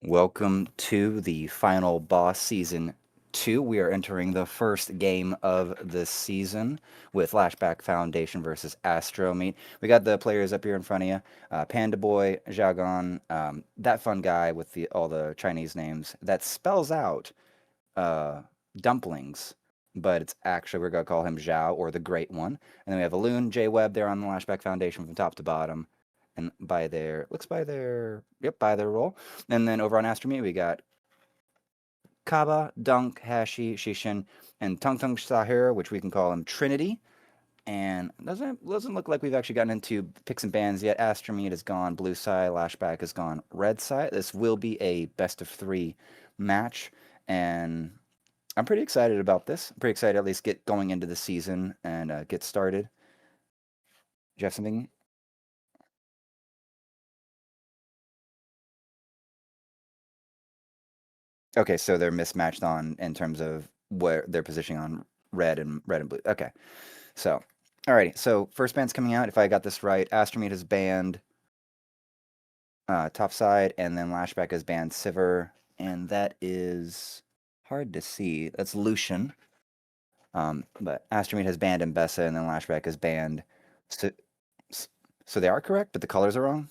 Welcome to the final boss season 2. We are entering the first game of this season with Lash-Back Foundation versus ASTROMEAT. We got the players up here in front of you. Panda Boy, Xiaogan, that fun guy with all the Chinese names that spells out uh, dumplings, but it's actually, we're going to call him Zhao or the Great One. And then we have a Loon, J Web there on the Lash-Back Foundation from top to bottom. And by their role. And then over on Astromeat, we got Kaba, Dunk, Hashi, Shishin, and Tung Tung Sahir, which we can call him Trinity. And doesn't look like we've actually gotten into picks and bans yet. Astromeat is gone, Blue Side, Lashback is gone, Red Side. This will be a best of 3 match, and I'm pretty excited about this. I'm pretty excited to at least get going into the season and get started. Do you have something? Okay, so they're mismatched on in terms of where they're positioning on red and blue. Okay. So, alrighty. So first band's coming out. If I got this right, Astromeat has banned Topside, and then Lashback has banned Sivir, and that is hard to see. That's Lucian. But Astromeat has banned Mbessa, and then Lashback has banned. So, so they are correct, but the colors are wrong.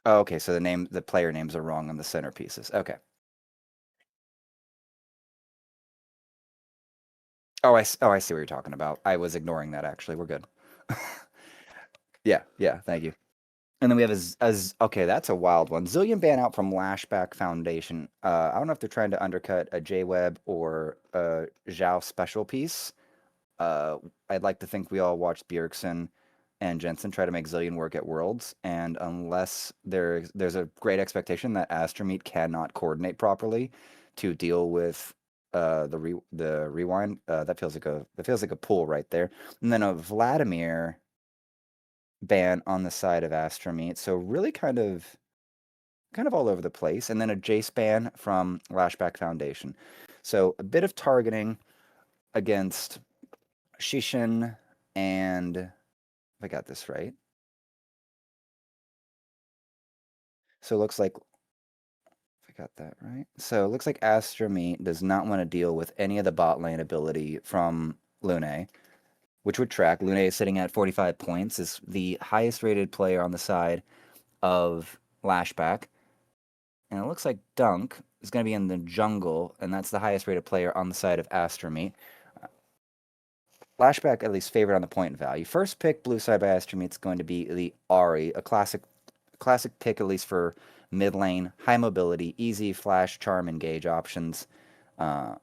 Oh, okay. So the player names are wrong on the centerpieces. Okay. Oh, I see what you're talking about. I was ignoring that actually. We're good. Yeah, yeah. Thank you. And then we have okay, that's a wild one. Zillion ban out from Lashback Foundation. I don't know if they're trying to undercut a J-Web or a Zhao special piece. I'd like to think we all watched Bjergsen and Jensen try to make Zillion work at Worlds, and unless there's a great expectation that Astromeat cannot coordinate properly to deal with the rewind, that feels like a pull right there. And then a Vladimir ban on the side of Astromeat. So really kind of all over the place. And then a Jace ban from Lashback Foundation. So a bit of targeting against Shishin and if I got this right. So it looks like if I got that right. So it looks like Astromeat does not want to deal with any of the bot lane ability from Lune, which would track. Lune is sitting at 45 points, is the highest rated player on the side of Lashback. And it looks like Dunk is going to be in the jungle, and that's the highest rated player on the side of Astromeat. Lashback at least favored on the point value. First pick, blue side by Astromeat, is going to be the Ari, a classic pick at least for mid lane, high mobility, easy flash, charm, engage options. Uh,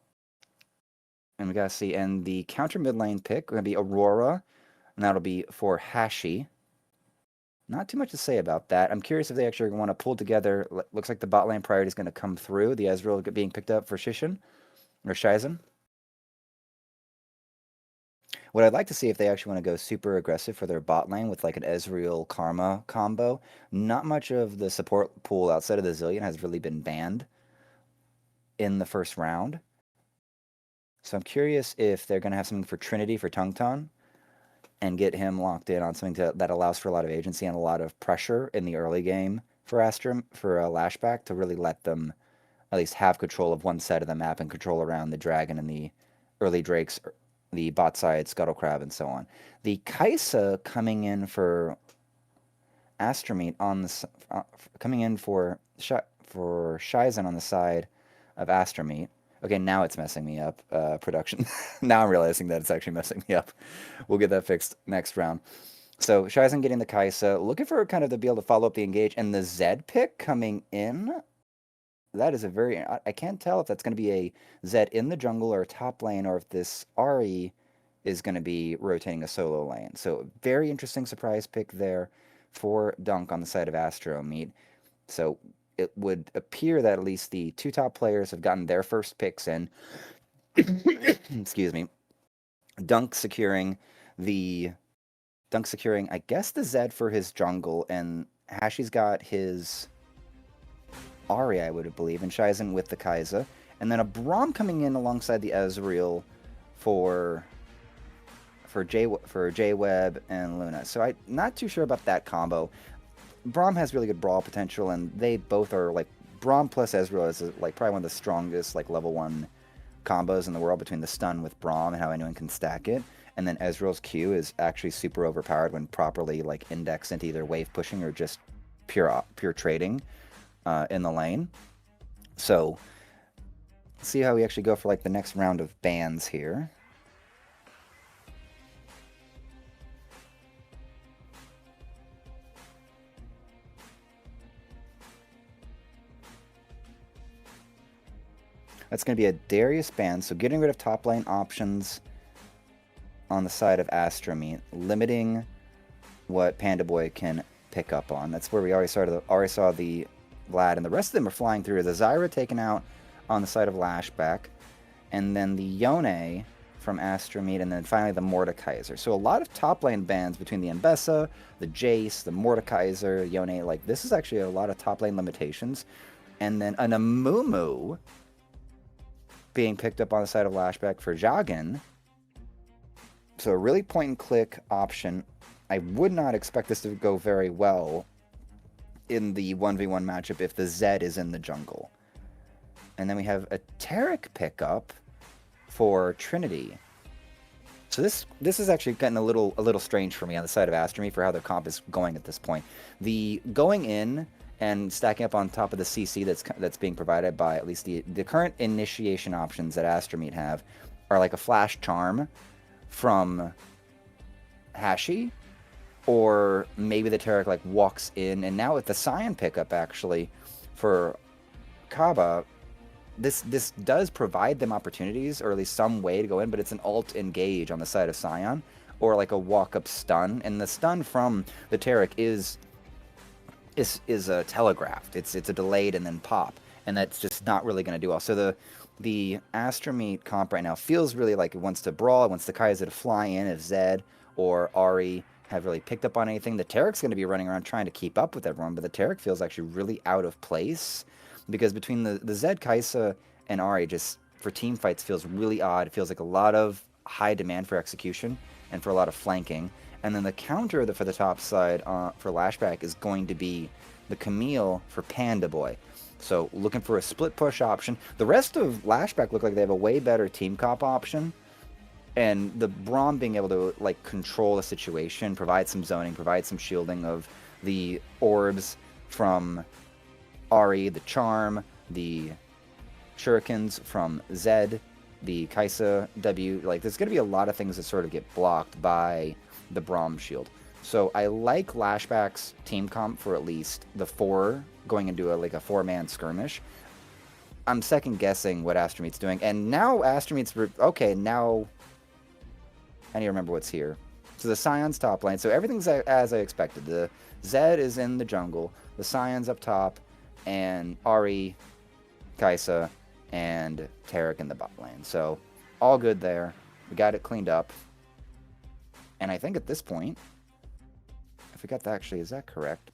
and we gotta see, and the counter mid lane pick going to be Aurora, and that'll be for Hashi. Not too much to say about that. I'm curious if they actually want to pull together. Looks like the bot lane priority is going to come through. The Ezreal being picked up for Shishin or Shizen. What I'd like to see if they actually want to go super aggressive for their bot lane with like an Ezreal Karma combo. Not much of the support pool outside of the Zillion has really been banned in the first round. So I'm curious if they're going to have something for Trinity for Tungton and get him locked in on something that allows for a lot of agency and a lot of pressure in the early game for Lashback to really let them at least have control of one side of the map and control around the dragon and the early drakes, the bot side scuttle crab and so on. The Kaisa coming in for Astromeat on the coming in for Shizen on the side of Astromeat. Okay, now it's messing me up, production. Now I'm realizing that it's actually messing me up. We'll get that fixed next round. So Shizen getting the Kaisa, looking for kind of to be able to follow up the engage, and the Zed pick coming in. That is a very, I can't tell if that's going to be a Zed in the jungle or a top lane, or if this Ari is going to be rotating a solo lane. So very interesting surprise pick there for Dunk on the side of Astromeat. So it would appear that at least the two top players have gotten their first picks in. Excuse me. Dunk securing the I guess the Zed for his jungle, and Hashi's got his Ari, I would believe, and Shizen with the Kai'Sa, and then a Braum coming in alongside the Ezreal for for J Web and Luna. So I'm not too sure about that combo. Braum has really good brawl potential, and they both are like Braum plus Ezreal is like probably one of the strongest like level 1 combos in the world between the stun with Braum and how anyone can stack it. And then Ezreal's Q is actually super overpowered when properly like indexed into either wave pushing or just pure trading in the lane. So let's see how we actually go for like the next round of bans here. That's going to be a Darius ban, so getting rid of top lane options on the side of ASTROMEAT, limiting what Panda Boy can pick up on. That's where we already saw the Vlad, and the rest of them are flying through. The Zyra taken out on the side of Lash-Back, and then the Yone from ASTROMEAT, and then finally the Mordekaiser. So a lot of top lane bans between the Mbessa, the Jace, the Mordekaiser, Yone. Like, this is actually a lot of top lane limitations. And then an Amumu being picked up on the side of Lash-Back for Jagen. So a really point-and-click option. I would not expect this to go very well in the 1v1 matchup if the Zed is in the jungle. And then we have a Taric pickup for Trinity. So this is actually getting a little strange for me on the side of ASTROMEAT for how their comp is going at this point. The going in and stacking up on top of the CC that's being provided by at least the current initiation options that ASTROMEAT have are like a Flash Charm from Hashi, or maybe the Taric like walks in, and now with the Scion pickup actually for Kaba, this does provide them opportunities, or at least some way to go in, but it's an alt engage on the side of Scion, or like a walk-up stun, and the stun from the Taric is telegraphed. It's a delayed and then pop, and that's just not really going to do well. So the ASTROMEAT comp right now feels really like it wants to brawl, it wants the Kai'Sa to fly in if Zed or Ahri have really picked up on anything. The Taric's going to be running around trying to keep up with everyone, but the Taric feels actually really out of place, because between the Zed, Kai'Sa, and Ahri, just for team fights feels really odd. It feels like a lot of high demand for execution and for a lot of flanking. And then the counter for the top side for Lash-Back is going to be the Camille for Panda Boy. So looking for a split push option. The rest of Lash-Back look like they have a way better team comp option. And the Braum being able to like control the situation, provide some zoning, provide some shielding of the orbs from Ahri, the Charm, the Shurikens from Zed, the Kai'Sa W. Like, there's going to be a lot of things that sort of get blocked by the Braum shield. So I like Lash-Back's team comp for at least the 4 going into a 4-man skirmish. I'm second guessing what ASTROMEAT's doing, and now ASTROMEAT's okay. Now I need to remember what's here. So the Scion's top lane. So everything's as I expected. The Zed is in the jungle. The Scion's up top, and Ahri, Kai'Sa, and Taric in the bot lane. So all good there. We got it cleaned up. And I think at this point, I forgot that actually, is that correct?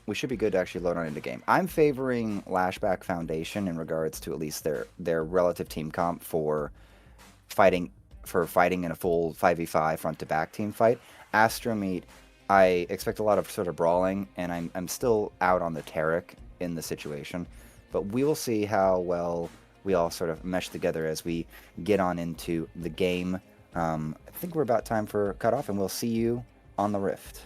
We should be good to actually load on into game. I'm favoring Lash-Back Foundation in regards to at least their relative team comp for fighting in a full 5v5 front to back team fight. ASTROMEAT, I expect a lot of sort of brawling, and I'm still out on the Taric in the situation. But we will see how well we all sort of mesh together as we get on into the game. I think we're about time for cutoff, and we'll see you on the Rift.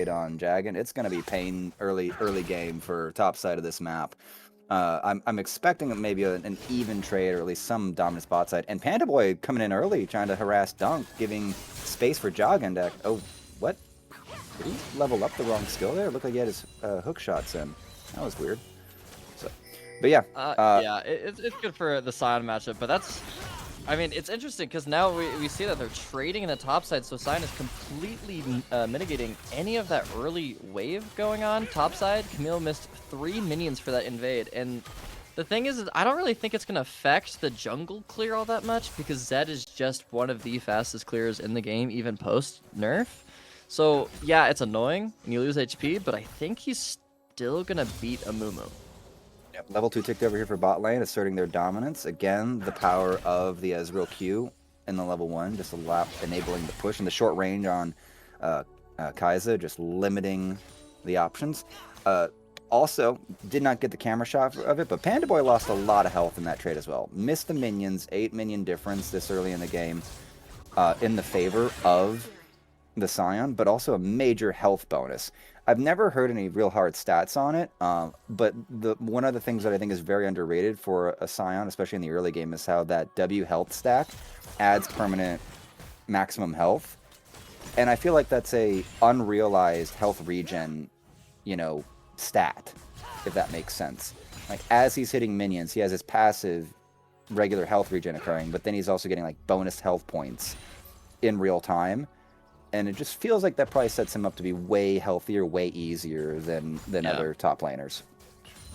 on Jagan, it's going to be pain early game for top side of this map. I'm expecting maybe an even trade or at least some dominant spot side. And Panda Boy coming in early, trying to harass Dunk, giving space for Jagan to... Oh, what? Did he level up the wrong skill there? It looked like he had his hook shots in. That was weird. So, but yeah. Yeah, it's good for the Sion matchup, but that's... I mean, it's interesting because now we see that they're trading in the top side, so Sion is completely mitigating any of that early wave going on top side. Camille missed 3 minions for that invade, and the thing is I don't really think it's going to affect the jungle clear all that much because Zed is just one of the fastest clearers in the game, even post-nerf. So, yeah, it's annoying, and you lose HP, but I think he's still going to beat Amumu. Yep, level 2 ticked over here for bot lane, asserting their dominance. Again, the power of the Ezreal Q in the level 1, just enabling the push. And the short range on Kai'Sa, just limiting the options. Also, did not get the camera shot of it, but Panda Boy lost a lot of health in that trade as well. Missed the minions, 8 minion difference this early in the game in the favor of the Sion, but also a major health bonus. I've never heard any real hard stats on it, but one of the things that I think is very underrated for a Sion, especially in the early game, is how that W health stack adds permanent maximum health. And I feel like that's a unrealized health regen, stat, if that makes sense. Like, as he's hitting minions, he has his passive regular health regen occurring, but then he's also getting, like, bonus health points in real time. And it just feels like that probably sets him up to be way healthier, way easier than other top laners.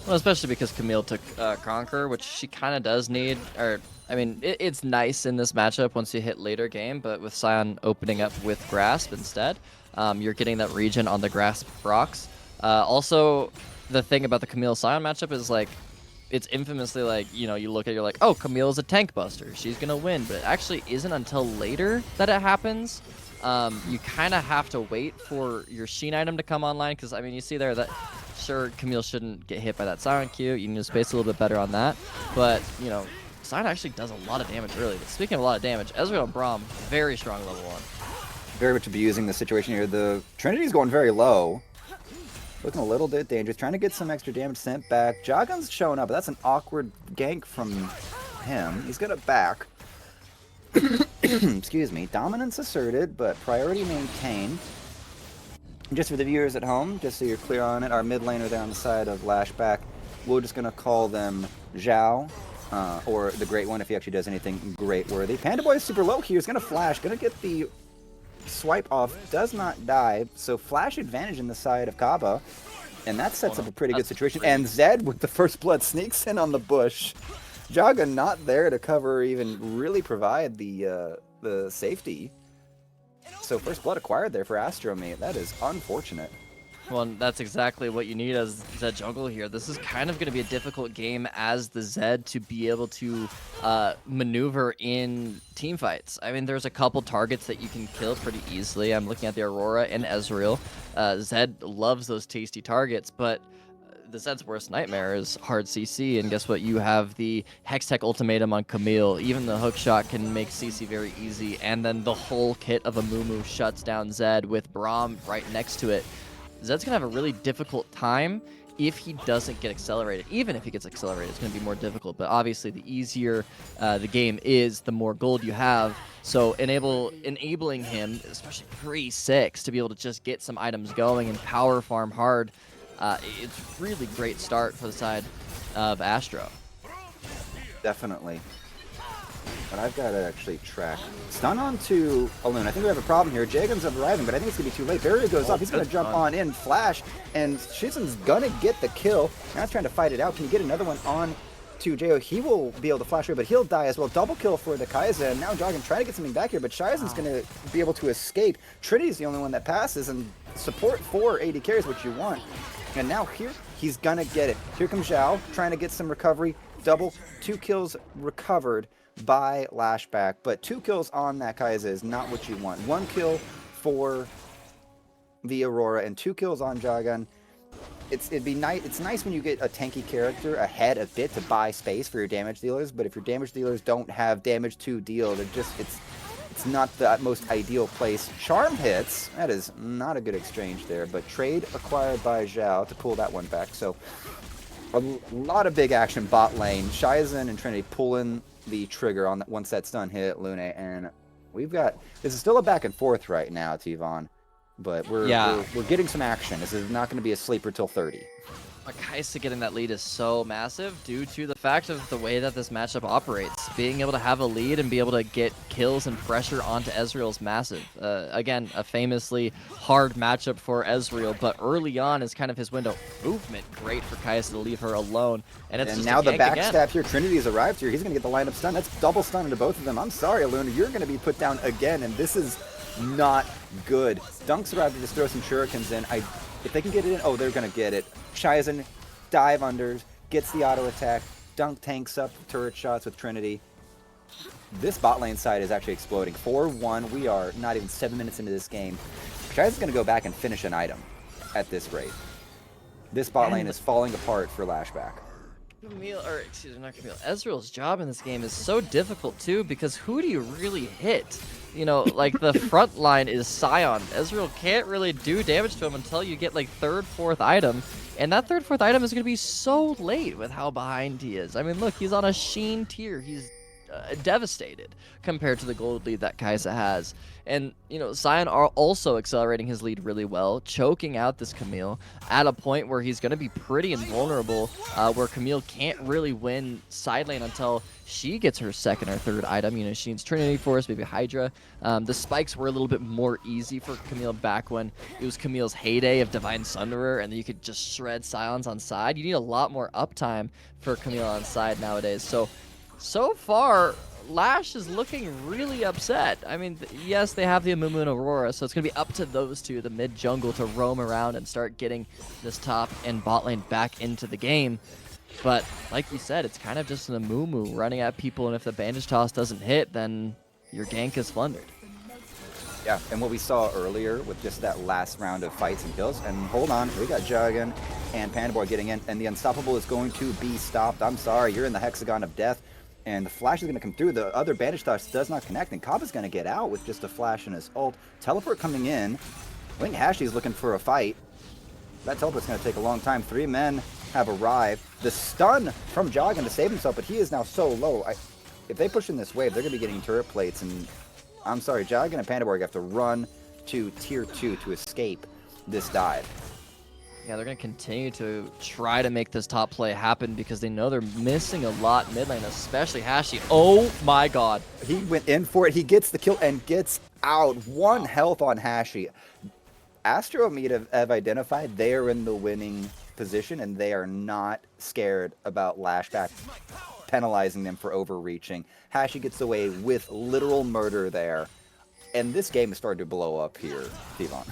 Well, especially because Camille took Conquer, which she kind of does need. Or, I mean, it's nice in this matchup once you hit later game, but with Sion opening up with Grasp instead, you're getting that regen on the Grasp procs. Also, the thing about the Camille Sion matchup is, like, it's infamously like, you look at it, you're like, oh, Camille's a tank buster. She's going to win. But it actually isn't until later that it happens. You kind of have to wait for your Sheen item to come online, because, I mean, you see there that, sure, Camille shouldn't get hit by that Silent Q. You need to space a little bit better on that. But, Sion actually does a lot of damage early. But speaking of a lot of damage, Ezreal and Braum, very strong level 1. Very much abusing the situation here. The Trinity's going very low. Looking a little bit dangerous. Trying to get some extra damage sent back. Jagan's showing up, but that's an awkward gank from him. He's going to back. Excuse me. Dominance asserted, but priority maintained. Just for the viewers at home, just so you're clear on it, our mid laner there on the side of Lash-Back, we're just going to call them Zhao, or the Great One if he actually does anything great worthy. Panda Boy is super low here. He's going to flash, going to get the swipe off, does not die, so flash advantage in the side of Kaba, and that sets up a pretty good situation. And Zed with the first blood sneaks in on the bush. Jaga not there to cover, even really provide the safety. So first blood acquired there for ASTROMEAT. That is unfortunate. Well, that's exactly what you need as Zed jungle here. This is kind of going to be a difficult game as the Zed to be able to maneuver in team fights. I mean, there's a couple targets that you can kill pretty easily. I'm looking at the Aurora and Ezreal. Zed loves those tasty targets, but the Zed's worst nightmare is hard CC, and guess what? You have the Hextech ultimatum on Camille. Even the hookshot can make CC very easy, and then the whole kit of Amumu shuts down Zed with Braum right next to it. Zed's going to have a really difficult time if he doesn't get accelerated. Even if he gets accelerated, it's going to be more difficult. But obviously, the easier the game is, the more gold you have. So enabling him, especially pre-6, to be able to just get some items going and power farm hard, it's really great start for the side of Astro. Definitely. But I've got to actually track. Stun on to Alun. I think we have a problem here. Jagan's arriving, but I think it's going to be too late. Barrier goes up. He's going to jump on in, flash, and Shizen's going to get the kill. Now he's trying to fight it out. Can you get another one on to Jo? He will be able to flash away, but he'll die as well. Double kill for the Kai'Sa, and now Jagan trying to get something back here, but Shizen's going to be able to escape. Trinity's the only one that passes, and support for AD carry is what you want. And now here, he's going to get it. Here comes Zhao, trying to get some recovery. Double, 2 kills recovered by Lash-Back, but 2 kills on that Kai'Sa is not what you want. 1 kill for the Aurora and 2 kills on Jagan. It's nice when you get a tanky character ahead a bit to buy space for your damage dealers, but if your damage dealers don't have damage to deal, It's not the most ideal place. Charm hits. That is not a good exchange there, but trade acquired by Zhao to pull that one back. So a lot of big action bot lane. Shizen and Trinity pulling the trigger on that once that stun hit Lune, and we've got this is still a back and forth right now, T-Von, but we're getting some action. This is not going to be a sleeper till 30. Kaisa getting that lead is so massive due to the fact of the way that this matchup operates. Being able to have a lead and be able to get kills and pressure onto Ezreal is massive. Again, a famously hard matchup for Ezreal, but early on is kind of his window. Movement, great for Kaisa to leave her alone. And just now the backstab again. here. Trinity's arrived here. He's going to get the lineup stun. That's double stun into both of them. I'm sorry, Luna. You're going to be put down again, and this is not good. Dunk's arrived to just throw some shurikens in. If they can get it in, oh, they're going to get it. Shizen dive unders, gets the auto attack. Dunk tanks up turret shots with Trinity. This bot lane side is actually exploding. 4-1. We are not even 7 minutes into this game. Shizen's going to go back and finish an item at this rate. This bot lane is falling apart for Lash-Back. Ezreal's job in this game is so difficult too, because who do you really hit? You know, like the front line is Sion. Ezreal can't really do damage to him until you get like third, fourth item. And that third, fourth item is going to be so late with how behind he is. I mean, look, he's on a Sheen tier. He's devastated compared to the gold lead that Kaisa has. And, you know, Sion are also accelerating his lead really well, choking out this Camille at a point where he's going to be pretty invulnerable, where Camille can't really win side lane until she gets her second or third item. You know, she needs Trinity Force, maybe Hydra. The spikes were a little bit more easy for Camille back when it was Camille's heyday of Divine Sunderer, and then you could just shred Silence on side. You need a lot more uptime for Camille on side nowadays. So far, Lash is looking really upset. I mean, yes, they have the Amumu and Aurora, so it's going to be up to those two, the mid-jungle, to roam around and start getting this top and bot lane back into the game. But, like you said, it's kind of just an Amumu running at people, and if the bandage toss doesn't hit, then your gank is flundered. Yeah, and what we saw earlier with just that last round of fights and kills, and hold on, we got Jagan and Pandaboy getting in, and the Unstoppable is going to be stopped. I'm sorry, you're in the Hexagon of Death. And the flash is going to come through. The other bandage toss does not connect, and Kaba's going to get out with just a flash and his ult. Teleport coming in. I think Hashi's looking for a fight. That teleport's going to take a long time. 3 men have arrived. The stun from Joggin to save himself, but he is now so low. If they push in this wave, they're going to be getting turret plates, and I'm sorry, Joggin and Pandaborg have to run to tier 2 to escape this dive. Yeah, they're going to continue to try to make this top play happen because they know they're missing a lot mid lane, especially Hashi. Oh my god. He went in for it. He gets the kill and gets out. 1 health on Hashi. ASTROMEAT have identified they are in the winning position, and they are not scared about Lash-Back penalizing them for overreaching. Hashi gets away with literal murder there. And this game is starting to blow up here, T-Von.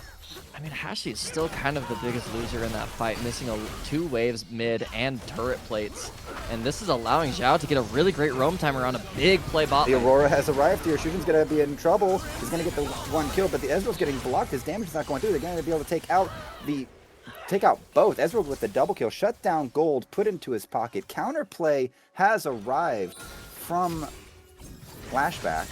I mean, Hashi is still kind of the biggest loser in that fight, missing 2 waves mid and turret plates. And this is allowing Zhao to get a really great roam time around a big play bot lane. The Aurora has arrived here. Shugen's going to be in trouble. He's going to get the 1 kill, but the Ezreal's getting blocked. His damage is not going through. They're going to be able to take out both. Ezreal with the double kill. Shut down gold, put into his pocket. Counterplay has arrived from Lash-Back.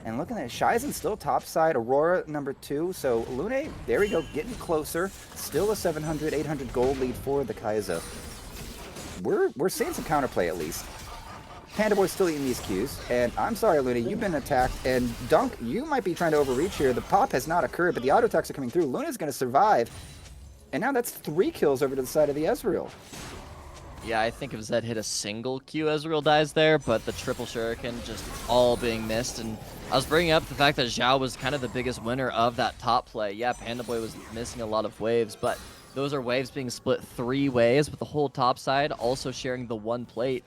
And looking at Shizen still topside, Aurora number 2. So Lune, there we go, getting closer. Still a 700, 800 gold lead for the Kaisa. We're seeing some counterplay at least. Pandaboy's still eating these Qs. And I'm sorry, Lune, you've been attacked. And Dunk, you might be trying to overreach here. The pop has not occurred, but the auto attacks are coming through. Luna's going to survive. And now that's 3 kills over to the side of the Ezreal. Yeah, I think if Zed hit a single Q, Ezreal dies there, but the triple shuriken just all being missed. And I was bringing up the fact that Zhao was kind of the biggest winner of that top play. Yeah, Pandaboy was missing a lot of waves, but those are waves being split 3 ways with the whole top side also sharing the 1 plate.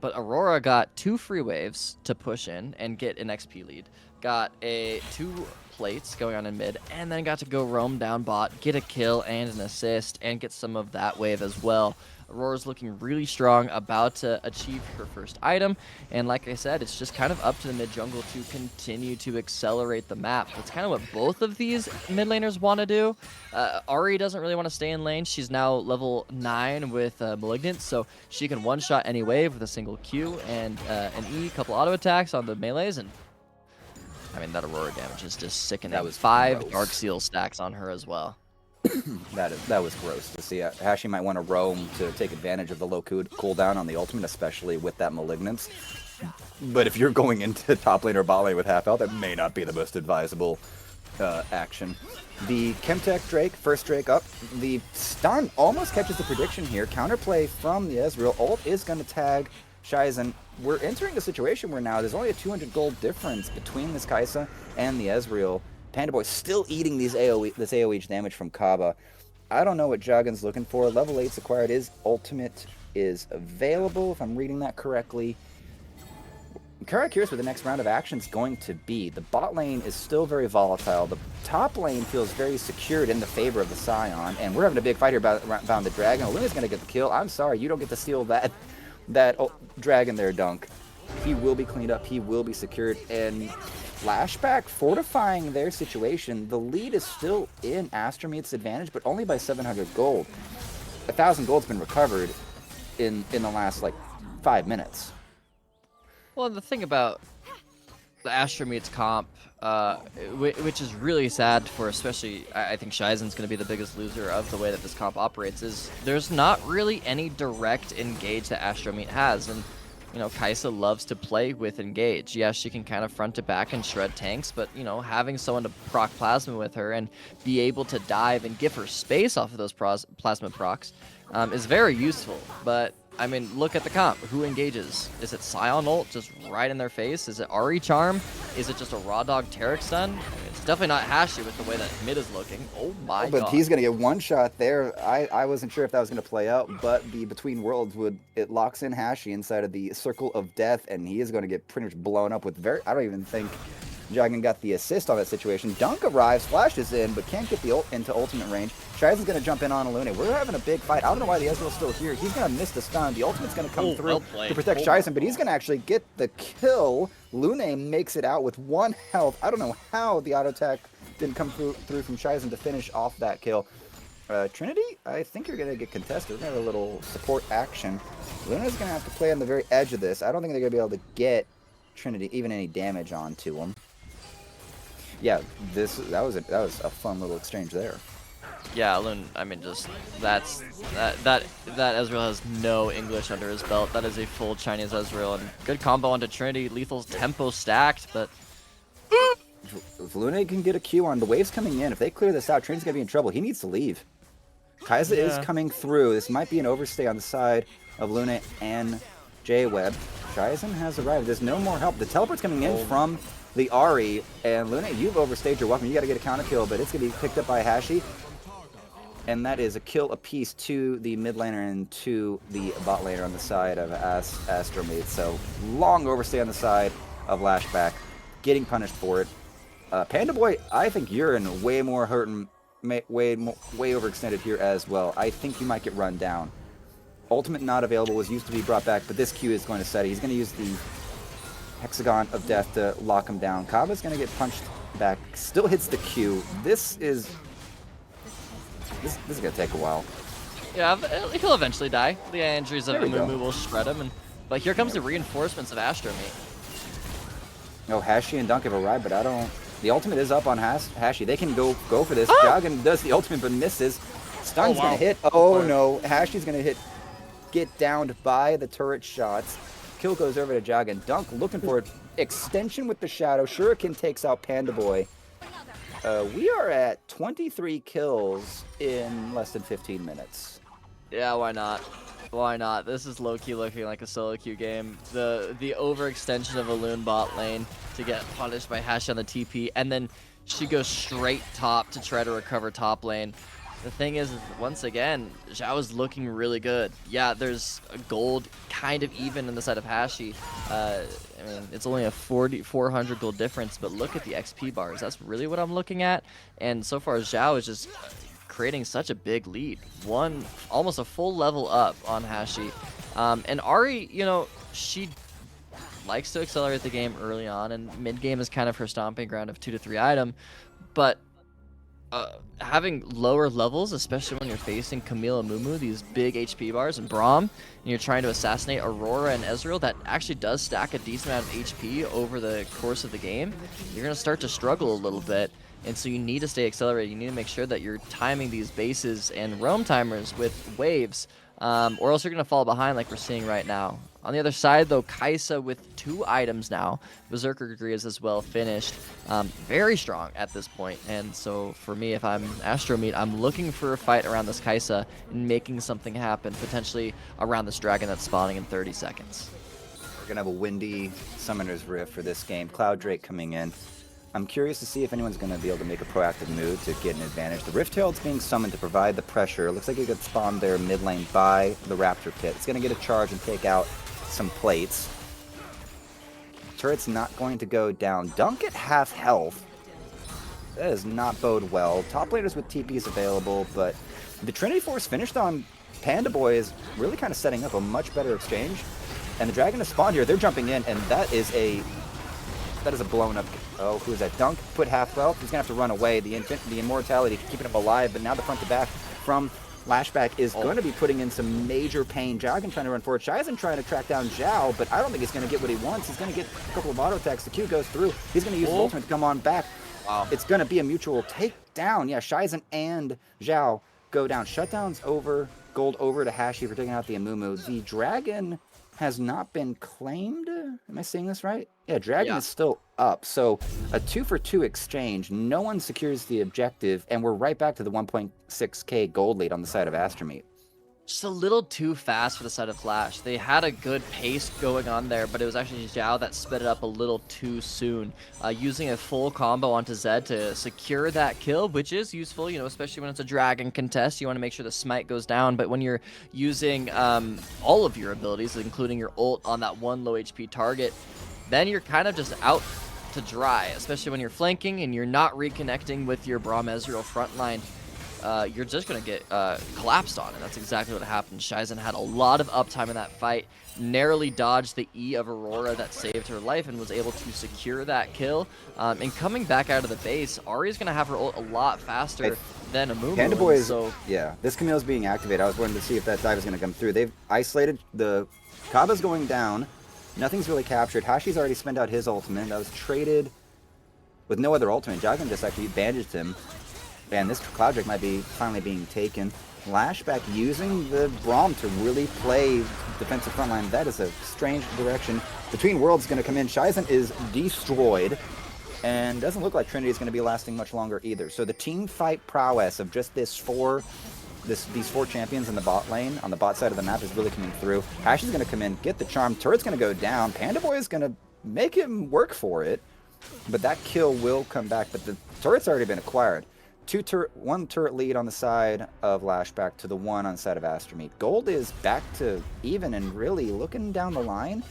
But Aurora got 2 free waves to push in and get an XP lead. Got 2 plates going on in mid, and then got to go roam down bot, get a kill and an assist, and get some of that wave as well. Aurora's looking really strong, about to achieve her first item, and like I said, it's just kind of up to the mid jungle to continue to accelerate the map. That's kind of what both of these mid laners want to do. Ari doesn't really want to stay in lane. She's now level 9 with Malignant, so she can one-shot any wave with a single Q and an E, couple auto attacks on the melees, and I mean, that Aurora damage is just sickening. That was 5 gross. Dark Seal stacks on her as well. That was gross to see. Hashi might want to roam to take advantage of the low cooldown on the ultimate, especially with that Malignance. But if you're going into top lane or bot lane with half health, that may not be the most advisable action. The Chemtech Drake, first Drake up. The stun almost catches the prediction here. Counterplay from the Ezreal. Ult is going to tag Shizen. We're entering a situation where now there's only a 200 gold difference between this Kai'Sa and the Ezreal. Panda Boy still eating this AoE damage from Kaba. I don't know what Jagan's looking for. Level 8's acquired. His ultimate is available, if I'm reading that correctly. I'm kind of curious what the next round of action is going to be. The bot lane is still very volatile. The top lane feels very secured in the favor of the Scion, and we're having a big fight here about the dragon. Luna's going to get the kill. I'm sorry, you don't get to steal that dragon there, Dunk. He will be cleaned up. He will be secured, and Lash-Back fortifying their situation. The lead is still in ASTROMEAT's advantage, but only by 700 gold. 1,000 gold's been recovered in the last, like, 5 minutes. Well, the thing about the ASTROMEAT's comp, which is really sad for, especially, I think Shizen's going to be the biggest loser of the way that this comp operates, is there's not really any direct engage that ASTROMEAT has, and you know, Kai'Sa loves to play with engage. Yes, she can kind of front to back and shred tanks, but, you know, having someone to proc plasma with her and be able to dive and give her space off of those plasma procs is very useful. But, I mean, look at the comp. Who engages? Is it Scion ult just right in their face? Is it Ari Charm? Is it just a Raw Dog Taric stun? I mean, it's definitely not Hashi with the way that mid is looking. Oh my god. But he's going to get one shot there. I wasn't sure if that was going to play out, but the Between Worlds it locks in Hashi inside of the Circle of Death, and he is going to get pretty much blown up with I don't even think Jagan got the assist on that situation. Dunk arrives, flashes in, but can't get the ult into ultimate range. Shizen's going to jump in on Lune. We're having a big fight. I don't know why the Ezreal's still here. He's going to miss the stun. The ultimate's going to come through to protect Shizen, but he's going to actually get the kill. Lune makes it out with 1 health. I don't know how the auto attack didn't come through from Shizen to finish off that kill. Trinity, I think you're going to get contested. We're going to have a little support action. Luna's going to have to play on the very edge of this. I don't think they're going to be able to get Trinity even any damage onto him. Yeah, that was a fun little exchange there. Yeah, Lune, I mean, just that Ezreal has no English under his belt. That is a full Chinese Ezreal, and good combo onto Trinity. Lethal's tempo stacked, but if Lune can get a Q on, the wave's coming in. If they clear this out, Trinity's gonna be in trouble. He needs to leave. Kai'Sa is coming through. This might be an overstay on the side of Lune and J-Web. Shizen has arrived. There's no more help. The teleport's coming in from the Ahri, and Lune, you've overstayed your weapon. You got to get a counter kill, but it's going to be picked up by Hashi. And that is a kill apiece to the mid laner and to the bot laner on the side of ASTROMEAT. So long overstay on the side of Lash-Back, getting punished for it. Panda Boy, I think you're in way more hurt and way overextended here as well. I think you might get run down. Ultimate not available, was used to be brought back, but this Q is going to set it. He's going to use the Hexagon of Death to lock him down. Kaba's going to get punched back. Still hits the Q. This is going to take a while. yeah, he'll eventually die. The injuries of Amumu will shred him, but here comes the reinforcements of ASTROMEAT. No, Hashi and Dunk have arrived, but I don't... The ultimate is up on Hashi. They can go for this. Jagan does the ultimate, but misses. Stun's going to hit. Oh, no. Hashi's going to get downed by the turret shots. Kill goes over to Jagan. Dunk looking for it. Extension with the Shadow. Shuriken takes out Panda Boy. We are at 23 kills in less than 15 minutes. Yeah, why not? Why not? This is low-key looking like a solo queue game. The overextension of a Lune bot lane to get punished by Hashi on the TP, and then she goes straight top to try to recover top lane. The thing is, once again, Zhao is looking really good. Yeah, there's a gold kind of even in the side of Hashi. I mean, it's only a 400 gold difference, but look at the XP bars. That's really what I'm looking at. And so far, Zhao is just creating such a big lead. Almost a full level up on Hashi. And Ahri, you know, she likes to accelerate the game early on, and mid game is kind of her stomping ground of 2 to 3 item. But Having lower levels, especially when you're facing Camille and Mumu, these big HP bars, and Braum, and you're trying to assassinate Aurora and Ezreal, that actually does stack a decent amount of HP over the course of the game, you're going to start to struggle a little bit. And so you need to stay accelerated. You need to make sure that you're timing these bases and roam timers with waves, or else you're going to fall behind like we're seeing right now. On the other side, though, Kai'Sa with 2 items now. Berserker degree is as well finished. Very strong at this point. And so for me, if I'm ASTROMEAT, I'm looking for a fight around this Kai'Sa and making something happen, potentially around this dragon that's spawning in 30 seconds. We're going to have a windy Summoner's Rift for this game. Cloud Drake coming in. I'm curious to see if anyone's going to be able to make a proactive move to get an advantage. The Rift Herald's being summoned to provide the pressure. It looks like it gets spawned there mid lane by the Raptor Pit. It's going to get a charge and take out some plates. Turret's not going to go down. Dunk at half health. That does not bode well. Top laners with TPs available, but the Trinity Force finished on Panda Boy is really kind of setting up a much better exchange. And the Dragon has spawned here. They're jumping in, and that is a blown up. Oh, who is that? Dunk put half health. He's gonna have to run away. The immortality keeping him alive, but now the front to back from Lash-Back is going to be putting in some major pain. Dragon trying to run forward. Shizen trying to track down Zhao, but I don't think he's going to get what he wants. He's going to get a couple of auto attacks. The Q goes through. He's going to use his ultimate to come on back. Wow. It's going to be a mutual takedown. Yeah, Shizen and Zhao go down. Shutdowns over. Gold over to Hashi for taking out the Amumu. The Dragon has not been claimed. Am I saying this right? Yeah, Dragon is still up. So a 2-for-2 exchange. No one secures the objective, and we're right back to the 1.6k gold lead on the side of ASTROMEAT. Just a little too fast for the side of Flash. They had a good pace going on there, but it was actually Zhao that sped it up a little too soon. Using a full combo onto Zed to secure that kill, which is useful, you know, especially when it's a dragon contest. You want to make sure the smite goes down, but when you're using all of your abilities, including your ult on that one low HP target, then you're kind of just out to dry, especially when you're flanking and you're not reconnecting with your Braum Ezreal frontline. You're just going to get collapsed on, and that's exactly what happened. Shizen had a lot of uptime in that fight, narrowly dodged the E of Aurora that saved her life and was able to secure that kill. And coming back out of the base, Ahri's going to have her ult a lot faster than Amumu. Panda Boy is, yeah, this Camille's being activated. I was wanting to see if that dive is going to come through. They've isolated, the Kaba's going down. Nothing's really captured. Hashi's already spent out his ultimate. That was traded with no other ultimate. Dragon just actually bandaged him. And this Cloud Drake might be finally being taken. Lash-Back using the Braum to really play defensive frontline. That is a strange direction. Between Worlds is going to come in. Shizen is destroyed. And doesn't look like Trinity is going to be lasting much longer either. So the team fight prowess of just these four champions in the bot lane, on the bot side of the map, is really coming through. Hash is going to come in, get the charm. Turret's going to go down. Panda Boy is going to make him work for it. But that kill will come back. But the turret's already been acquired. One turret lead on the side of Lash-Back to the one on the side of ASTROMEAT. Gold is back to even, and really looking down the line,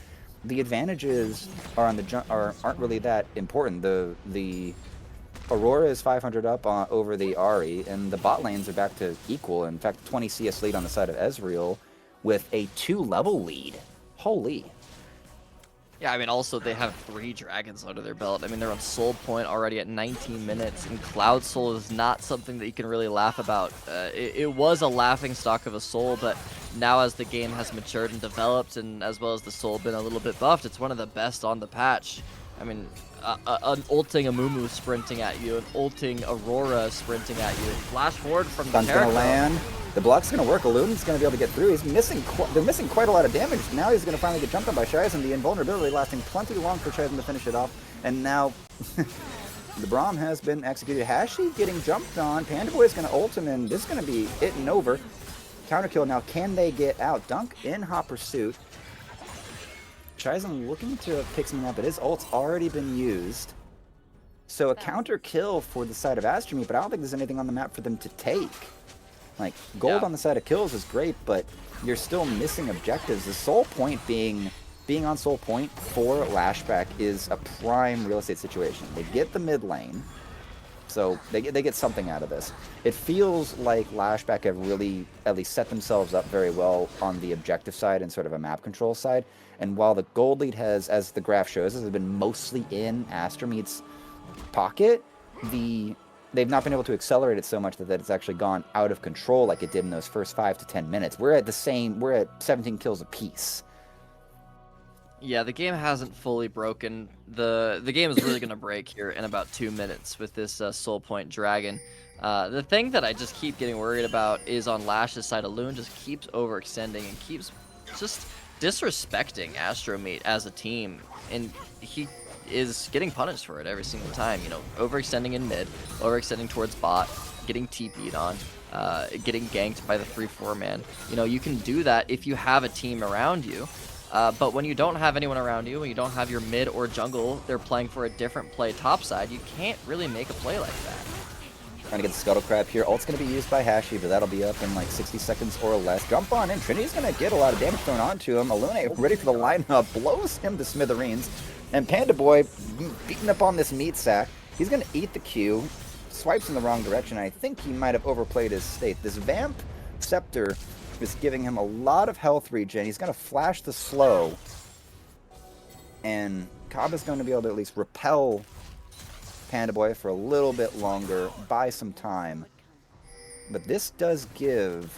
the advantages are on the aren't really that important. The Aurora is 500 up over the Ahri, and the bot lanes are back to equal. In fact, 20 CS lead on the side of Ezreal with a 2-level lead. Holy. Yeah, I mean, also they have 3 dragons under their belt. I mean, they're on Soul Point already at 19 minutes, and Cloud Soul is not something that you can really laugh about. It was a laughing stock of a soul, but now as the game has matured and developed, and as well as the soul been a little bit buffed, it's one of the best on the patch. I mean, an ulting Amumu sprinting at you, an ulting Aurora sprinting at you. Flash forward from the Sun's going to land. The block's going to work. Illumin's going to be able to get through. He's missing. They're missing quite a lot of damage. Now he's going to finally get jumped on by Shizen. The invulnerability lasting plenty long for Shizen to finish it off. And now the Braum has been executed. Hashi getting jumped on. Panda Boy is going to ult him, and this is going to be it and over. Counter kill. Now, can they get out? Dunk in hot pursuit. Shizen looking to pick something up, but his ult's already been used. So a counter kill for the side of ASTROMEAT, but I don't think there's anything on the map for them to take. Like, gold on the side of kills is great, but you're still missing objectives. The Soul Point being on Soul Point for Lash-Back is a prime real estate situation. They get the mid lane, so they get something out of this. It feels like Lash-Back have really at least set themselves up very well on the objective side and sort of a map control side. And while the gold lead has, as the graph shows, has been mostly in ASTROMEAT's pocket, the they've not been able to accelerate it so much that it's actually gone out of control like it did in those first 5 to 10 minutes. We're at 17 kills apiece. Yeah, the game hasn't fully broken. The game is really going to break here in about 2 minutes with this Soul Point Dragon. The thing that I just keep getting worried about is on Lash's side, Loon just keeps overextending and keeps just disrespecting ASTROMEAT as a team, and he is getting punished for it every single time. You know, overextending in mid, overextending towards bot, getting TP'd on, getting ganked by the 3-4 man. You know, you can do that if you have a team around you. But when you don't have anyone around you, when you don't have your mid or jungle, they're playing for a different play topside, you can't really make a play like that. Trying to get the Scuttle Crab here. Ult's going to be used by Hashi, but that'll be up in like 60 seconds or less. Jump on in. Trinity's going to get a lot of damage thrown onto him. Illuminate ready for the lineup. Blows him to smithereens. And Panda Boy beating up on this meat sack. He's going to eat the Q. Swipes in the wrong direction. I think he might have overplayed his state. This Vamp Scepter is giving him a lot of health regen. He's going to flash the slow. And Kaba's going to be able to at least repel Panda Boy for a little bit longer, buy some time. But this does give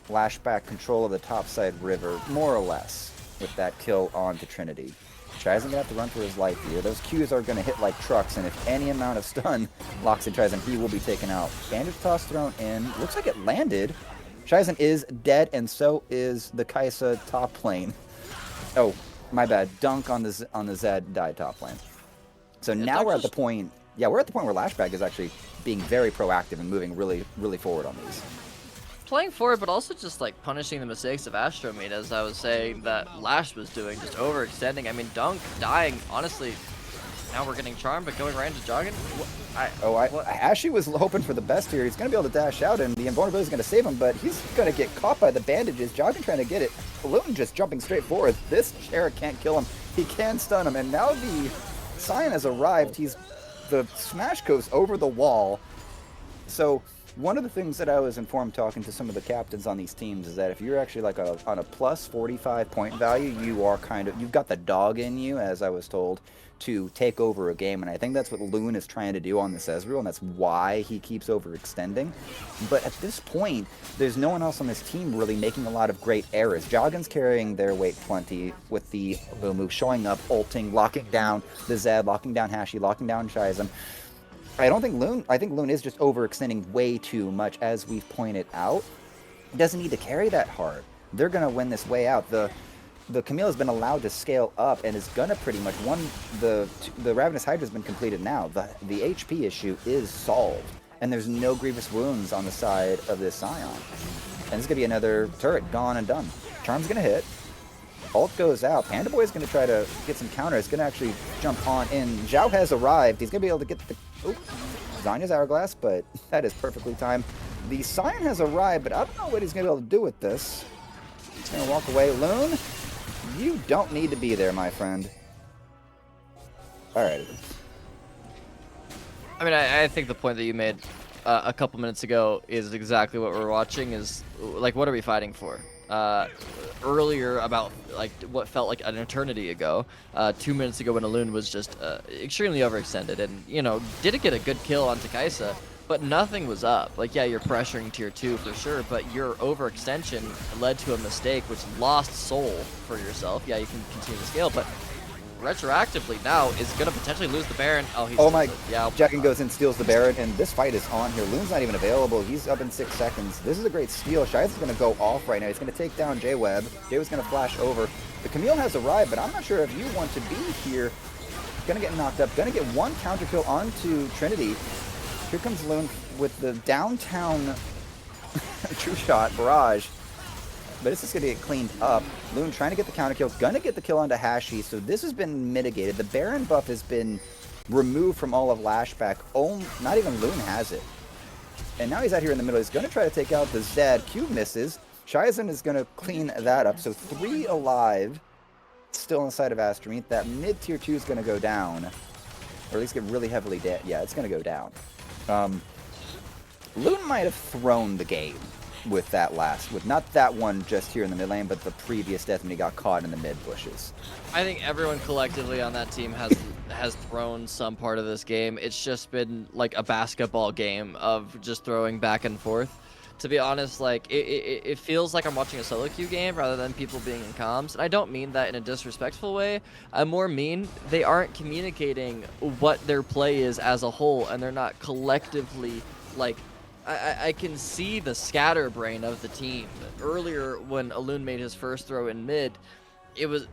Lash-Back control of the topside river, more or less, with that kill onto Trinity. Chaizen going to have to run for his life here. Those Qs are going to hit like trucks, and if any amount of stun locks in Chaizen, he will be taken out. Bandage toss thrown in. Looks like it landed. Chaizen is dead, and so is the Kai'Sa top lane. Oh, my bad. Dunk on the Zed died top lane. So now we're at the point, we're at the point where Lash-Back is actually being very proactive and moving really, really forward on these. Playing forward, but also just like punishing the mistakes of ASTROMEAT, as I was saying that Lash was doing, just overextending. I mean, Dunk dying, honestly, now we're getting charmed, but going right into Jogging? Ashy was hoping for the best here. He's going to be able to dash out, and the invulnerability is going to save him, but he's going to get caught by the bandages. Jogging trying to get it. Luton just jumping straight forward. This Chara can't kill him. He can stun him, and now the Scion has arrived. The smash goes over the wall. So one of the things that I was informed talking to some of the captains on these teams is that if you're actually like on a plus 45 point value, you've got the dog in you, as I was told, to take over a game. And I think that's what Loon is trying to do on this Ezreal, and that's why he keeps overextending. But at this point, there's no one else on this team really making a lot of great errors. Joggin's carrying their weight plenty with the move, showing up, ulting, locking down the Zed, locking down Hashi, locking down Chaizen. I think Loon is just overextending way too much, as we've pointed out. He doesn't need to carry that hard. They're going to win this way out. The Camille has been allowed to scale up and is going to pretty much the Ravenous Hydra has been completed now. The HP issue is solved, and there's no grievous wounds on the side of this Scion. And this is going to be another turret gone and done. Charm's going to hit. Ult goes out. Panda Boy is going to try to get some counter. It's going to actually jump on in. Zhao has arrived. He's going to be able to get the... Oh, Zanya's Hourglass, but that is perfectly timed. The Scion has arrived, but I don't know what he's going to be able to do with this. He's going to walk away. Loon, you don't need to be there, my friend. Alright. I mean, I think the point that you made a couple minutes ago is exactly what we're watching, is, like, what are we fighting for? Earlier, about like what felt like an eternity ago, 2 minutes ago, when Alun was just extremely overextended, and you know, did get a good kill onto Kai'Sa, but nothing was up. Like, yeah, you're pressuring tier 2 for sure, but your overextension led to a mistake which lost soul for yourself. Yeah, you can continue to scale, but retroactively now is going to potentially lose the Baron. Oh my, yeah. Jacken goes in, steals the Baron, and this fight is on here. Loon's not even available. He's up in 6 seconds. This is a great steal. Shia's going to go off right now. He's going to take down J-Web. J-Web's going to flash over. The Camille has arrived, but I'm not sure if you want to be here. Going to get knocked up. Going to get one counter kill onto Trinity. Here comes Loon with the downtown true shot barrage. But it's just going to get cleaned up. Loon trying to get the counter kill. Going to get the kill onto Hashi. So this has been mitigated. The Baron buff has been removed from all of Lash-Back. Oh, not even Loon has it. And now he's out here in the middle. He's going to try to take out the Zed. Q misses. Shiazen is going to clean that up. So 3 alive. Still inside of ASTROMEAT. That mid tier 2 is going to go down. Or at least get really heavily dead. Yeah, it's going to go down. Loon might have thrown the game with that not that one just here in the mid lane, but the previous death when he got caught in the mid bushes. I think everyone collectively on that team has has thrown some part of this game. It's just been like a basketball game of just throwing back and forth. To be honest, like it feels like I'm watching a solo queue game rather than people being in comms. And I don't mean that in a disrespectful way. I more mean they aren't communicating what their play is as a whole, and they're not collectively like. I can see the scatterbrain of the team. Earlier, when Alun made his first throw in mid,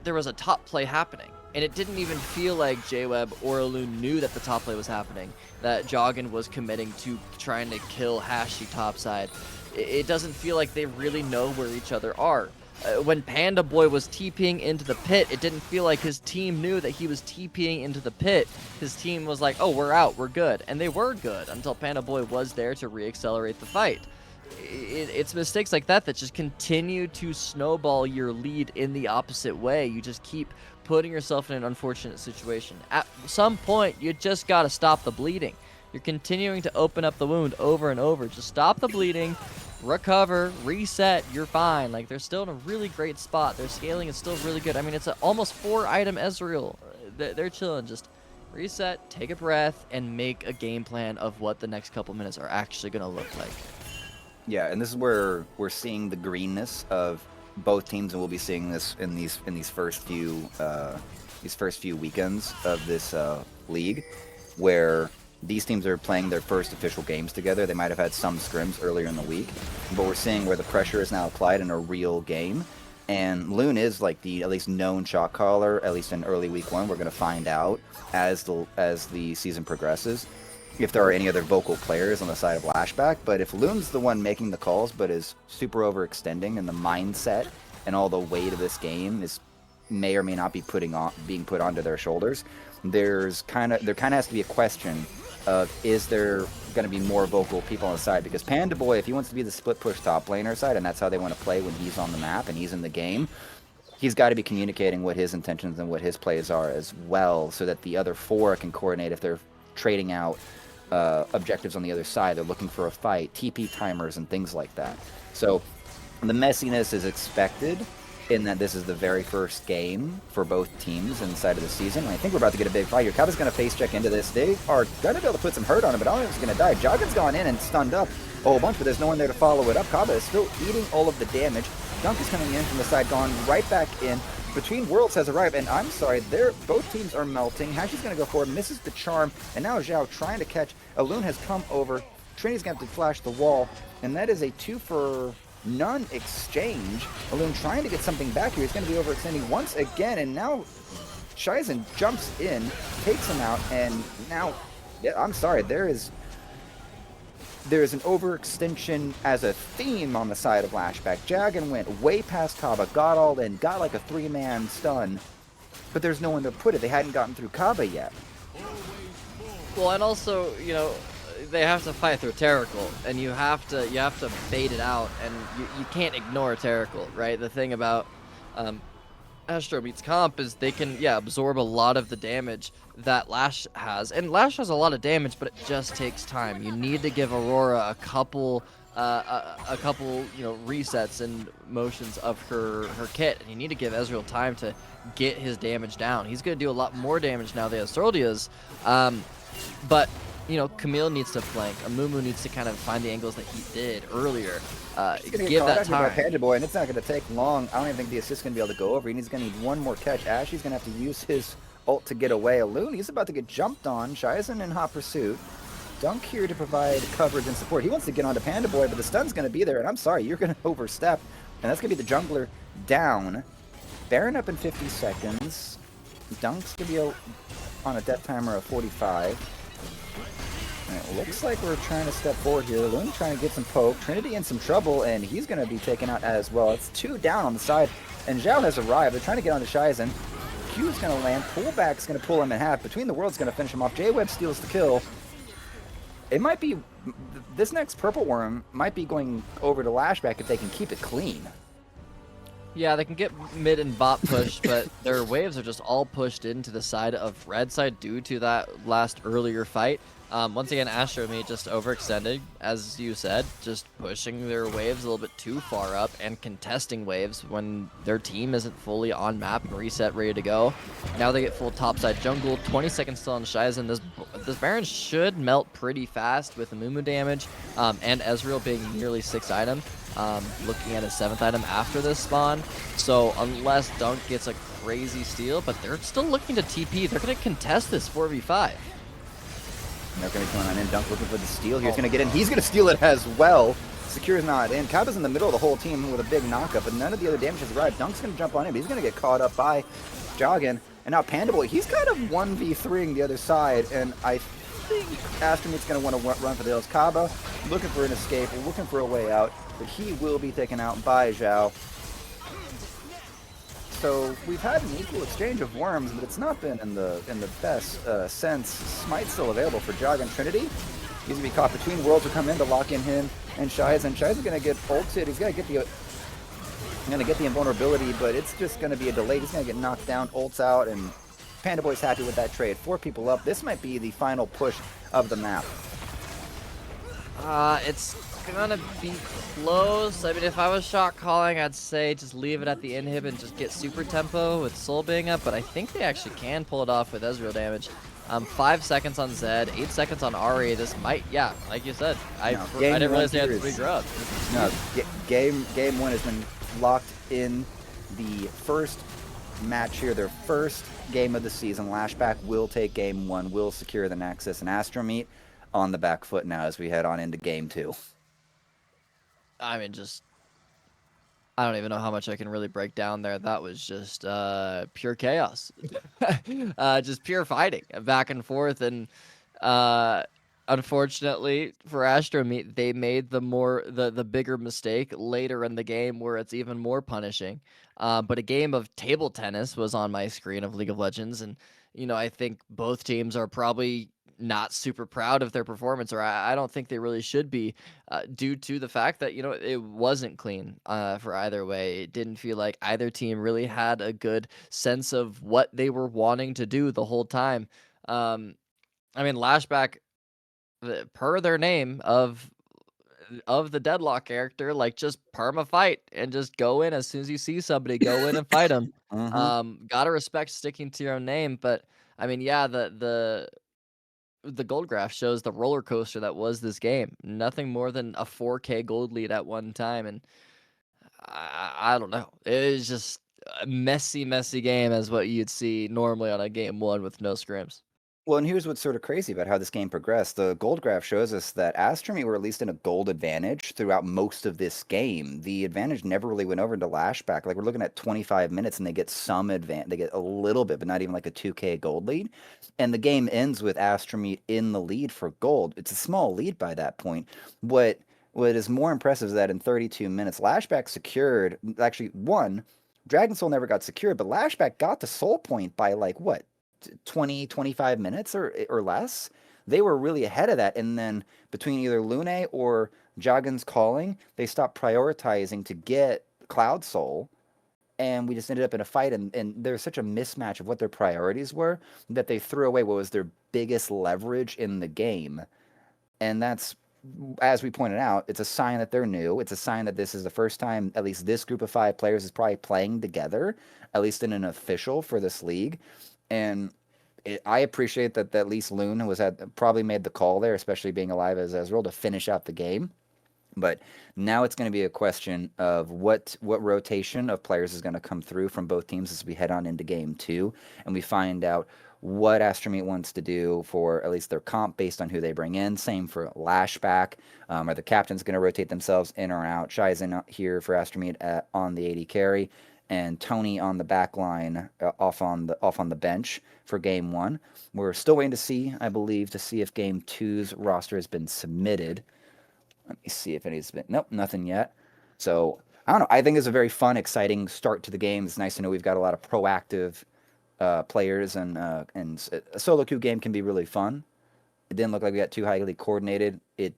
there was a top play happening, and it didn't even feel like JWeb or Alun knew that the top play was happening, that Joggin was committing to trying to kill Hashi topside. It doesn't feel like they really know where each other are. When Panda Boy was TPing into the pit, it didn't feel like his team knew that he was TPing into the pit. His team was like, oh, we're out, we're good. And they were good until Panda Boy was there to re-accelerate the fight. It's mistakes like that that just continue to snowball your lead in the opposite way. You just keep putting yourself in an unfortunate situation. At some point, you just got to stop the bleeding. You're continuing to open up the wound over and over. Just stop the bleeding, recover, reset, you're fine. Like, they're still in a really great spot. Their scaling is still really good. I mean, it's an almost 4-item Ezreal. They're chilling. Just reset, take a breath, and make a game plan of what the next couple minutes are actually going to look like. Yeah, and this is where we're seeing the greenness of both teams, and we'll be seeing this in these first few weekends of this league, where these teams are playing their first official games together. They might have had some scrims earlier in the week, but we're seeing where the pressure is now applied in a real game. And Loon is like the at least known shot caller, at least in early week one. We're going to find out as the season progresses if there are any other vocal players on the side of Lash-Back. But if Loon's the one making the calls but is super overextending, and the mindset and all the weight of this game may or may not be being put onto their shoulders, there kind of has to be a question of, is there going to be more vocal people on the side? Because Panda Boy, if he wants to be the split push top laner side, and that's how they want to play when he's on the map and he's in the game, he's got to be communicating what his intentions and what his plays are as well, so that the other four can coordinate if they're trading out objectives on the other side. They're looking for a fight, TP timers, and things like that. So the messiness is expected in that this is the very first game for both teams inside of the season. And I think we're about to get a big fight here. Kava's going to face check into this. They are going to be able to put some hurt on him, but I don't think he's going to die. Joggin's gone in and stunned up a whole bunch, but there's no one there to follow it up. Kava is still eating all of the damage. Dunk is coming in from the side, gone right back in. Between Worlds has arrived, and I'm sorry, both teams are melting. Hashi's going to go forward, misses the charm, and now Zhao trying to catch. Alun has come over. Trinity's going to have to flash the wall, and that is a 2-for-none exchange. Alun trying to get something back here. He's going to be overextending once again, and now Shizen jumps in, takes him out, and now, yeah, I'm sorry, there is an overextension as a theme on the side of Lash-Back. Jagan went way past Kaba, got all in, got like a 3-man stun, but there's no one to put it. They hadn't gotten through Kaba yet. Well, and also, you know, they have to fight through Terracle, and you have to bait it out, and you can't ignore Terracle, right? The thing about ASTROMEAT's comp is they can, absorb a lot of the damage that Lash has. And Lash has a lot of damage, but it just takes time. You need to give Aurora a couple, resets and motions of her kit, and you need to give Ezreal time to get his damage down. He's going to do a lot more damage now than Astroldia's, but you know, Camille needs to flank. Amumu needs to kind of find the angles that he did earlier. Give that time. Panda Boy, and it's not going to take long. I don't even think the assist's going to be able to go over. He's going to need one more catch. Ashy's going to have to use his ult to get away. Alun, he's about to get jumped on. Shizen in hot pursuit. Dunk here to provide coverage and support. He wants to get onto Panda Boy, but the stun's going to be there, and I'm sorry, you're going to overstep. And that's going to be the jungler down. Baron up in 50 seconds. Dunk's going to be on a death timer of 45. And it looks like we're trying to step forward here. Loon trying to get some poke. Trinity in some trouble, and he's going to be taken out as well. It's 2 down on the side, and Zhao has arrived. They're trying to get onto Shizen. Q's going to land. Pullback's going to pull him in half. Between the Worlds going to finish him off. JWeb steals the kill. It might be... This next Purple Worm might be going over to Lash-Back if they can keep it clean. Yeah, they can get mid and bot pushed, but their waves are just all pushed into the side of red side due to that last earlier fight. Once again, AstroMeat just overextended, as you said, just pushing their waves a little bit too far up and contesting waves when their team isn't fully on map and reset, ready to go. Now they get full topside jungle, 20 seconds still on Shizen. This Baron should melt pretty fast with the Mumu damage, and Ezreal being nearly 6 item. Looking at a 7th item after this spawn. So unless Dunk gets a crazy steal, but they're still looking to TP. They're going to contest this 4v5. And they're going to be going on in. Dunk looking for the steal. He's going to get in. He's going to steal it as well. Secure's not in. Kaba's in the middle of the whole team with a big knockup, but none of the other damage has arrived. Dunk's going to jump on him. He's going to get caught up by Joggin. And now Panda Boy, he's kind of 1v3ing the other side, and I think AstroMeat's going to want to run for the hills. Kaba looking for an escape, looking for a way out, but he will be taken out by Zhao. So we've had an equal exchange of worms, but it's not been in the best sense. Smite's still available for Jog and Trinity. He's gonna be caught between worlds. Will come in to lock in him and Shizen. Shizen's gonna get ulted. He's gonna get the invulnerability, but it's just gonna be a delay. He's gonna get knocked down. Ults out, and Panda Boy's happy with that trade. 4 people up. This might be the final push of the map. It's gonna be close. I mean, if I was shot calling, I'd say just leave it at the inhib and just get super tempo with Soul being up, but I think they actually can pull it off with Ezreal damage. 5 seconds on Zed, 8 seconds on Ari. This might, yeah, like you said, I didn't realize they had 3 grubs. No, game 1 has been locked in. The first match here, their first game of the season. Lash-Back will take game 1, will secure the Nexus, and AstroMeat on the back foot now as we head on into game 2. I mean, I don't even know how much I can really break down there. That was just pure chaos. Just pure fighting, back and forth. And unfortunately for AstroMeat, they made the bigger mistake later in the game where it's even more punishing. But a game of table tennis was on my screen of League of Legends. And, I think both teams are probably not super proud of their performance, or I don't think they really should be, due to the fact that, it wasn't clean for either way. It didn't feel like either team really had a good sense of what they were wanting to do the whole time. I mean, Lash-Back, per their name of the Deadlock character, like, just perma fight and just go in as soon as you see somebody, go in and fight them. Gotta respect sticking to your own name, but I mean, yeah, the gold graph shows the roller coaster that was this game. Nothing more than a 4K gold lead at one time, and I don't know. It was just a messy game as what you'd see normally on a game 1 with no scrims. Well, and here's what's sort of crazy about how this game progressed. The gold graph shows us that AstroMeat were at least in a gold advantage throughout most of this game. The advantage never really went over to Lash-Back. Like, we're looking at 25 minutes and they get some advantage. They get a little bit, but not even like a 2K gold lead. And the game ends with AstroMeat in the lead for gold. It's a small lead by that point. What is more impressive is that in 32 minutes, Lash-Back secured, actually won. Dragon Soul never got secured, but Lash-Back got the soul point by like what? 20, 25 minutes or less. They were really ahead of that. And then between either Lune or Joggin's calling, they stopped prioritizing to get Cloud Soul. And we just ended up in a fight. And there's such a mismatch of what their priorities were that they threw away what was their biggest leverage in the game. And that's, as we pointed out, it's a sign that they're new. It's a sign that this is the first time at least this group of 5 players is probably playing together, at least in an official for this league. And I appreciate that at least Loon probably made the call there, especially being alive as Ezreal, to finish out the game. But now it's going to be a question of what rotation of players is going to come through from both teams as we head on into game 2, and we find out what AstroMeat wants to do for at least their comp based on who they bring in. Same for Lash-Back. Are the captains going to rotate themselves in or out? Shizen here for AstroMeat on the AD carry, and Tony on the back line off on the bench for game 1. We're still waiting to see, I believe, if game 2's roster has been submitted. Let me see if any's been. Nope, nothing yet. So I don't know. I think it's a very fun, exciting start to the game. It's nice to know we've got a lot of proactive players, and a solo queue game can be really fun. It didn't look like we got too highly coordinated. It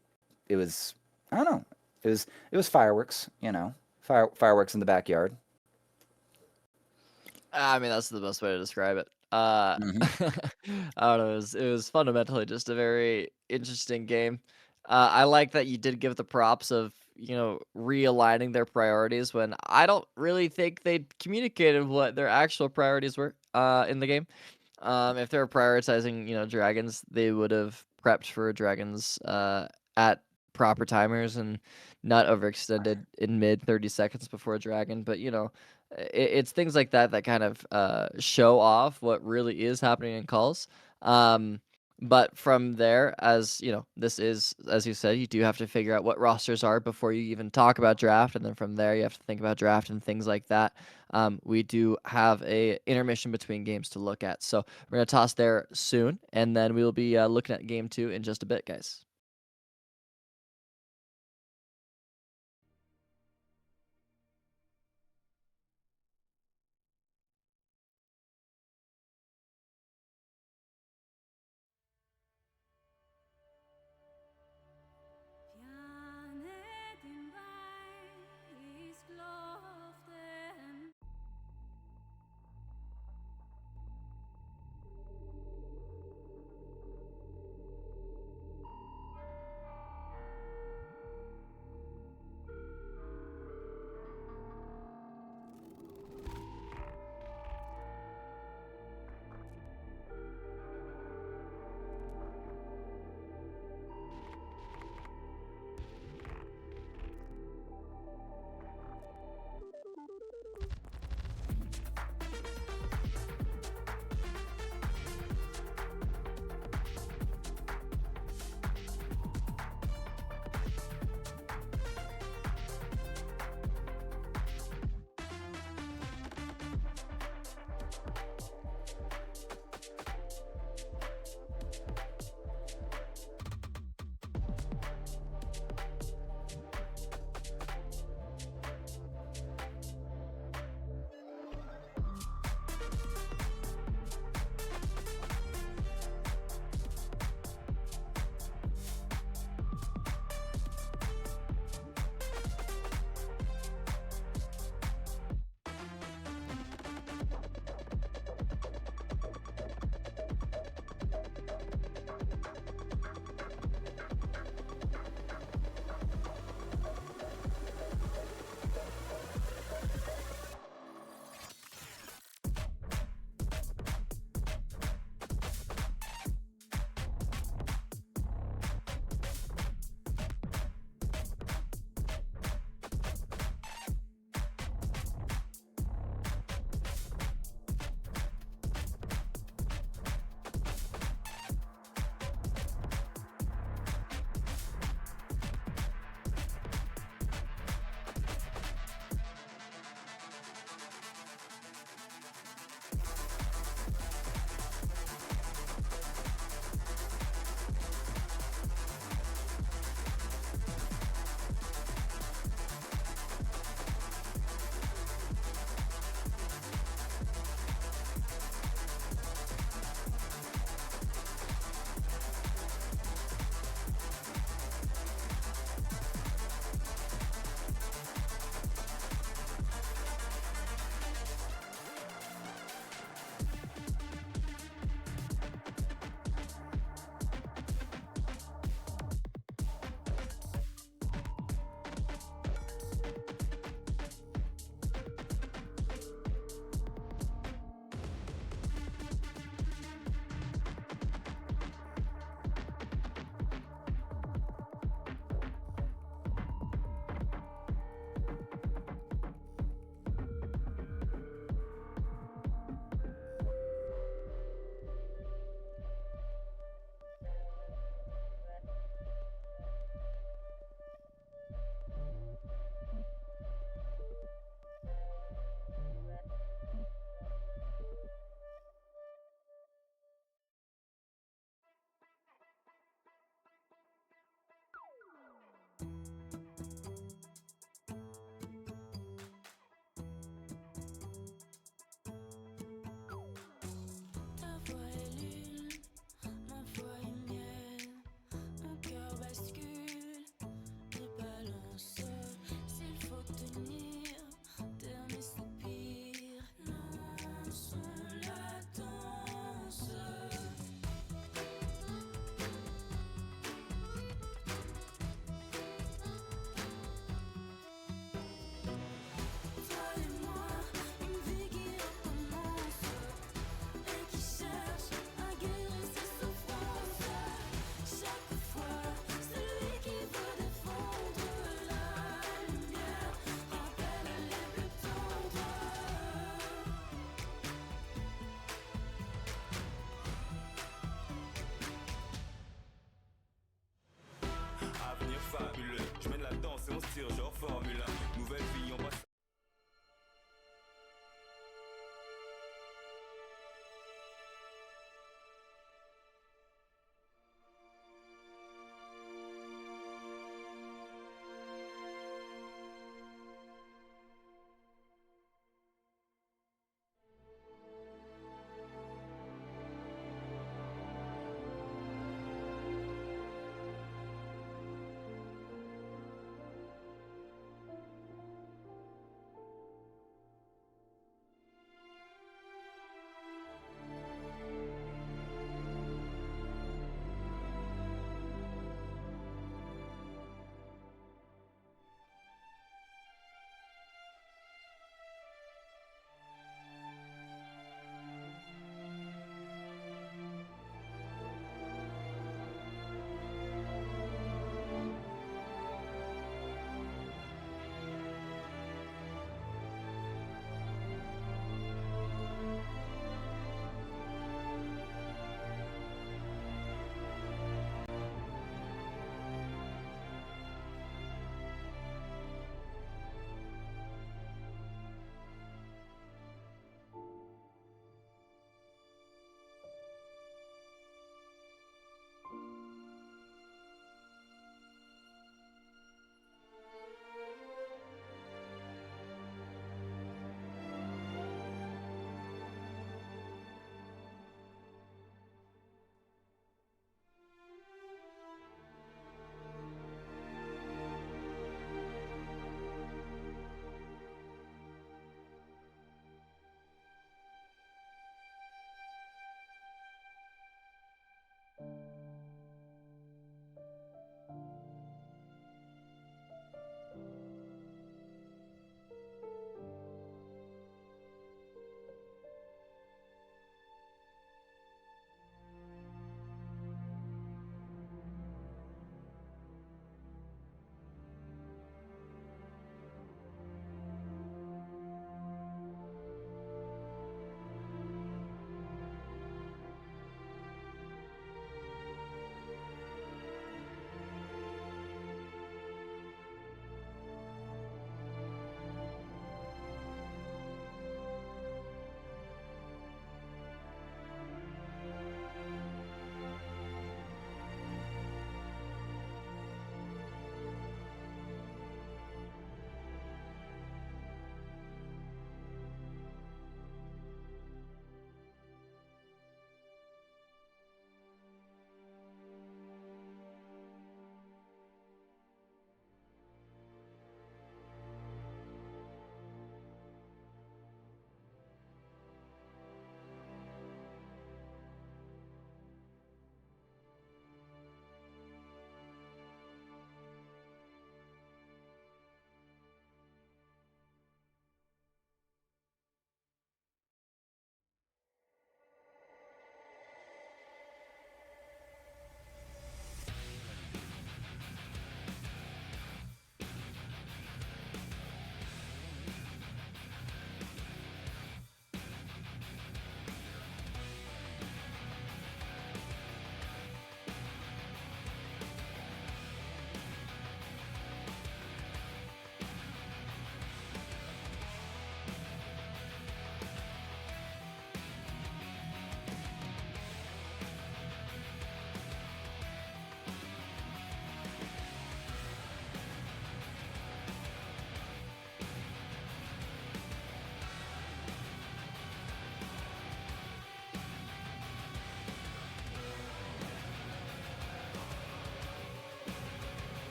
was, I don't know. It was fireworks, fireworks in the backyard. I mean, that's the best way to describe it. Hmm. I don't know. It was fundamentally just a very interesting game. I like that you did give the props of realigning their priorities when I don't really think they communicated what their actual priorities were in the game. If they were prioritizing dragons, they would have prepped for dragons at proper timers and not overextended in mid 30 seconds before a dragon. But it's things like that that kind of show off what really is happening in calls. Um, but from there, as you know, this is, as you said, you do have to figure out what rosters are before you even talk about draft, and then from there, you have to think about draft and things like that. We do have a intermission between games to look at, so we're gonna toss there soon, and then we will be looking at game two in just a bit, guys. Pianet in weiß loften.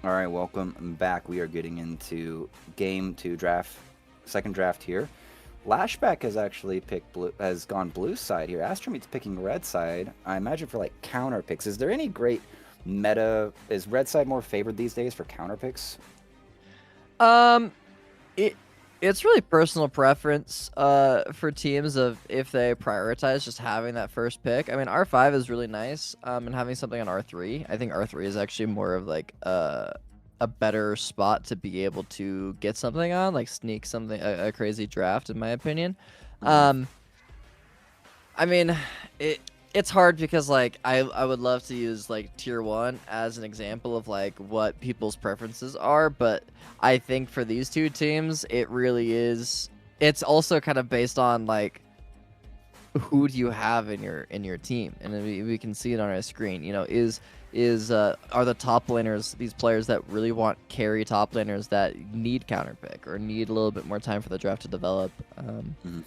All right, welcome back. We are getting into game two draft, second draft here. Lash-Back has actually picked blue, has gone blue side here. ASTROMEAT's picking red side. I imagine for like counter picks. Is there any great meta? Is red side more favored these days for counter picks? It it's really personal preference for teams of if they prioritize just having that first pick. I mean, R5 is really nice, and having something on R3. I think R3 is actually more of like a better spot to be able to get something on, like sneak something a crazy draft, in my opinion. Mhm. I mean, it it's hard because like I would love to use like tier 1 as an example of like what people's preferences are, but I think for these two teams it really is, it's also kind of based on like who do you have in your team, and we can see it on our screen. You know, is are the top laners these players that really want carry top laners that need counter pick or need a little bit more time for the draft to develop. Mhm.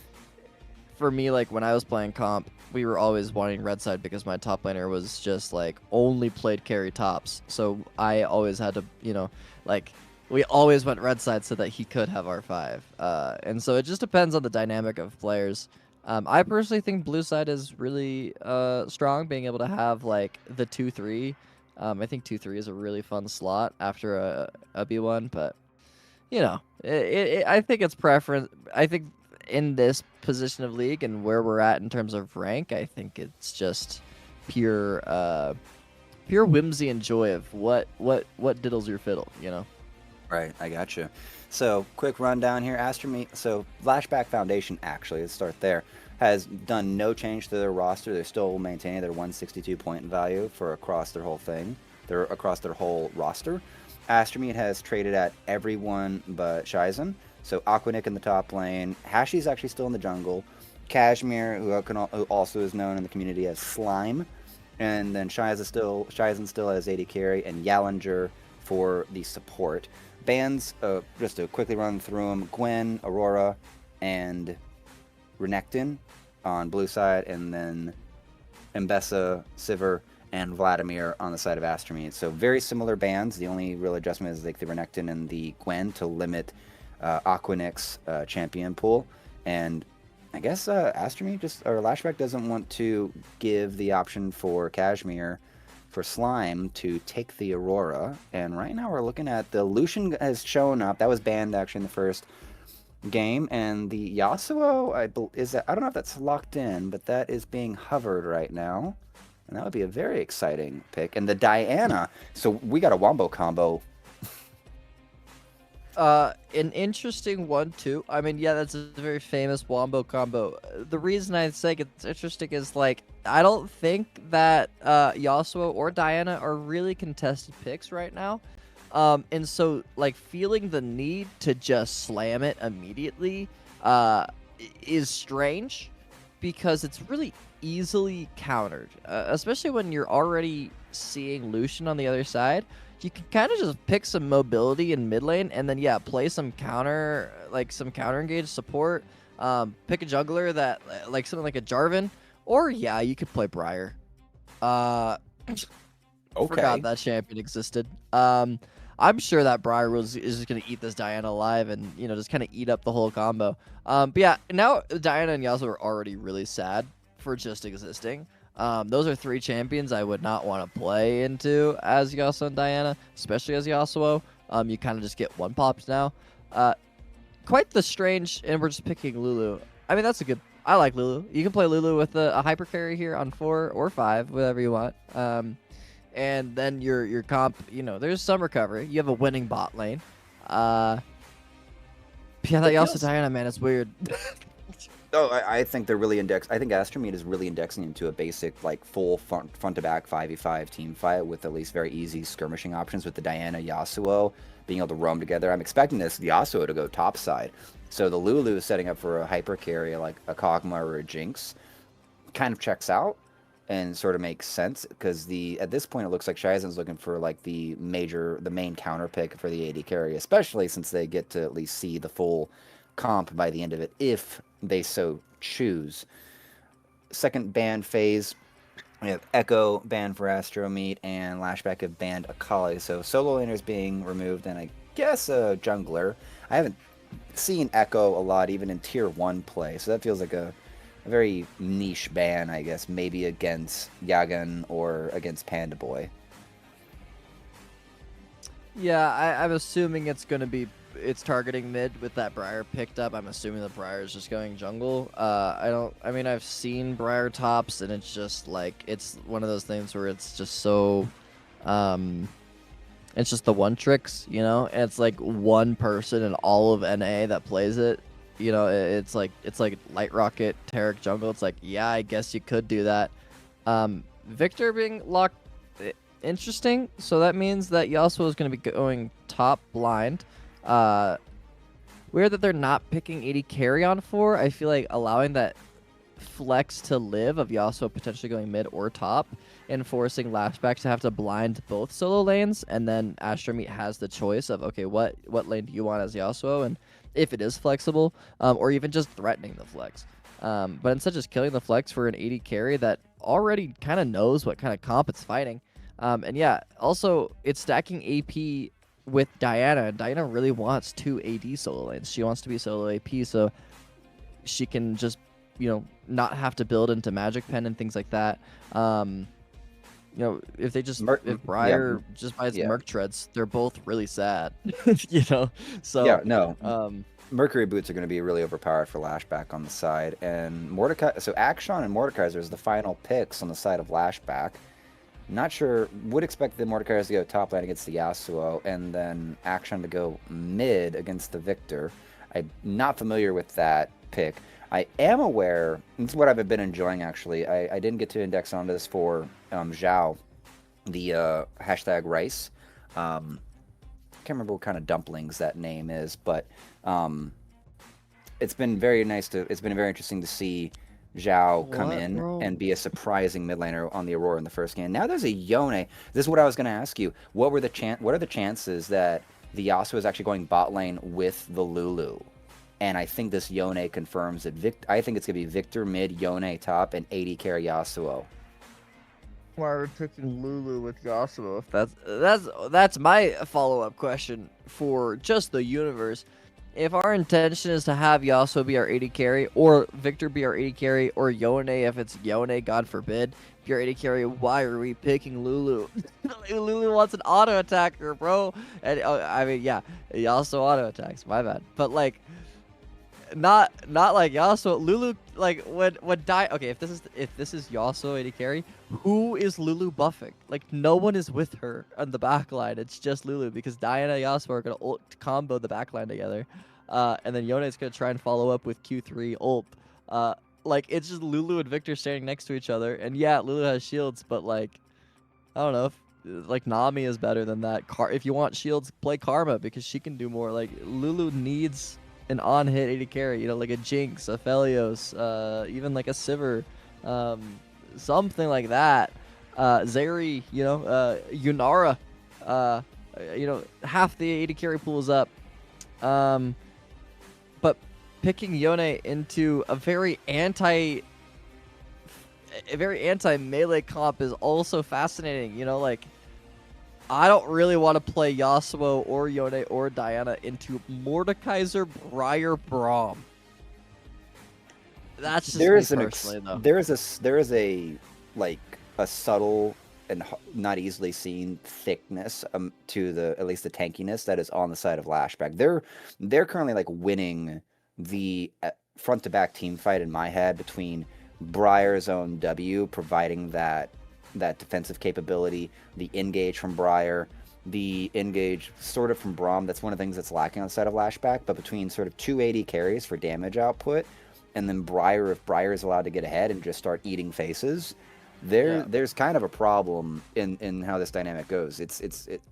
For me, like when I was playing comp, we were always wanting red side because my top laner was just like only played carry tops. So I always had to, you know, like we always went red side so that he could have R5. And so it just depends on the dynamic of players. I personally think blue side is really strong, being able to have like the 2-3. I think 2-3 is a really fun slot after a B1, but you know, I think it's preference. I think in this position of league and where we're at in terms of rank, I think it's just pure, pure whimsy and joy of what diddles your fiddle. You know. Right, I gotcha. So, quick rundown here. ASTROMEAT, so Lash-Back Foundation, actually, let's start there, has done no change to their roster. They're still maintaining their 162 point value for across their whole thing. They're across their whole roster. ASTROMEAT has traded at everyone but Shizen. So, Aquanic in the top lane. Hashi's actually still in the jungle. Kashmir, who also is known in the community as Slime. And then Shizen still has AD carry, and Yallinger for the support. Bans, just to quickly run through them, Gwen, Aurora, and Renekton on blue side, and then Mbessa, Sivir, and Vladimir on the side of ASTROMEAT. So very similar bans. The only real adjustment is like the Renekton and the Gwen to limit Aquanic's champion pool. And I guess ASTROMEAT or Lash-Back doesn't want to give the option for Kashmir for Slime to take the Aurora, and right now we're looking at the Lucian has shown up. That was banned actually in the first game, and the Yasuo, I don't know if that's locked in, but that is being hovered right now, and that would be a very exciting pick. And the Diana, so we got a wombo combo. An interesting one too. I mean, yeah, that's a very famous wombo combo. The reason I say it's interesting is like I don't think that Yasuo or Diana are really contested picks right now. And so like feeling the need to just slam it immediately is strange because it's really easily countered, especially when you're already seeing Lucian on the other side. You can kind of just pick some mobility in mid lane and then yeah, play some counter, like some counter engage support. Pick a jungler that like something like a Jarvan, or yeah, you could play Briar. Forgot that champion existed. I'm sure that Briar is just gonna eat this Diana alive and you know just kind of eat up the whole combo. But yeah, now Diana and Yasuo are already really sad for just existing. Those are three champions I would not want to play into as Yasuo and Diana, especially as Yasuo. You kind of just get one pops now. Quite the strange, and we're just picking Lulu. I mean, that's a good. I like Lulu. You can play Lulu with a hyper carry here on 4 or 5, whatever you want. And then your comp, you know, there's some recovery. You have a winning bot lane. Yeah, that Yasuo Diana, man, it's weird. Oh, I think they're really I think ASTROMEAT is really indexing into a basic, like, full front-to-back 5v5 team fight with at least very easy skirmishing options with the Diana Yasuo being able to roam together. I'm expecting this Yasuo to go topside. So the Lulu is setting up for a hyper carry like a Kog'Maw or a Jinx. Kind of checks out and sort of makes sense because at this point it looks like Shizen's looking for like the main counter pick for the AD carry, especially since they get to at least see the full comp by the end of it if they so choose. Second ban phase, we have Echo banned for ASTROMEAT and Lash-Back have banned Akali. So solo laners being removed and I guess a jungler. I haven't seen Echo a lot even in tier 1 play, so that feels like a very niche ban, I guess, maybe against Yagan or against Panda Boy. Yeah, I'm assuming it's targeting mid with that Briar picked up. I'm assuming the Briar is just going jungle. I mean, I've seen Briar tops, and it's just like, it's one of those things where it's just so, it's just the one tricks, you know? And it's like one person in all of NA that plays it. It's like Light Rocket, Taric jungle. It's like, yeah, I guess you could do that. Victor being locked, interesting. So that means that Yasuo is going to be going top blind. Weird that they're not picking AD carry on 4. I feel like allowing that flex to live of Yasuo potentially going mid or top and forcing Lash-Back to have to blind both solo lanes, and then ASTROMEAT has the choice of, okay, what lane do you want as Yasuo, and if it is flexible, or even just threatening the flex. But instead just killing the flex for an AD carry that already kind of knows what kind of comp it's fighting. And yeah, also it's stacking AP with Diana, and Diana really wants 2 AD solo lanes. She wants to be solo AP, so she can just, not have to build into Magic Pen and things like that. If they just if Briar just buys Merc Treads, they're both really sad. So yeah, no. Mercury boots are going to be really overpowered for Lash-Back on the side, and Mordekaiser. So Action and Mordekaiser is the final picks on the side of Lash-Back. Not sure. Would expect the Mordekaiser to go top lane against the Yasuo, and then Action to go mid against the Victor. I'm not familiar with that pick. I am aware. This is what I've been enjoying actually. I didn't get to index on this for Zhao, the hashtag rice. Can't remember what kind of dumplings that name is, but it's been very nice to. It's been very interesting to see Zhao come in and be a surprising mid laner on the Aurora in the first game. Now there's a Yone. This is what I was going to ask you. What are the chances that the Yasuo is actually going bot lane with the Lulu? And I think this Yone confirms that I think it's going to be Victor mid, Yone top, and 80 carry Yasuo. Why are we picking Lulu with Yasuo? If that's my follow-up question for just the universe. If our intention is to have Yasuo be our AD carry, or Victor be our AD carry, or Yone, if it's Yone, God forbid, be our AD carry, why are we picking Lulu? Lulu wants an auto attacker, bro. And I mean, yeah, Yasuo auto attacks. My bad. But like, not like Yasuo. Lulu, like when die. Okay, if this is Yasuo AD carry, who is Lulu buffing? Like no one is with her on the backline. It's just Lulu because Diana and Yasuo are gonna ult combo the backline together, and then Yone is gonna try and follow up with Q3 ult. Like it's just Lulu and Victor standing next to each other, and yeah, Lulu has shields, but like I don't know. Like Nami is better than that. If you want shields, play Karma because she can do more. Like Lulu needs an on-hit AD carry, like a Jinx, a Phelios, even like a Sivir, something like that. Zeri, Yunara, half the AD carry pool is up. But picking Yone into a very anti-melee comp is also fascinating. Like I don't really want to play Yasuo or Yone or Diana into Mordekaiser, Briar, Braum. That's just me personally, though. There is a like a subtle and not easily seen thickness to at least the tankiness that is on the side of Lash-Back. They're currently like winning the front to back team fight in my head between Briar's own W providing that defensive capability, the engage from Briar, the engage sort of from Braum. That's one of the things that's lacking on the side of Lash-Back, but between sort of 280 carries for damage output, and then Briar, if Briar is allowed to get ahead and just start eating faces, there's kind of a problem in how this dynamic goes.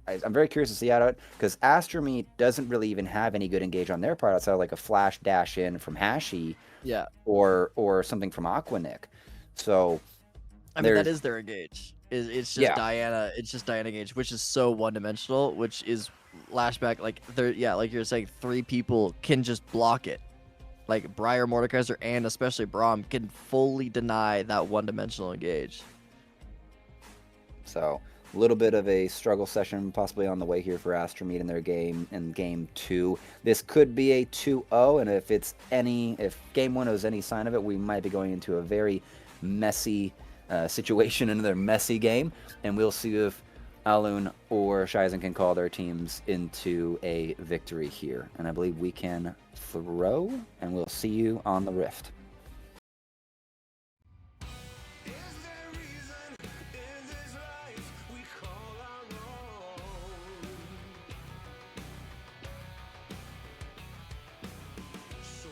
I'm very curious to see how it, because ASTROMEAT doesn't really even have any good engage on their part outside of like a flash dash in from Hashi, or something from Aquanic. So I mean, that is their engage. It's just Diana. It's just Diana engage, which is so one-dimensional. Which is Lash-Back. Like like you're saying, 3 people can just block it. Like Briar, Mordekaiser, and especially Braum can fully deny that one-dimensional engage. So a little bit of a struggle session possibly on the way here for ASTROMEAT in their game in game 2. This could be a 2-0, and if game 1 owes any sign of it, we might be going into a very messy situation, another messy game, and we'll see if Alun or Shizen can call their teams into a victory here. And I believe we can throw, and we'll see you on the Rift. So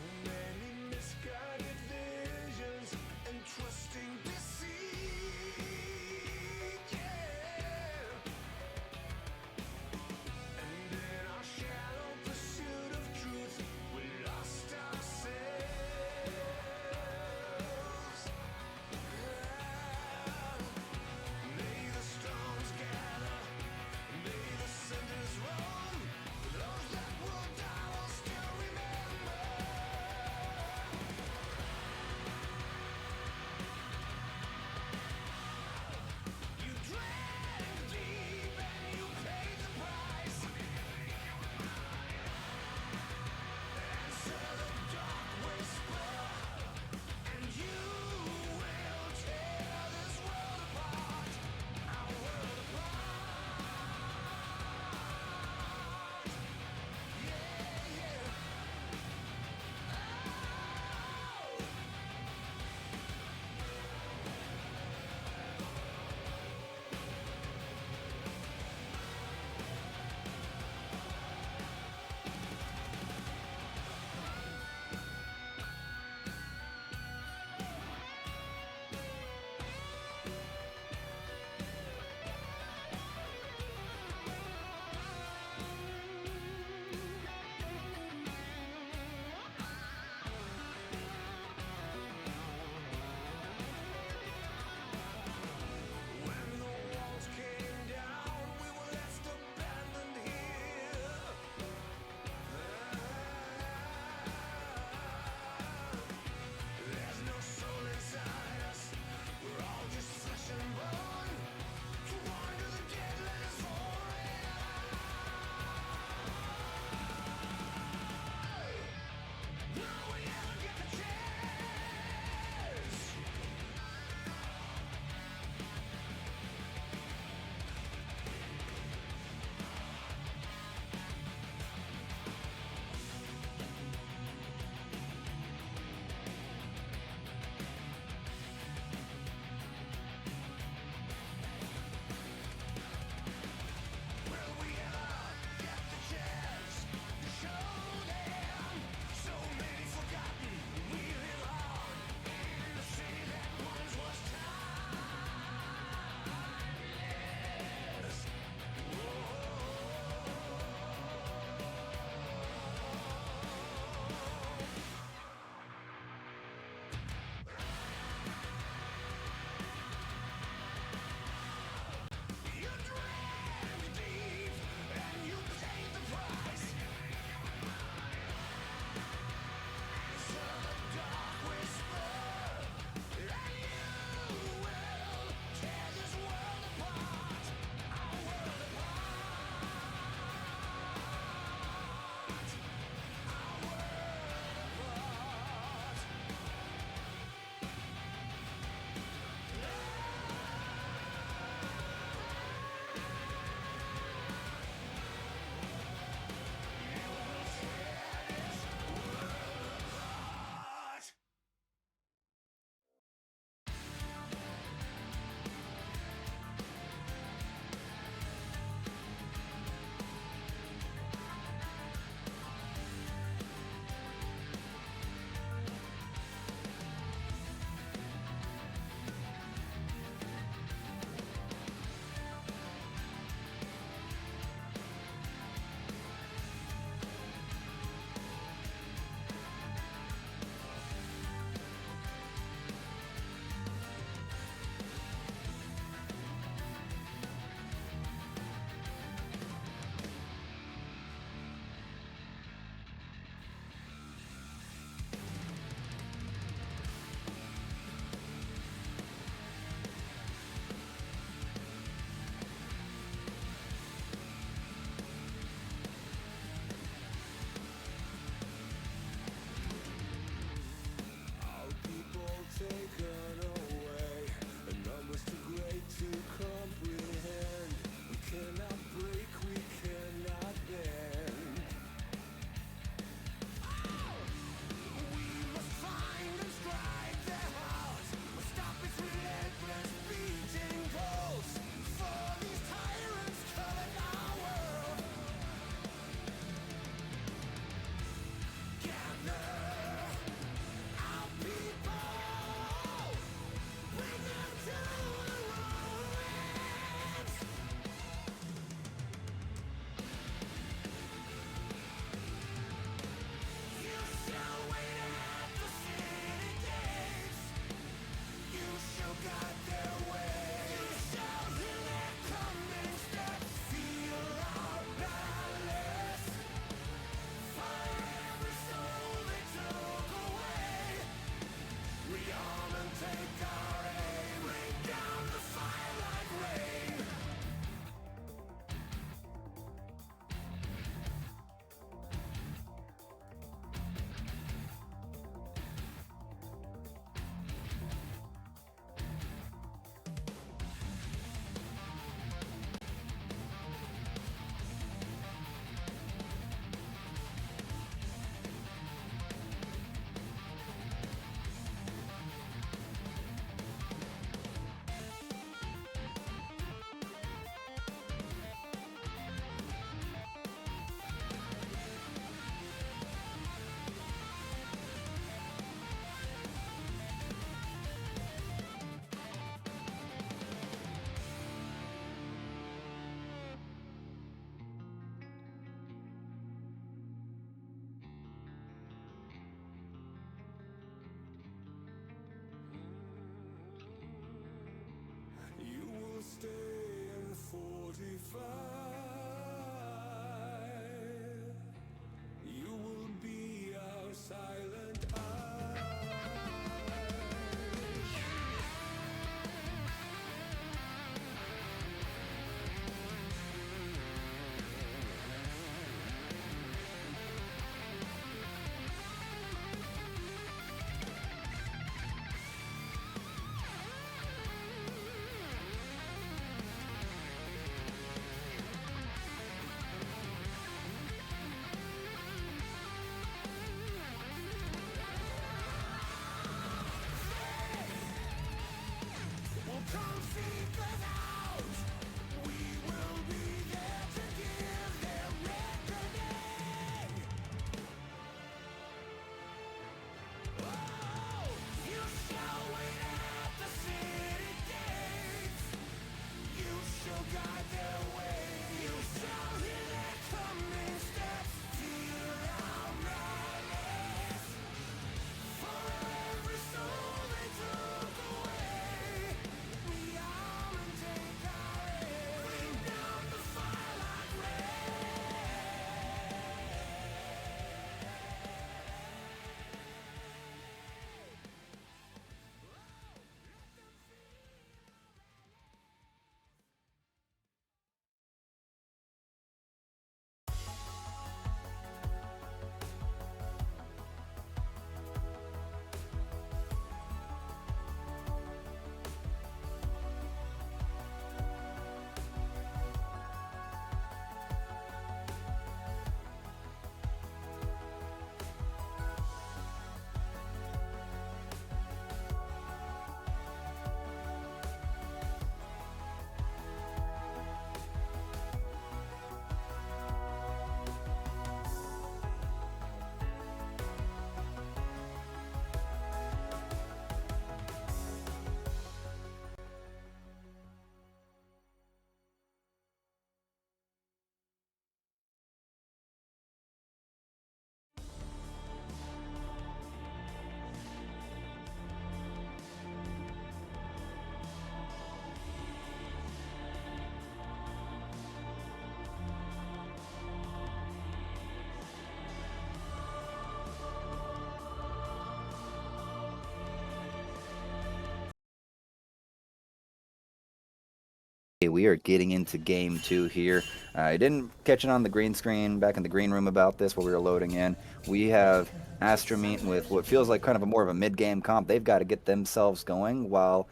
We are getting into game 2 here. I didn't catch it on the green screen back in the green room about this while we were loading in. We have ASTROMEAT with what feels like kind of a more of a mid-game comp. They've got to get themselves going, while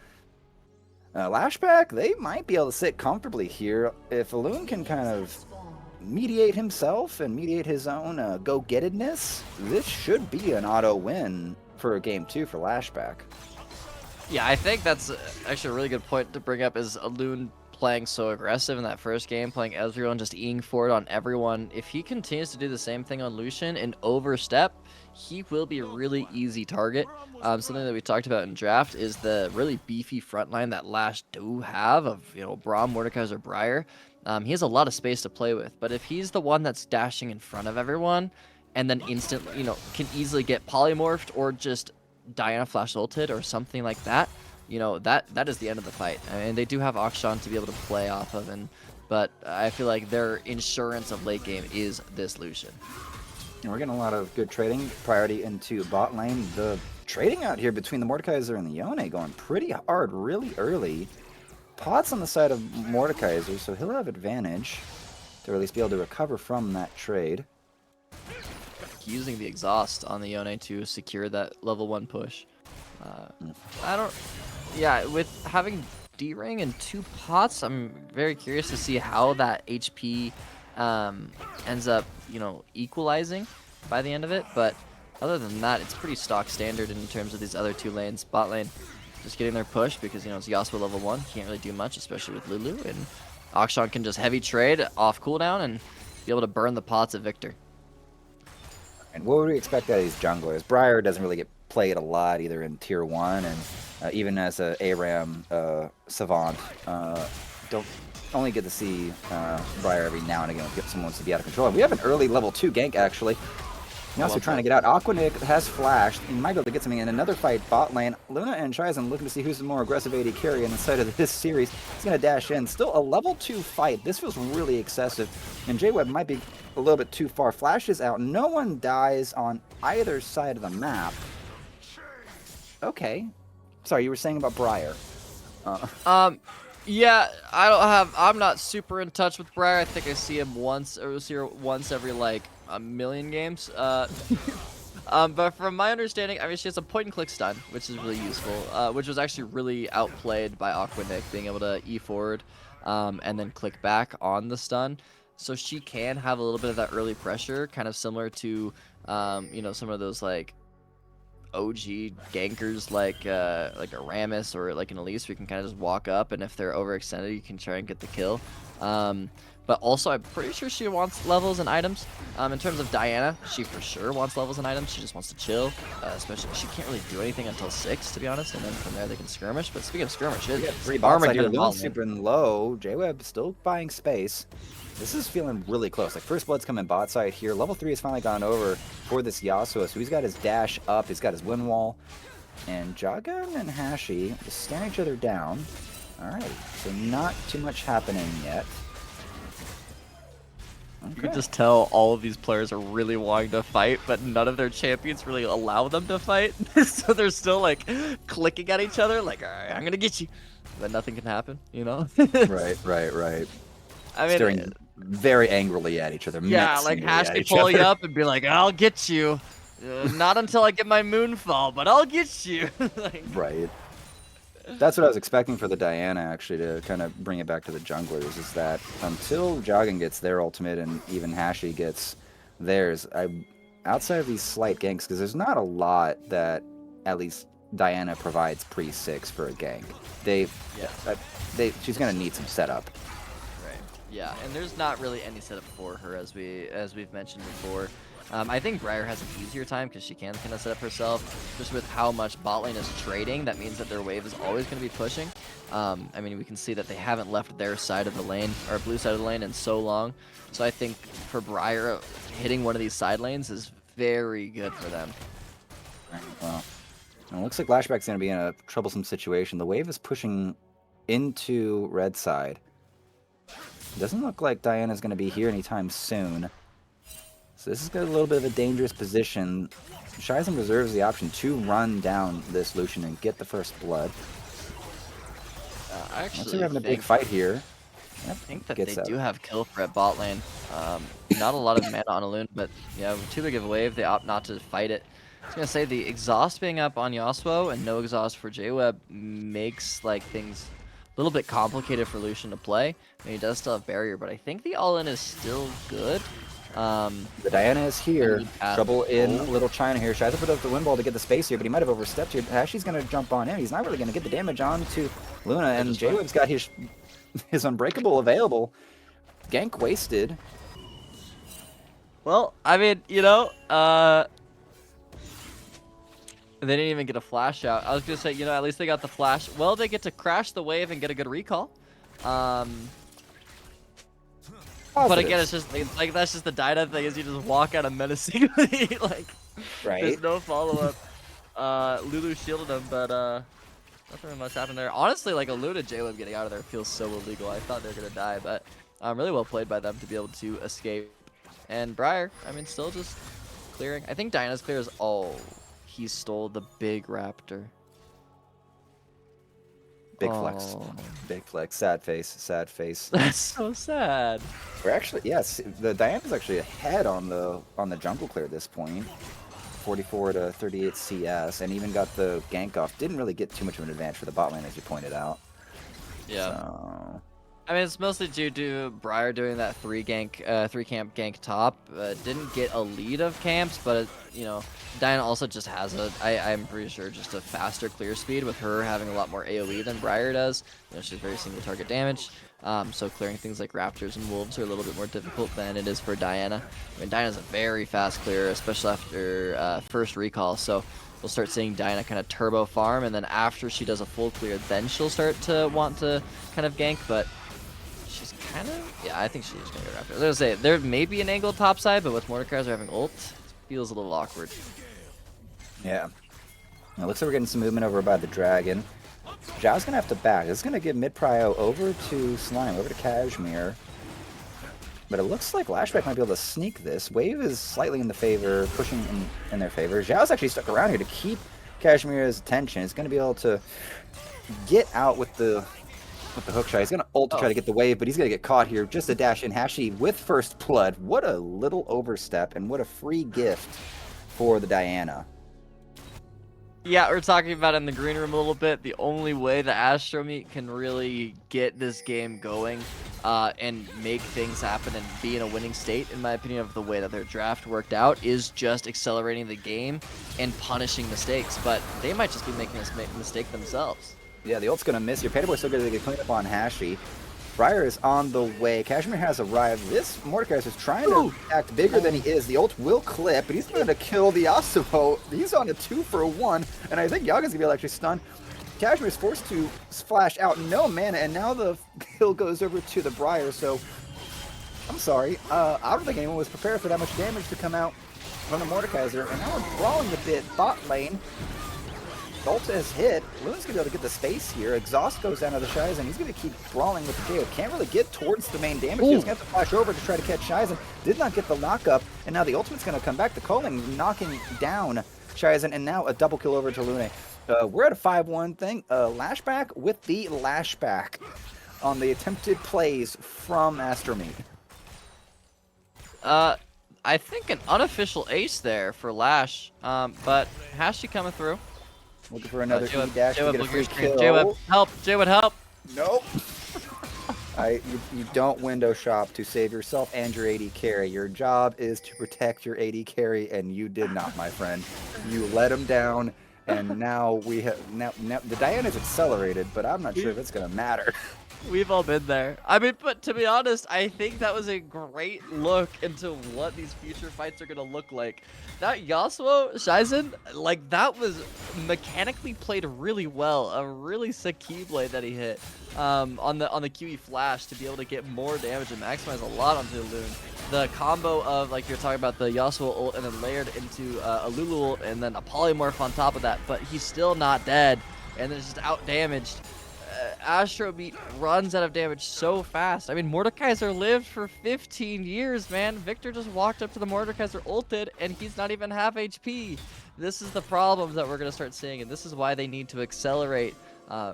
Lash-Back, they might be able to sit comfortably here. If Alun can kind of mediate himself and mediate his own go-gettedness, this should be an auto win for game 2 for Lash-Back. Yeah, I think that's actually a really good point to bring up, is Alun playing so aggressive in that first game, playing Ezreal and just eating for it on everyone. If he continues to do the same thing on Lucian and overstep, he will be a really easy target. Something that we talked about in draft is the really beefy front line that Lash do have of, you know, Braum, Mordekaiser, Briar. He has a lot of space to play with, but if he's the one that's dashing in front of everyone and then instantly, you know, can easily get polymorphed or just Diana flash ulted or something like that, you know, that is the end of the fight. I mean, they do have Akshan to be able to play off of, but I feel like their insurance of late game is this Lucian. And we're getting a lot of good trading. Priority into bot lane. The trading out here between the Mordekaiser and the Yone going pretty hard really early. Pot's on the side of Mordekaiser, so he'll have advantage to at least be able to recover from that trade. Using the exhaust on the Yone to secure that level 1 push. Yeah, with having D-Ring and 2 pots, I'm very curious to see how that HP ends up, you know, equalizing by the end of it. But other than that, it's pretty stock standard in terms of these other 2 lanes. Bot lane just getting their push because, you know, it's Yasuo level 1, can't really do much, especially with Lulu, and Akshan can just heavy trade off cooldown and be able to burn the pots at Victor. And what would we expect out of these junglers? Briar doesn't really get played a lot either in tier 1, and even as a ARAM savant, don't only get to see Briar every now and again if someone wants to be out of control. And we have an early level 2 gank actually. He's also trying to get out. Aquanic has flashed. He might be able to get something in another fight bot lane. Luna and Shizen looking to see who's the more aggressive AD carry inside of this series. He's going to dash in. Still a level 2 fight. This feels really excessive. And J-Web might be a little bit too far. Flashes out. No one dies on either side of the map. Okay. Sorry, you were saying about Briar. Yeah, I'm not super in touch with Briar. I think I see him once every like a million games. But from my understanding, I mean, she has a point and click stun, which is really useful, which was actually really outplayed by Aquanic, being able to E forward and then click back on the stun. So she can have a little bit of that early pressure, kind of similar to, you know, some of those like OG gankers like a Rammus or like an Elise, where you can kind of just walk up, and if they're overextended, you can try and get the kill. But also, I'm pretty sure she wants levels and items. In terms of Diana, she for sure wants levels and items. She just wants to chill, especially she can't really do anything until 6, to be honest, and then from there they can skirmish. But speaking of skirmishes, 3 bots here, Luna's super low. J-Web still buying space. This is feeling really close. Like, first blood's coming bot side here. Level 3 has finally gone over for this Yasuo, so he's got his dash up, he's got his wind wall. And Jagan and Hashi just staring each other down. Alright, so not too much happening yet. Okay. You can just tell all of these players are really wanting to fight, but none of their champions really allow them to fight. So they're still like clicking at each other, like, all right, I'm gonna get you. But nothing can happen, you know? Right. I mean, staring very angrily at each other. Yeah, like Hash can pull you up and be like, I'll get you. Not until I get my moonfall, but I'll get you. Like, right. That's what I was expecting for the Diana, actually, to kind of bring it back to the junglers, is that until Jagan gets their ultimate and even Hashi gets theirs, outside of these slight ganks, because there's not a lot that at least Diana provides pre-6 for a gank. She's going to need some setup. Right. Yeah, and there's not really any setup for her, as we've mentioned before. I think Briar has an easier time because she can kind of set up herself, just with how much bot lane is trading. That means that their wave is always going to be pushing. I mean, we can see that they haven't left their side of the lane, or blue side of the lane, in so long. So I think for Briar, hitting one of these side lanes is very good for them. Well, it looks like Lash-Back's going to be in a troublesome situation. The wave is pushing into red side. Doesn't look like Diana's going to be here anytime soon. So this is got a little bit of a dangerous position. Shizen reserves the option to run down this Lucian and get the first blood. I actually We're having a big fight here. Yep, I think that gets they out. do have kill threat bot lane. Not a lot of mana on a loon, but yeah, with too big of a wave, they opt not to fight it. I was gonna say the exhaust being up on Yasuo and no exhaust for JWeb makes like things a little bit complicated for Lucian to play. I mean, he does still have barrier, but I think the all-in is still good. The Diana is here. need path Trouble in gold. Little China here. Shiza put up the wind wall to get the space here, but he might have overstepped here. Ashley's going to jump on in. He's not really going to get the damage on to Luna, and just went. J-Web's got his Unbreakable available. Gank wasted. Well, I mean, they didn't even get a flash out. I was gonna say, at least they got the flash. Well, they get to crash the wave and get a good recall. But again, it's just like that's just the Dyna thing is you just walk out of menacingly like Right. there's no follow up. Lulu shielded him, but nothing really much happened there. Honestly, like a Luna J-Web getting out of there feels so illegal. I thought they were gonna die, but really well played by them to be able to escape. And Briar, I mean, still just clearing. I think Dyna's clear is he stole the big raptor. Big flex. Oh. Big flex. Sad face. Sad face. That's so sad. We're actually, yes, the Diana's actually ahead on the jungle clear at this point. 44 to 38 CS, and even got the gank off. Didn't really get too much of an advantage for the bot lane, as you pointed out. Yeah. So... I mean, it's mostly due to Briar doing that three camp gank top. Didn't get a lead of camps, but Diana also just has I'm pretty sure just a faster clear speed with her having a lot more AoE than Briar does. She's very single target damage. So clearing things like raptors and wolves are a little bit more difficult than it is for Diana. I mean, Diana's a very fast clearer, especially after first recall. So we'll start seeing Diana kind of turbo farm, and then after she does a full clear, then she'll start to want to kind of gank, but she's kind of, I think she's just going to go raptor. I was going to say, there may be an angle topside, but with Mordekaiser having ult, it feels a little awkward. Yeah. It looks like we're getting some movement over by the dragon. Zhao's going to have to back. This is going to give mid-prio over to Slime, over to Kashmir. But it looks like Lash-Back might be able to sneak this. Wave is slightly in the favor, pushing in their favor. Zhao's actually stuck around here to keep Kashmir's attention. He's going to be able to get out with the hook shot. He's going to ult to try to get the wave, but he's going to get caught here. Just a dash in. Hashi with first blood. What a little overstep, and what a free gift for the Diana. Yeah, we're talking about in the green room a little bit. The only way the ASTROMEAT can really get this game going and make things happen and be in a winning state, in my opinion, of the way that their draft worked out, is just accelerating the game and punishing mistakes. But they might just be making a mistake themselves. Yeah, the ult's going to miss here. Paterboy's still going to get cleaned up on Hashi. Briar is on the way. Kashmir has arrived. This Mordekaiser is trying to act bigger than he is. The ult will clip, but he's going to kill the Yasuo. He's on a 2-for-1, and I think Yaga's going to be actually stunned. Kashmir is forced to splash out. No mana, and now the kill goes over to the Briar, so I'm sorry. I don't think anyone was prepared for that much damage to come out from the Mordekaiser, and now we're brawling a bit. Bot lane. Ulta has hit. Luna's going to be able to get the space here. Exhaust goes down to the Shizen, and he's going to keep brawling with the J-Web. Can't really get towards the main damage. He's going to have to flash over to try to catch Shizen. Did not get the lockup, and now the ultimate's going to come back. The Culling knocking down Shizen, and now a double kill over to Luna. We're at a 5-1 thing. Lash-Back with the Lash-Back on the attempted plays from ASTROMEAT. I think an unofficial ace there for Lash, but Hashi coming through. Looking for another E-dash to J-Web, get a look at your free screen. kill. J-Web, help! J-Web, help! Nope. You don't window shop to save yourself and your AD carry. Your job is to protect your AD carry, and you did not, my friend. You let him down, and now we have now the Diana's accelerated, but I'm not sure if it's gonna matter. We've all been there. I mean, but to be honest, I think that was a great look into what these future fights are going to look like. That Yasuo Shizen, like, that was mechanically played really well. A really sick Keyblade that he hit on the QE flash to be able to get more damage and maximize a lot onto the Loon. The combo of, like, you're talking about the Yasuo ult and then layered into a Lulu ult and then a polymorph on top of that, but he's still not dead and then just out damaged. ASTROMEAT runs out of damage so fast. I mean, Mordekaiser lived for 15 years, man. Victor just walked up to the Mordekaiser, ulted, and he's not even half HP. This is the problems that we're going to start seeing, and this is why they need to accelerate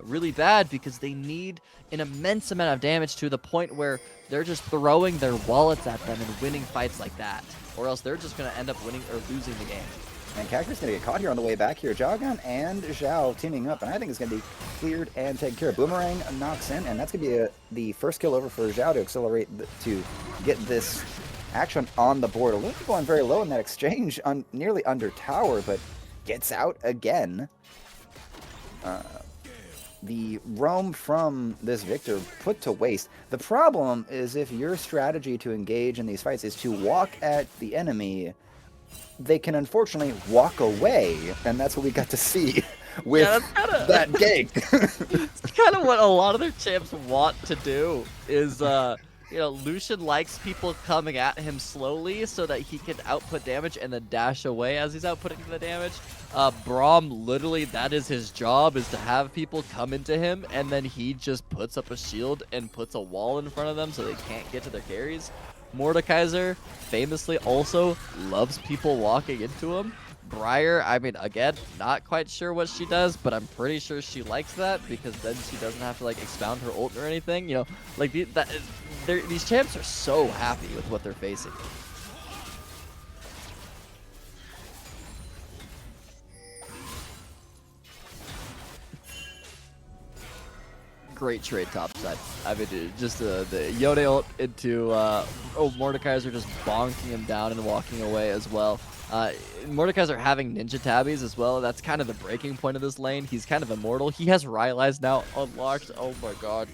really bad because they need an immense amount of damage to the point where they're just throwing their wallets at them and winning fights like that, or else they're just going to end up winning or losing the game. And Cashmere's going to get caught here on the way back here. Jogon and Zhao teaming up, and I think it's going to be cleared and taken care of. Boomerang knocks in, and that's going to be the first kill over for Zhao to accelerate, to get this action on the board. A little bit going very low in that exchange, nearly under tower, but gets out again. The roam from this Victor put to waste. The problem is if your strategy to engage in these fights is to walk at the enemy, they can unfortunately walk away, and that's what we got to see with that gank. It's kind of what a lot of their champs want to do is, you know, Lucian likes people coming at him slowly so that he can output damage and then dash away as he's outputting the damage. Braum, literally, that is his job, is to have people come into him, and then he just puts up a shield and puts a wall in front of them so they can't get to their carries. Mordekaiser famously also loves people walking into him. Briar, I mean, again, not quite sure what she does, but I'm pretty sure she likes that because then she doesn't have to like expound her ult or anything. You know, like these champs are so happy with what they're facing. Great trade topside. I mean, dude, just the Yone ult into Mordekaiser just bonking him down and walking away as well. Mordekaiser having ninja tabbies as well. That's kind of the breaking point of this lane. He's kind of immortal. He has Rylai's now unlocked. Oh my god.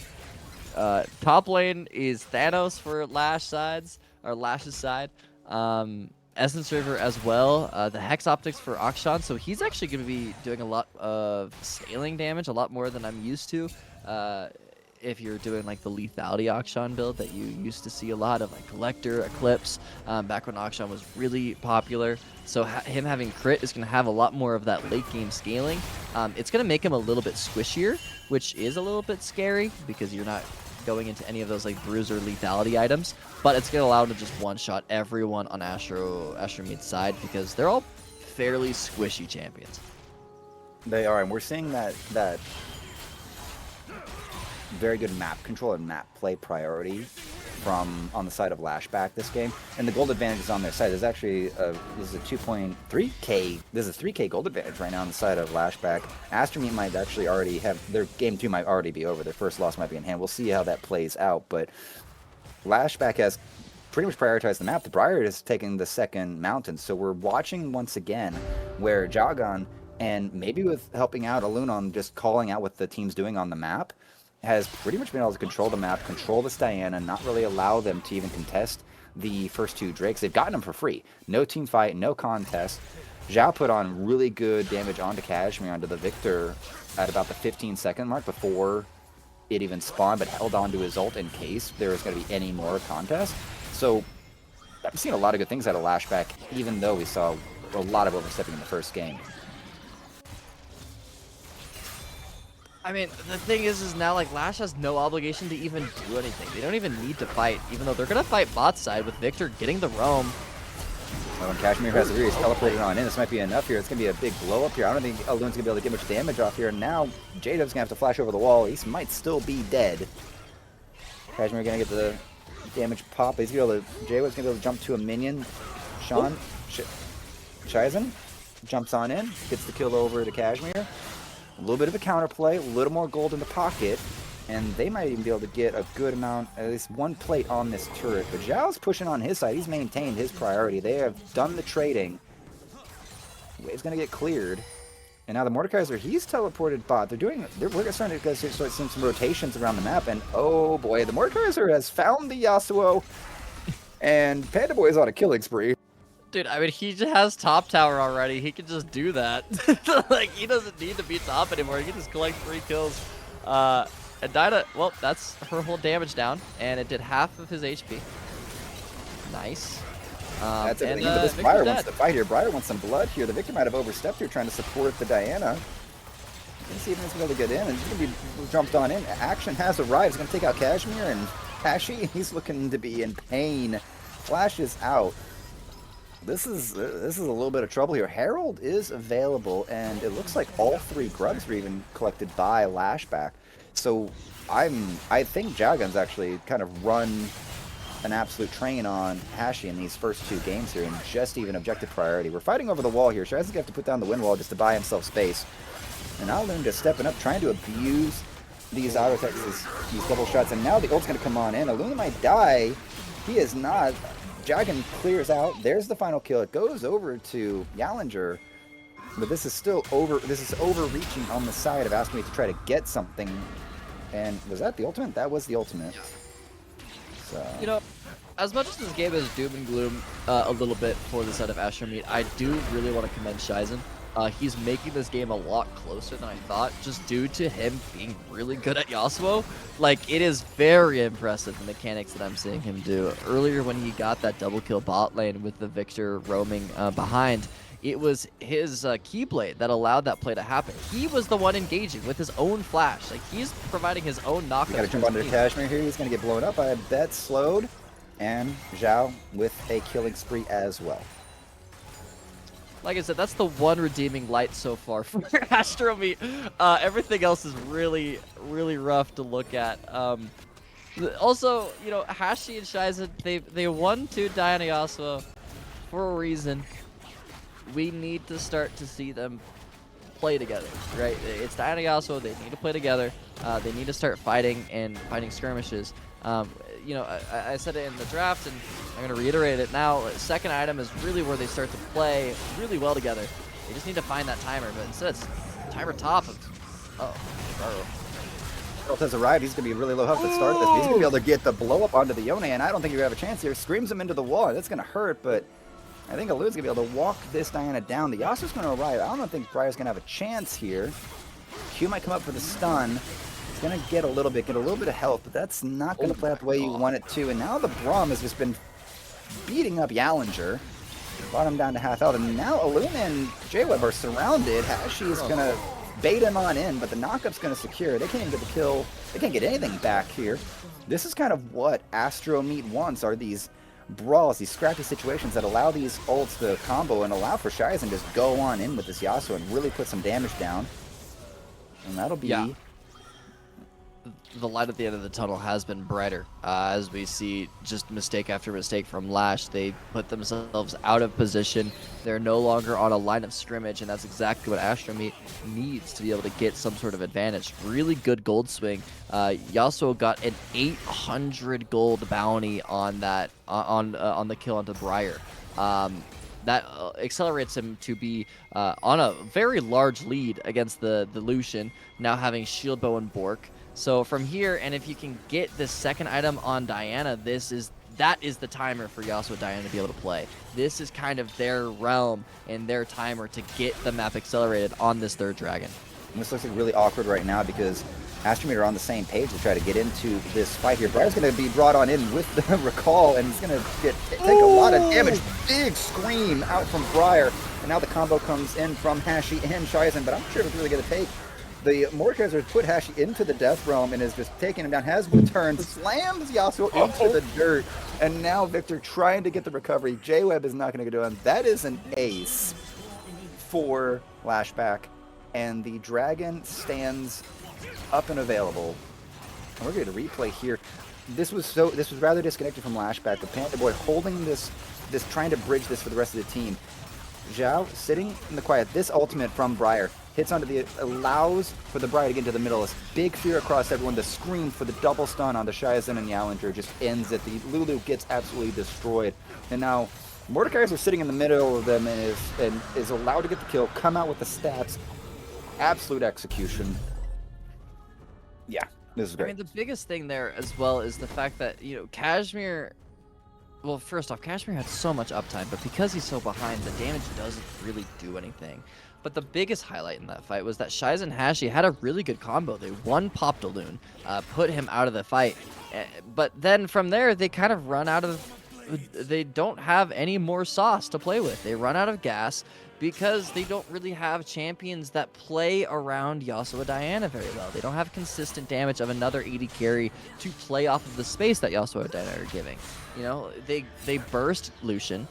Top lane is Thanos for Lash sides, or Lash's side. Essence River as well. The Hex Optics for Akshan. So he's actually going to be doing a lot of scaling damage, a lot more than I'm used to. If you're doing like the lethality Akshan build that you used to see a lot of, like Collector, Eclipse, back when Akshan was really popular. So him having crit is going to have a lot more of that late game scaling. It's going to make him a little bit squishier, which is a little bit scary because you're not going into any of those like bruiser lethality items, but it's going to allow him to just one-shot everyone on ASTROMEAT's side because they're all fairly squishy champions. They are, and we're seeing that very good map control and map play priority from on the side of Lash-Back this game, and the gold advantage is on their side. There's actually this is a 2.3k. This is a 3k gold advantage right now on the side of Lash-Back. ASTROMEAT might actually already have their game 2 might already be over. Their first loss might be in hand. We'll see how that plays out, but Lash-Back has pretty much prioritized the map. The Briar is taking the second mountain, so we're watching once again where Jogon, and maybe with helping out Alun on just calling out what the team's doing on the map, has pretty much been able to control the map, control this Diana, and not really allow them to even contest the first 2 Drakes. They've gotten them for free. No team fight, no contest. Zhao put on really good damage onto Kashmir, onto the Victor at about the 15-second mark before it even spawned, but held on to his ult in case there was going to be any more contest. So I've seen a lot of good things out of Lash-Back, even though we saw a lot of overstepping in the first game. I mean, the thing is now, like, Lash has no obligation to even do anything. They don't even need to fight, even though they're going to fight bot side with Victor getting the roam. Well, when Kashmir has a he's teleported on in. This might be enough here. It's going to be a big blow up here. I don't think Alun's going to be able to get much damage off here. And now, J-Dub's going to have to flash over the wall. He might still be dead. Kashmir going to get the damage pop. He's going to be able to, J-Dub's going to be able to jump to a minion. Sean, Shizen jumps on in, gets the kill over to Kashmir. A little bit of a counterplay, a little more gold in the pocket, and they might even be able to get a good amount, at least 1 plate on this turret. But Zhao's pushing on his side. He's maintained his priority. They have done the trading. Wave's going to get cleared. And now the Mordekaiser, he's teleported bot. We're starting to start seeing some rotations around the map, and oh boy, the Mordekaiser has found the Yasuo, and Panda Boy is on a killing spree. Dude, I mean, he just has top tower already. He can just do that. Like, he doesn't need to be top anymore. He can just collect 3 kills. And Dinah, well, that's her whole damage down, and it did half of his HP. Nice. That's everything. But this Briar wants to fight here. Briar wants some blood here. The Victor might have overstepped here trying to support the Diana. Let's see if he's going to get in, and he's going to be jumped on in. Action has arrived. He's going to take out Kashmir, and Kashi, he's looking to be in pain. Flash is out. This is a little bit of trouble here. Herald is available, and it looks like all 3 grubs were even collected by Lash-Back. So I think Jagun's actually kind of run an absolute train on Hashi in these first 2 games here, and just even objective priority. We're fighting over the wall here. Shizen's gonna have to put down the wind wall just to buy himself space. And Alun just stepping up, trying to abuse these auto attacks, these double shots, and now the ult's gonna come on in. Alun might die. He is not. Jagan clears out. There's the final kill. It goes over to Yallinger, but this is still over. This is overreaching on the side of ASTROMEAT to try to get something. And was that the ultimate? That was the ultimate. So. You know, as much as this game is doom and gloom a little bit for the side of ASTROMEAT, I do really want to commend Shizen. He's making this game a lot closer than I thought, just due to him being really good at Yasuo. Like, it is very impressive, the mechanics that I'm seeing him do. Earlier when he got that double kill bot lane with the Victor roaming behind, it was his Keyblade that allowed that play to happen. He was the one engaging with his own flash. Like, he's providing his own knockup. We gotta jump onto Kashmir here. He's gonna get blown up. I bet slowed. And Zhao with a killing spree as well. Like I said, that's the one redeeming light so far for ASTROMEAT. Everything else is really, really rough to look at. Also, you know, Hashi and Shizen, they won to Diana Yasuo for a reason. We need to start to see them play together, right? It's Diana Yasuo. They need to play together. They need to start fighting and fighting skirmishes. You know, I said it in the draft, and I'm going to reiterate it now. Second item is really where they start to play really well together. They just need to find that timer, but instead it's timer top of... Herald has arrived. He's going to be really low health at the start of this. He's going to be able to get the blow up onto the Yone, and I don't think you have a chance here. Screams him into the wall. That's going to hurt, but I think Alud's going to be able to walk this Diana down. The Yasuo's going to arrive. I don't think Briar's going to have a chance here. Q might come up for the stun. Gonna get a little bit of health, but that's not gonna play out the way you want it to. And now the Braum has just been beating up Yallinger, brought him down to half health, and now Alun and JWeb are surrounded. Hashi is gonna bait him on in, but the knockup's gonna secure. They can't even get the kill. They can't get anything back here. This is kind of what ASTROMEAT wants: are these brawls, these scrappy situations that allow these ults to combo and allow for Shizen to just go on in with this Yasuo and really put some damage down. And that'll be. Yeah. The light at the end of the tunnel has been brighter as we see just mistake after mistake from Lash. They put themselves out of position. They're no longer on a line of scrimmage, and that's exactly what ASTROMEAT needs to be able to get some sort of advantage. Really good gold swing. Yasuo got an 800 gold bounty on that on the kill onto Briar. That accelerates him to be on a very large lead against the Lucian, now having shield bow and Bork. So from here, and if you can get the second item on Diana, that is the timer for Yasuo Diana to be able to play. This is kind of their realm and their timer to get the map accelerated on this third dragon. And this looks like really awkward right now because ASTROMEAT are on the same page to try to get into this fight here. Briar's going to be brought on in with the recall, and he's going to take a lot of damage. Big scream out from Briar, and now the combo comes in from Hashi and Shizen, but I'm not sure if it's really going to take. The Mordekaiser has put Hashi into the Death Realm and is just taking him down. Has returned, slams Yasuo into the dirt, and now Victor trying to get the recovery. JWeb is not going to do it. That is an ace for Lash-Back, and the dragon stands up and available. And we're going to replay here. This was rather disconnected from Lash-Back. The Panda Boy holding this, trying to bridge this for the rest of the team. Zhao sitting in the quiet. This ultimate from Briar hits onto allows for the Briar to get into the middle. This big fear across everyone. The scream for the double stun on the Shizen and Yallinger just ends it. The Lulu gets absolutely destroyed. And now Mordekaiser are sitting in the middle of them and is allowed to get the kill, come out with the stats. Absolute execution. Yeah, this is great. I mean, the biggest thing there as well is the fact that, you know, Kashmir... Well, first off, Kashmir had so much uptime, but because he's so behind, the damage doesn't really do anything. But the biggest highlight in that fight was that Shizen and Hashi had a really good combo. They one-popped Alun, put him out of the fight. But then from there, they kind of run out of... They don't have any more sauce to play with. They run out of gas because they don't really have champions that play around Yasuo Diana very well. They don't have consistent damage of another 80 carry to play off of the space that Yasuo Diana are giving. You know, they burst Lucian.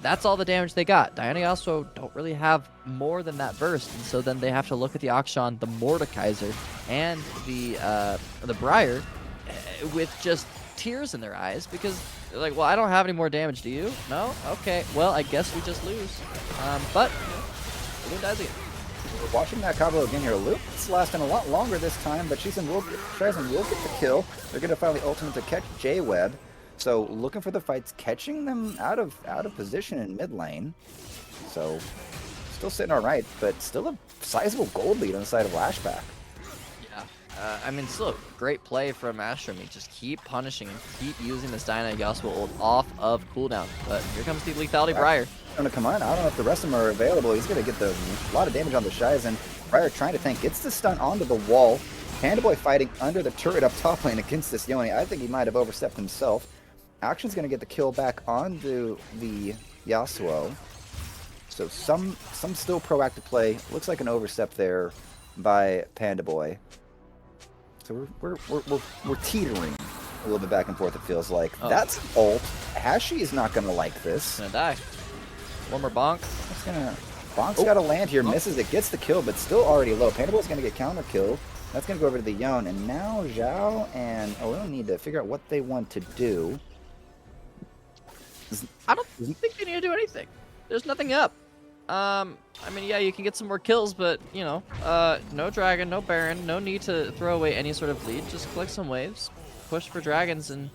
that's all the damage they got. Diana Yasuo don't really have more than that burst, and so then they have to look at the Akshan, the Mordekaiser, and the Briar with just tears in their eyes because they're like, well, I don't have any more damage. Do you? No? Okay. Well, I guess we just lose. But Lune dies again. We're watching that combo again here. Luke's lasting a lot longer this time, but Shazen will get the kill. They're going to finally ultimate to catch J-Web. So looking for the fights, catching them out of position in mid lane. So still sitting all right, but still a sizable gold lead on the side of Lash-Back. Yeah. I mean, still a great play from ASTROMEAT. Just keep punishing and keep using this Diana Yasuo ult off of cooldown. But here comes the lethality Briar. Going to come on. I don't know if the rest of them are available. He's going to get a lot of damage on the Shazen. Briar trying to tank, gets the stun onto the wall. Pandaboy fighting under the turret up top lane against this Yone. I think he might have overstepped himself. Action's going to get the kill back onto the Yasuo. So some still proactive play. Looks like an overstep there by Pandaboy. So we're teetering a little bit back and forth, it feels like. Oh. That's ult. Hashi is not going to like this. Gonna die. One more bonk. Bonk's got to land here, misses it, gets the kill, but still already low. Pandaboy's going to get counter killed. That's going to go over to the Yone, and now Zhao and Olin need to figure out what they want to do. I don't think they need to do anything. There's nothing up. I mean, yeah, you can get some more kills, but, you know, no dragon, no baron, no need to throw away any sort of lead. Just collect some waves, push for dragons, and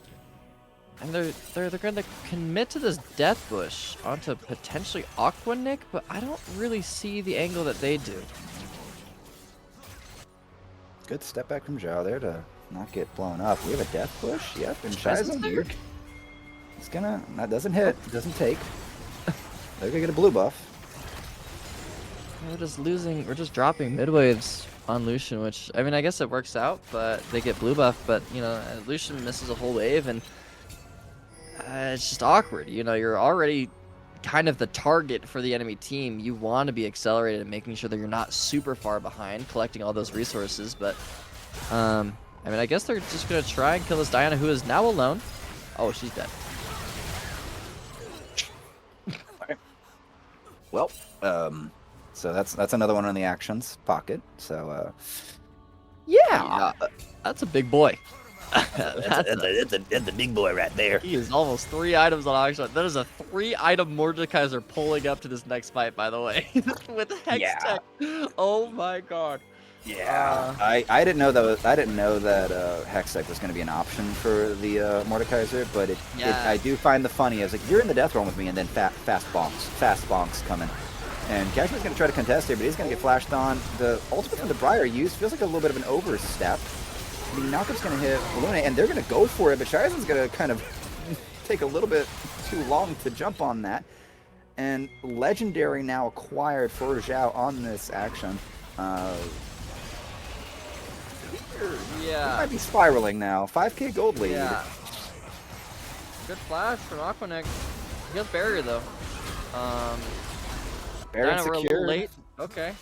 they're going to commit to this death bush onto potentially Aqua Nick, but I don't really see the angle that they do. Good step back from Zhao there to not get blown up. We have a death push, yep, and Shazen here. It's gonna, that doesn't hit, doesn't take. They're gonna get a blue buff. We're just dropping mid waves on Lucian, which, I mean, I guess it works out, but they get blue buff, but, you know, Lucian misses a whole wave, and it's just awkward. You know, you're already kind of the target for the enemy team. You want to be accelerated and making sure that you're not super far behind, collecting all those resources, but, I mean, I guess they're just gonna try and kill this Diana, who is now alone. Oh, she's dead. Well, so that's another one on the actions pocket. So, yeah, That's a big boy. that's a big boy right there. He is almost 3 items on auction. That is a 3-item Mordekaiser pulling up to this next fight, by the way, with Hex Tech. Oh my god. Yeah, I didn't know that. I didn't know that Hextech was going to be an option for the Mordekaiser, but I do find the funny as like you're in the death realm with me, and then fast bonks coming, and Cashman's going to try to contest here, but he's going to get flashed on. The ultimate from the Briar used feels like a little bit of an overstep. The knockup's going to hit Luna, and they're going to go for it, but Shizen's going to kind of take a little bit too long to jump on that, and Legendary now acquired for Zhao on this action. Yeah. It might be spiraling now. 5k gold lead. Yeah. Good flash from Aquaneck. He has barrier though. Baron We're a little secured. late. Okay.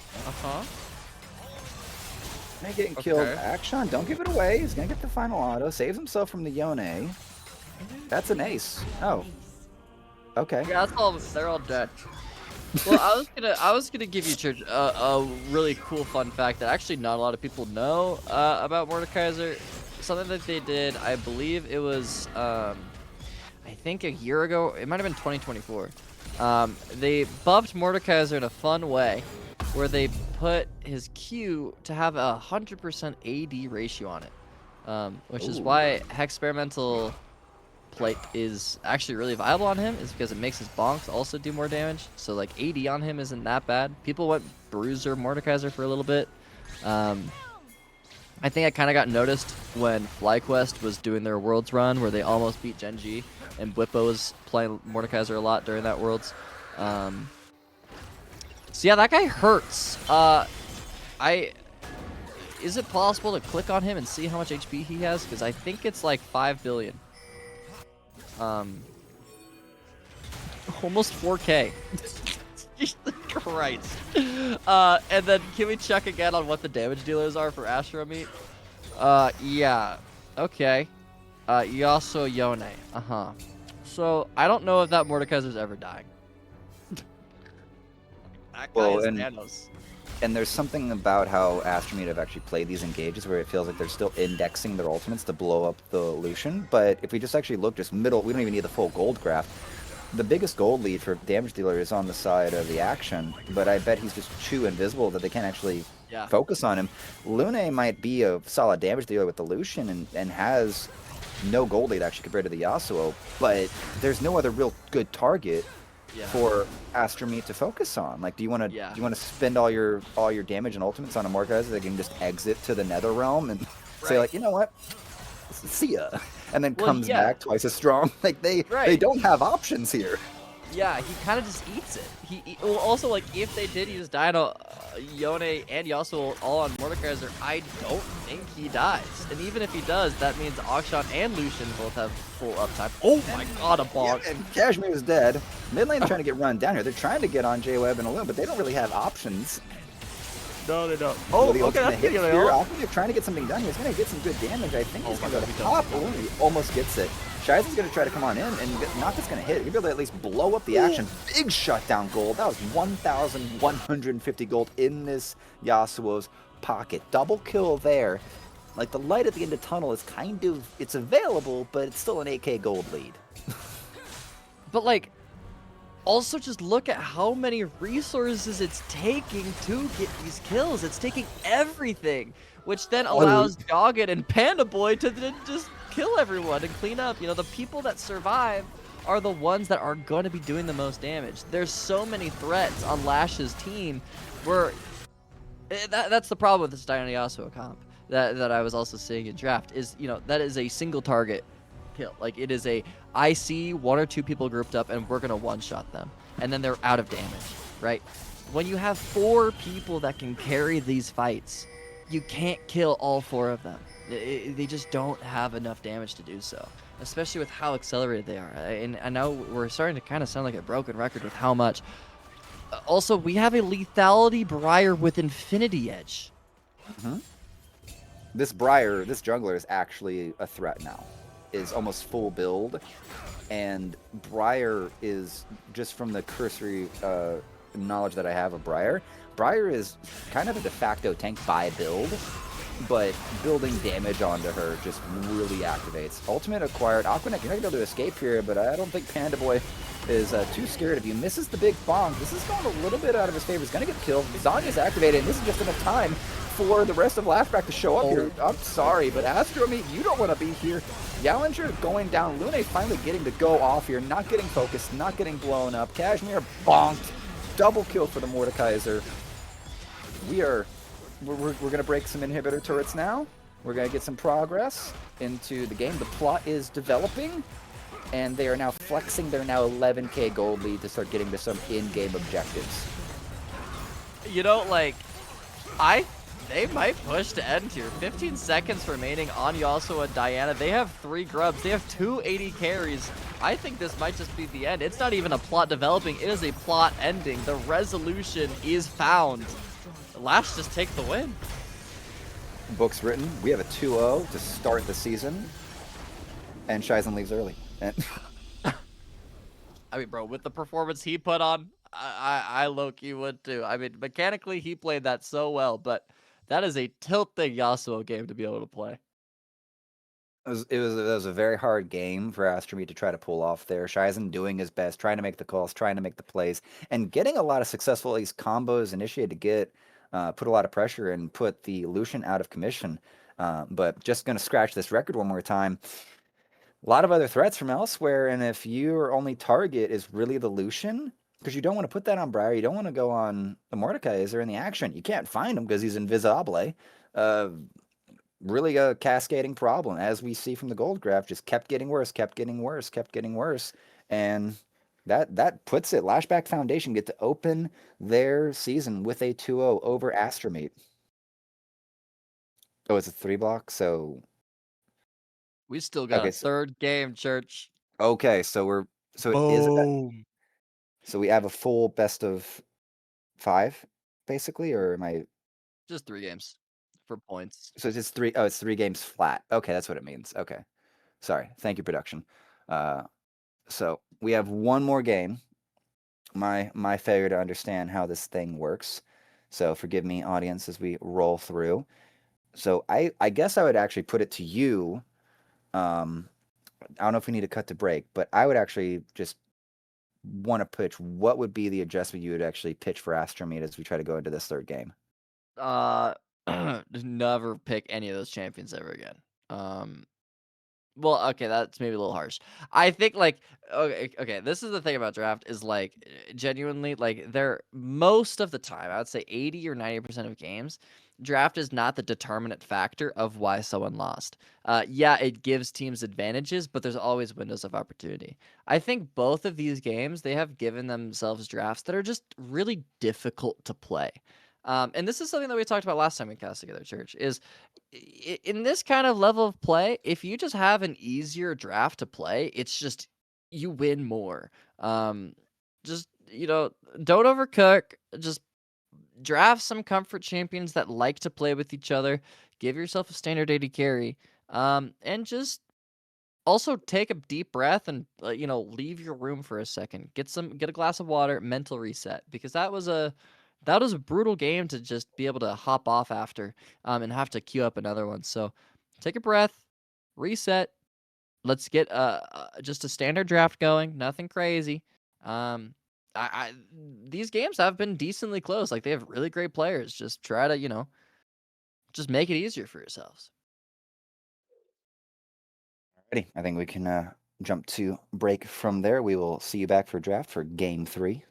May getting killed. Action, don't give it away. He's gonna get the final auto. Saves himself from the Yone. That's an ace. Oh. Okay. Yeah, that's all. They're all dead. Well, I was gonna give you Church a really cool fun fact that actually not a lot of people know about Mordekaiser. Something that they did, I believe it was, I think a year ago. It might have been 2024. They buffed Mordekaiser in a fun way, where they put his Q to have 100% AD ratio on it, which is why Hexperimental Plate is actually really viable on him, is because it makes his bonks also do more damage. So like 80 on him isn't that bad. People went Bruiser Mordekaiser for a little bit. I think I kind of got noticed when FlyQuest was doing their Worlds run where they almost beat Genji, and Whippo was playing Mordekaiser a lot during that Worlds. So yeah, that guy hurts. Is it possible to click on him and see how much HP he has? Because I think it's like 5 billion. Almost 4k. Jesus Christ. And then can we check again on what the damage dealers are for ASTROMEAT? Yeah. Okay. Yasuo Yone. So I don't know if that Mordekaiser's ever dying. That guy Well, is and Thanos. and there's something about how ASTROMEAT have actually played these engages where it feels like they're still indexing their ultimates to blow up the Lucian. But if we just actually look just middle, we don't even need the full gold graph. The biggest gold lead for damage dealer is on the side of the action, but I bet he's just too invisible that they can't actually Yeah. focus on him. Lune might be a solid damage dealer with the Lucian and has no gold lead actually compared to the Yasuo, but there's no other real good target Yeah. for ASTROMEAT to focus on. Like, do you want to Yeah. spend all your damage and ultimates on a Mordekaiser that can just exit to the Nether Realm and say Right. like, you know what, see ya, and then Well, comes yeah. back twice as strong? Like they Right. don't have options here. Yeah, he kind of just eats it. Well, also, like, if they did use Dino, Yone, and Yasuo all on Mordekaiser, I don't think he dies. And even if he does, that means Akshan and Lucian both have full uptime. Oh my god, a bonk. Yeah, and Kashmir is dead. Mid lane's trying to get run down here. They're trying to get on J-Web and Illum, but they don't really have options. No, they don't. Well, Oh, the okay, ultimate that's hit good. here. They're trying to get something done here. He's going to get some good damage. I think he's Oh my going to God, go he to does. top. Oh, he almost gets it. Shiza's going to try to come on in, and Naka's going to hit. He'll be able to at least blow up the action. Big shutdown gold. That was 1,150 gold in this Yasuo's pocket. Double kill there. Like, the light at the end of the tunnel is kind of, it's available, but it's still an 8k gold lead. But, like, also just look at how many resources it's taking to get these kills. It's taking everything, which then allows Doggett and Panda Boy to then just kill everyone and clean up. You know, the people that survive are the ones that are going to be doing the most damage. There's so many threats on Lash's team where that's the problem with this Diana Yasuo comp that I was also seeing in draft is, you know, that is a single target kill. Like, it is a, I see one or two people grouped up and we're going to one-shot them. And then they're out of damage, right? When you have 4 people that can carry these fights, you can't kill all 4 of them. They just don't have enough damage to do so, especially with how accelerated they are. And I know we're starting to kind of sound like a broken record with how much. Also, we have a lethality Briar with Infinity Edge. This Briar, this jungler is actually a threat now. Is almost full build, and Briar is, just from the cursory knowledge that I have of Briar, Briar is kind of a de facto tank by build, but building damage onto her just really activates. Ultimate acquired. Aquanet, you're not going to be able to escape here, but I don't think Panda Boy is too scared of you. Misses the big bonk. This is going a little bit out of his favor. He's going to get killed. Zanya's activated, and this is just enough time for the rest of Lash-Back to show up here. I'm sorry, but ASTROMEAT, you don't want to be here. Yallinger going down. Lune finally getting to go off here, not getting focused, not getting blown up. Kashmir bonked. Double kill for the Mordekaiser. We're going to break some inhibitor turrets now. We're going to get some progress into the game. The plot is developing, and they are now flexing their now 11k gold lead to start getting to some in-game objectives. You know, like, they might push to end here. 15 seconds remaining on Yasuo and Diana. They have 3 grubs. They have 2 80 carries. I think this might just be the end. It's not even a plot developing. It is a plot ending. The resolution is found. Lash just take the win. Books written. We have a 2-0 to start the season, and Shizen leaves early. And I mean, bro, with the performance he put on, I low-key would too. I mean, mechanically, he played that so well, but that is a tilting Yasuo game to be able to play. it was a very hard game for ASTROMEAT to try to pull off there. Shizen doing his best, trying to make the calls, trying to make the plays, and getting a lot of successful at least combos initiated to get put a lot of pressure and put the Lucian out of commission. But just going to scratch this record one more time. A lot of other threats from elsewhere, and if your only target is really the Lucian, because you don't want to put that on Briar, you don't want to go on the Mordekaiser in the action. You can't find him because he's invisible. Really a cascading problem, as we see from the gold graph, just kept getting worse, kept getting worse, kept getting worse, and that puts it. Lash-Back Foundation get to open their season with a 2-0 over ASTROMEAT. Oh, it's a 3 block, so We still got okay, a third game, Church. okay, so it is Boom. so we have a full best of 5, basically, or am I? Just 3 games for points. So it's just 3. Oh, it's 3 games flat. Okay, that's what it means. Okay, sorry. Thank you, production. So we have one more game, my failure to understand how this thing works. So forgive me, audience, as we roll through. So I guess I would actually put it to you. Um, I don't know if we need to cut to break, but I would actually just want to pitch what would be the adjustment you would actually pitch for AstroMeat as we try to go into this third game. Uh, just never pick any of those champions ever again. Um, Well, okay, that's maybe a little harsh. I think like okay, this is the thing about draft is like genuinely like there most of the time, I would say 80 or 90% of games, draft is not the determinant factor of why someone lost. Yeah, it gives teams advantages, but there's always windows of opportunity. I think both of these games, they have given themselves drafts that are just really difficult to play. And this is something that we talked about last time we cast together, Church, is in this kind of level of play, if you just have an easier draft to play, it's just you win more. Um, just don't overcook. Just draft some comfort champions that like to play with each other. Give yourself a standard AD carry. And just also take a deep breath and leave your room for a second. Get a glass of water, mental reset because that was a brutal game to just be able to hop off after and have to queue up another one. So take a breath, reset. Let's get just a standard draft going, nothing crazy. Um I these games have been decently close. Like they have really great players. Just try to, just make it easier for yourselves. Ready? I think we can jump to break from there. We will see you back for draft for game 3.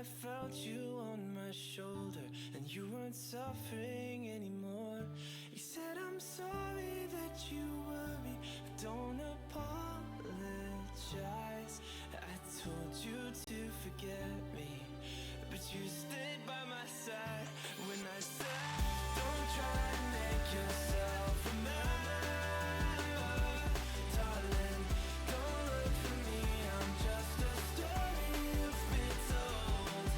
I felt you on my shoulder, and you weren't suffering anymore. You said, I'm sorry that you worry, but don't apologize. I told you to forget me, but you stayed by my side when I said, don't try to make yourself remember. Darling, don't look for me, I'm just a story you've been told.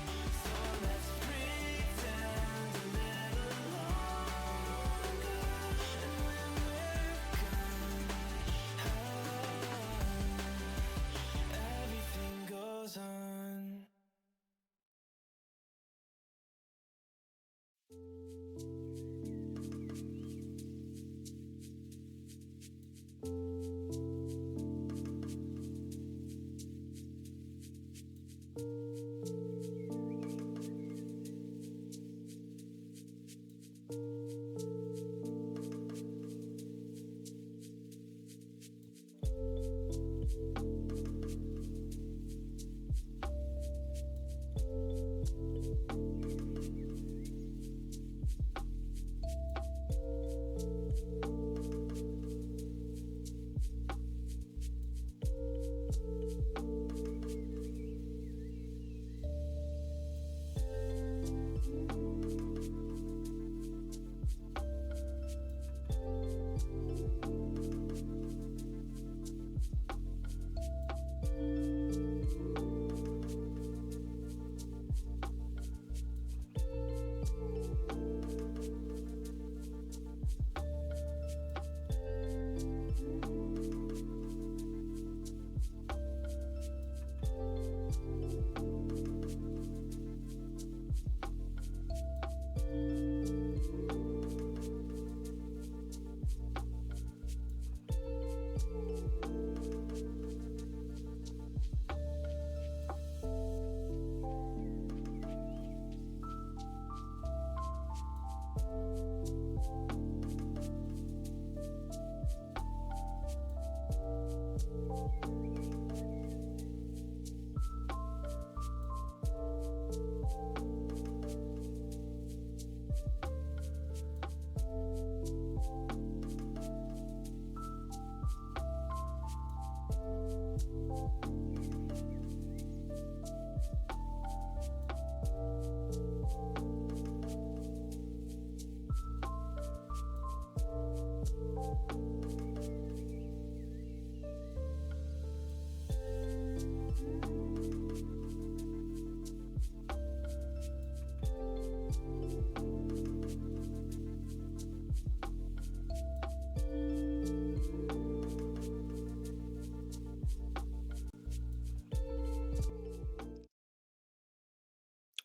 So let's pretend a little longer, and when we're gone, everything goes on.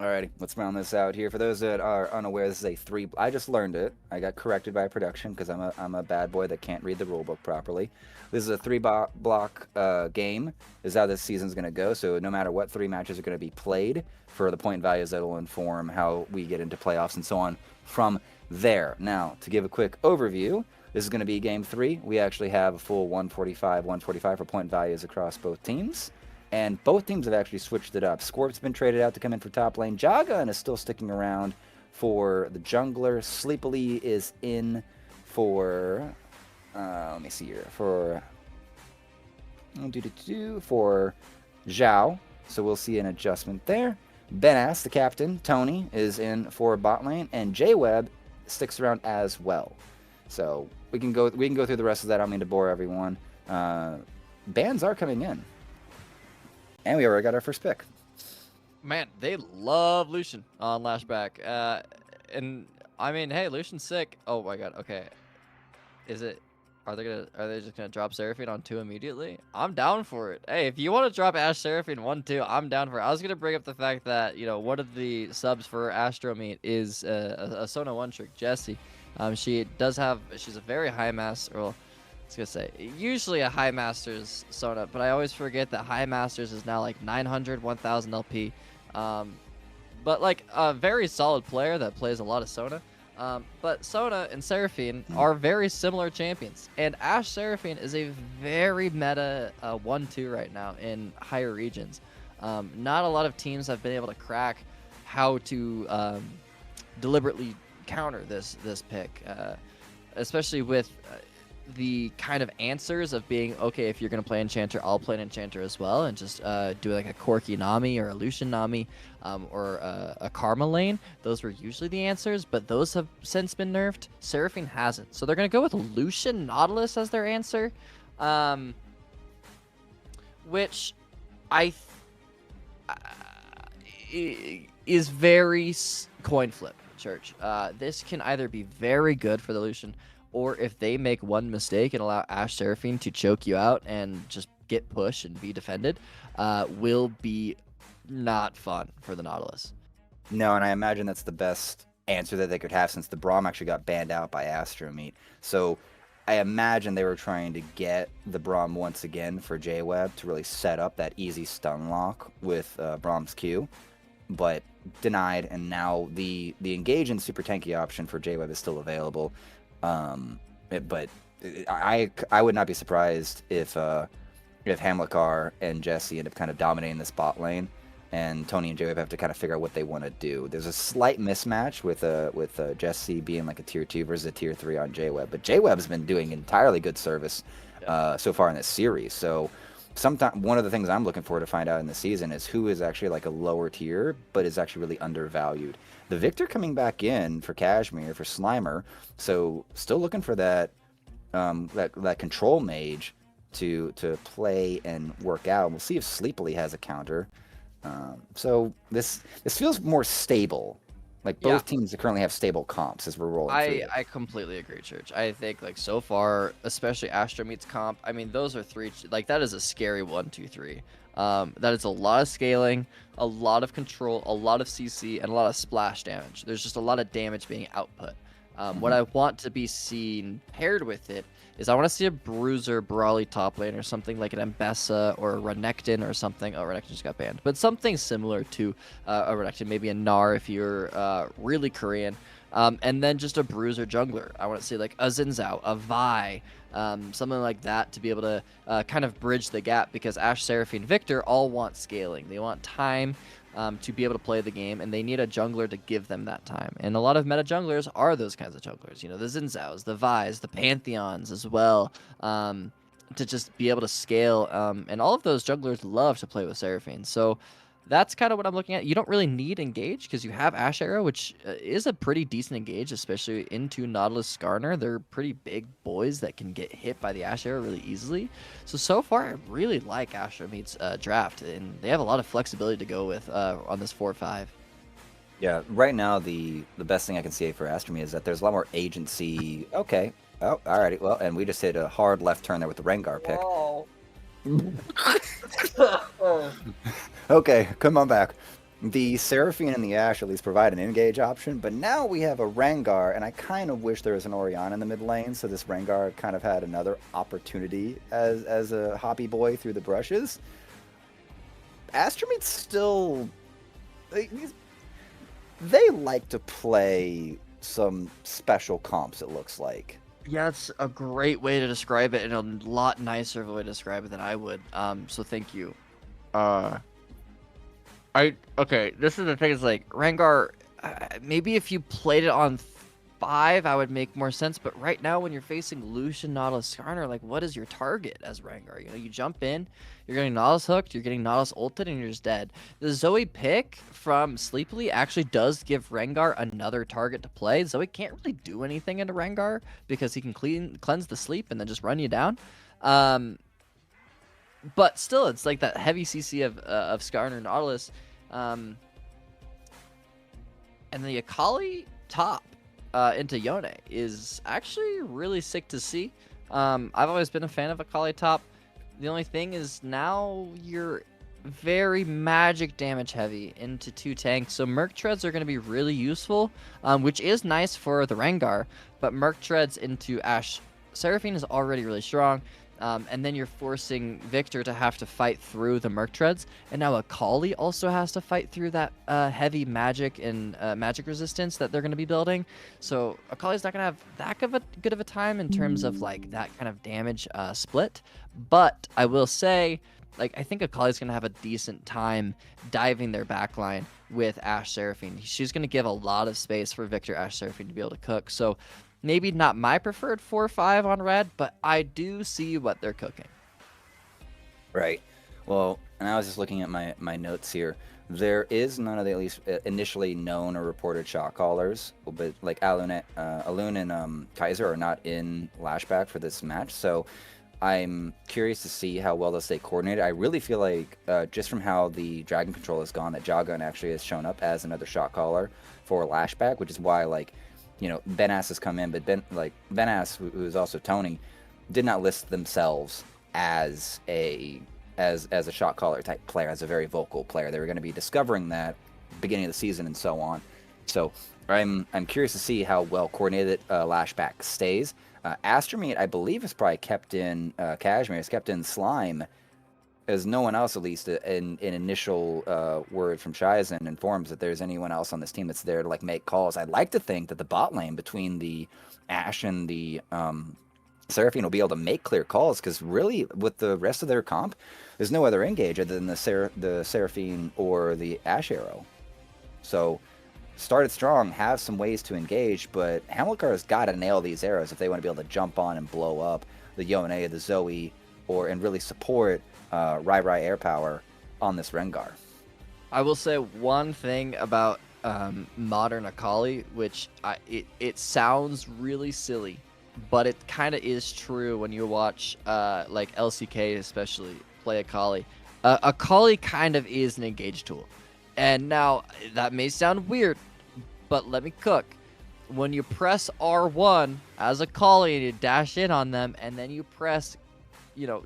Alrighty, let's round this out here. For those that are unaware, this is a three. I just learned it. I got corrected by production because I'm a bad boy that can't read the rule book properly. This is a block game. Is how this season's going to go. So no matter what 3 matches are going to be played, for the point values that will inform how we get into playoffs and so on from there. Now, to give a quick overview, this is going to be game 3. We actually have a full 145 for point values across both teams. And both teams have actually switched it up. Scorp's been traded out to come in for top lane. Jagan is still sticking around for the jungler. Sleepily is in for, let me see here, for Zhao. So we'll see an adjustment there. Benas, the captain, Tony, is in for bot lane. And J-Web sticks around as well. So we can go through the rest of that. I don't mean to bore everyone. Bans are coming in. And we already got our first pick. Man, they love Lucian on Lash-Back. And I mean, hey, Lucian's sick. Oh my god, okay. Are they just gonna drop Seraphine on 2 immediately? I'm down for it. Hey, if you want to drop Ashe Seraphine 1-2, I'm down for it. I was gonna bring up the fact that, you know, one of the subs for ASTROMEAT is a Sona 1-trick, Jessie. She's a very high master. Well, I was gonna say usually a high masters Sona, but I always forget that high masters is now like 900, 1000 LP. But like a very solid player that plays a lot of Sona. But Sona and Seraphine are very similar champions, and Ashe Seraphine is a very meta 1-2 right now in higher regions. Not a lot of teams have been able to crack how to deliberately counter this pick, especially with the kind of answers of being, okay, if you're going to play Enchanter, I'll play an Enchanter as well, and just do like a Corki Nami or a Lucian Nami or a Karma lane. Those were usually the answers, but those have since been nerfed. Seraphine hasn't. So they're going to go with Lucian Nautilus as their answer, which I is very coin flip, Church. This can either be very good for the Lucian, or if they make one mistake and allow Ash Seraphine to choke you out and just get pushed and be defended, will be not fun for the Nautilus. No, and I imagine that's the best answer that they could have since the Braum actually got banned out by AstroMeat. So I imagine they were trying to get the Braum once again for J-Web to really set up that easy stun lock with Braum's Q, but denied, and now the engage and super tanky option for J-Web is still available. But I would not be surprised if Hamilcar and Jesse end up kind of dominating this bot lane, and Tony and J-Web have to kind of figure out what they want to do. There's a slight mismatch with Jesse being like a tier 2 versus a tier 3 on J-Web, but J-Web's been doing entirely good service so far in this series. So one of the things I'm looking forward to find out in the season is who is actually like a lower tier but is actually really undervalued. The Victor coming back in for Kashmir, for Slimer, so still looking for that that control mage to play and work out. We'll see if Sleepily has a counter. So this feels more stable. Like both teams currently have stable comps as we're rolling through. I completely agree, Church. I think like so far, especially AstroMeat's comp, I mean those are three, like that is a scary 1, 2, 3. That is a lot of scaling, a lot of control, a lot of CC, and a lot of splash damage. There's just a lot of damage being output. What I want to be seen paired with it is I want to see a Bruiser Brawly top lane or something like an Ambessa or a Renekton or something. Oh, Renekton just got banned. But something similar to a Renekton, maybe a Gnar if you're really Korean. And then just a Bruiser jungler. I want to see like a Xin a Vi, something like that to be able to kind of bridge the gap, because Ash, Seraphine, Victor all want scaling. They want time to be able to play the game, and they need a jungler to give them that time. And a lot of meta junglers are those kinds of junglers. You know, the Xin the Vi's, the Pantheons as well, to just be able to scale. And all of those junglers love to play with Seraphine. So that's kind of what I'm looking at. You don't really need engage because you have Ash Arrow, which is a pretty decent engage, especially into Nautilus Skarner. They're pretty big boys that can get hit by the Ash Arrow really easily. So far, I really like AstroMeat's draft, and they have a lot of flexibility to go with on this 4-5. Yeah, right now the best thing I can see for AstroMeat is that there's a lot more agency. Okay. Oh, alrighty. Well, and we just hit a hard left turn there with the Rengar pick. Okay, come on back. The Seraphine and the Ashe at least provide an engage option, but now we have a Rengar, and I kind of wish there was an Orianna in the mid lane, so this Rengar kind of had another opportunity as a hobby boy through the brushes. AstroMeat's still... They like to play some special comps, it looks like. Yeah, that's a great way to describe it, and a lot nicer of a way to describe it than I would. So thank you. Okay, this is the thing, is like Rengar, maybe if you played it on 5, I would make more sense, but right now when you're facing Lucian, Nautilus, Skarner, like what is your target as Rengar? You know, you jump in, you're getting Nautilus hooked, you're getting Nautilus ulted, and you're just dead. The Zoe pick from Sleepily actually does give Rengar another target to play. Zoe can't really do anything into Rengar because he can cleanse the sleep and then just run you down. But still, it's like that heavy CC of Skarner, Nautilus, and the Akali top into Yone is actually really sick to see. I've always been a fan of Akali top. The only thing is now you're very magic damage heavy into 2 tanks, so Merc Treads are going to be really useful, which is nice for the Rengar, but Merc Treads into Ash Seraphine is already really strong. And then you're forcing Victor to have to fight through the Merc Treads, and now Akali also has to fight through that heavy magic and magic resistance that they're going to be building. So Akali's not going to have that good of a time in terms of like that kind of damage split. But I will say like I think Akali's gonna have a decent time diving their backline with Ashe Seraphine. She's gonna give a lot of space for Victor Ashe Seraphine to be able to cook. So maybe not my preferred 4-5 on red, but I do see what they're cooking. Right. Well, and I was just looking at my notes here. There is none of the at least initially known or reported shot callers, but like Alun and Kaiser are not in Lash-Back for this match, so I'm curious to see how well they'll stay coordinated. I really feel like just from how the Dragon Control has gone, that Jagun actually has shown up as another shot caller for Lash-Back, which is why Ben Ass has come in, but Ben Ass, who is also Tony, did not list themselves as a shot caller type player, as a very vocal player. They were going to be discovering that beginning of the season and so on. So I'm curious to see how well coordinated Lash-Back stays. ASTROMEAT, I believe, is probably kept in Cashmere, is kept in Slime, as no one else, at least in initial word from Shizen, informs that there's anyone else on this team that's there to like make calls. I'd like to think that the bot lane between the Ashe and the Seraphine will be able to make clear calls, because really, with the rest of their comp, there's no other engage other than the Seraphine or the Ashe Arrow. So, started strong, have some ways to engage, but Hamilcar's got to nail these arrows if they want to be able to jump on and blow up the Yone, the Zoe, and really support Rai air power on this Rengar. I will say one thing about modern Akali, which it sounds really silly, but it kind of is true when you watch like LCK especially play Akali. Akali kind of is an engage tool. And now, that may sound weird, but let me cook. When you press R1 as Akali and you dash in on them, and then you press,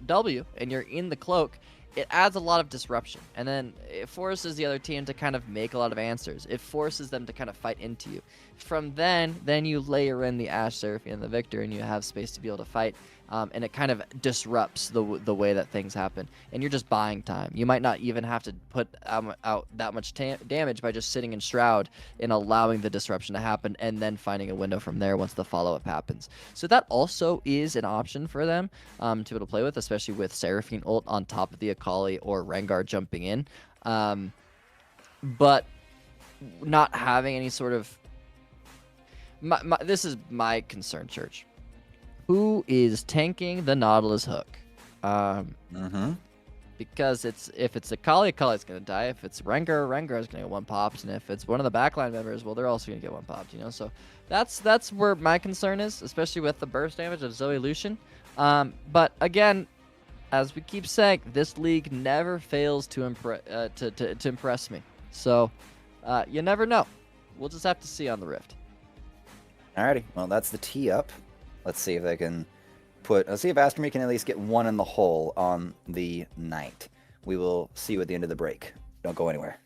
W, and you're in the cloak, it adds a lot of disruption. And then it forces the other team to kind of make a lot of answers. It forces them to kind of fight into you. From then you layer in the Ashe, Seraphine, and the Victor, and you have space to be able to fight. And it kind of disrupts the way that things happen. And you're just buying time. You might not even have to put out that much damage by just sitting in Shroud and allowing the disruption to happen, and then finding a window from there once the follow-up happens. So that also is an option for them to be able to play with, especially with Seraphine ult on top of the Akali or Rengar jumping in. But not having any sort of... this is my concern, Church. Who is tanking the Nautilus hook? Because if it's Akali, Akali's gonna die. If it's Rengar, Rengar's gonna get one popped, and if it's one of the backline members, well, they're also gonna get one popped. So that's where my concern is, especially with the burst damage of Zoe Lucian. But again, as we keep saying, this league never fails to impress me. So you never know. We'll just have to see on the Rift. Alrighty, well, that's the tee up. Let's see if they can let's see if ASTROMEAT can at least get one in the hole on the night. We will see you at the end of the break. Don't go anywhere.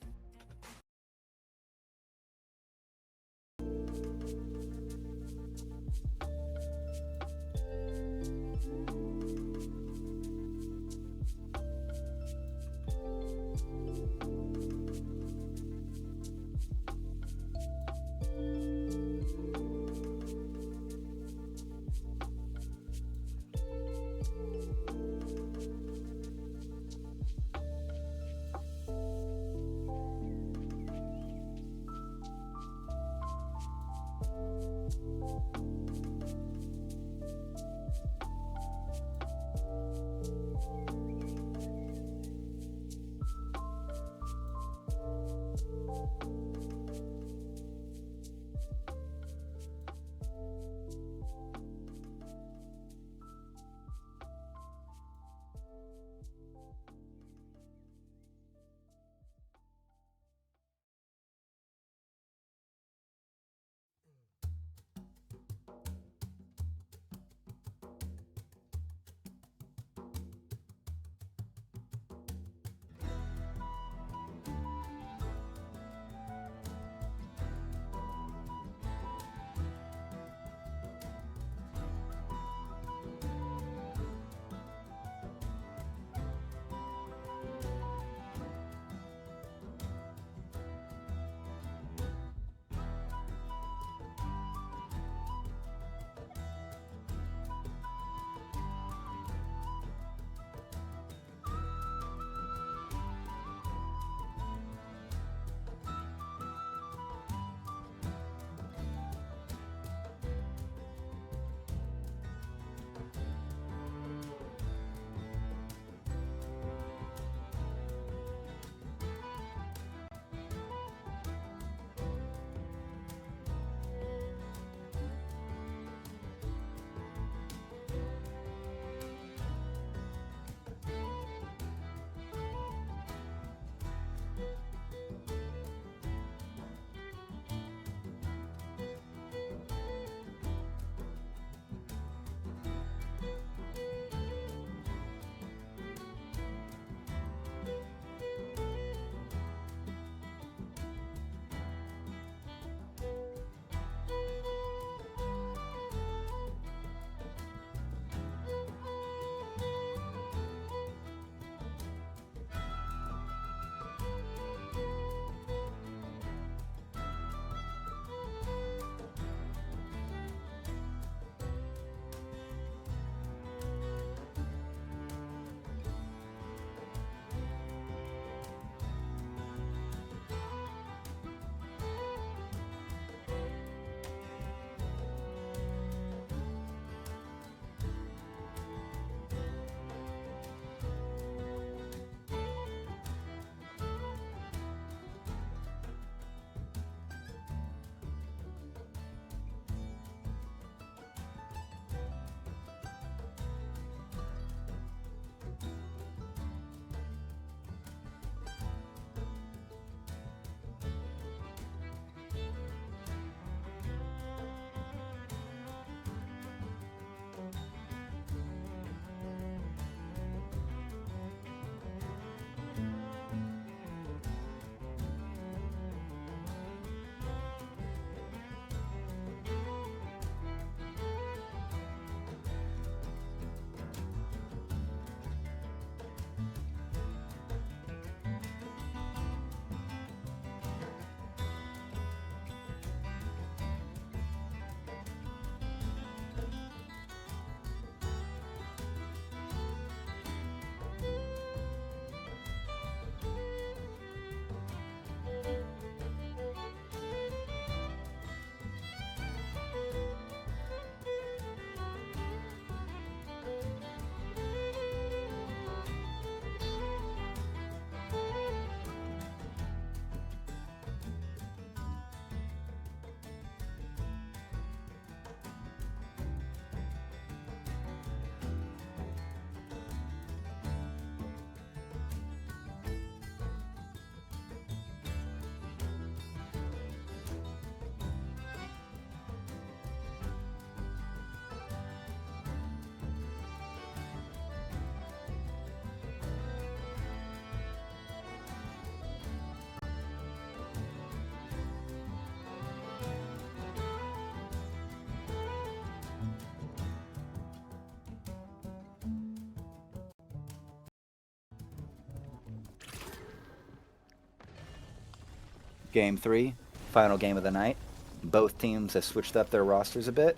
Game 3, final game of the night. Both teams have switched up their rosters a bit,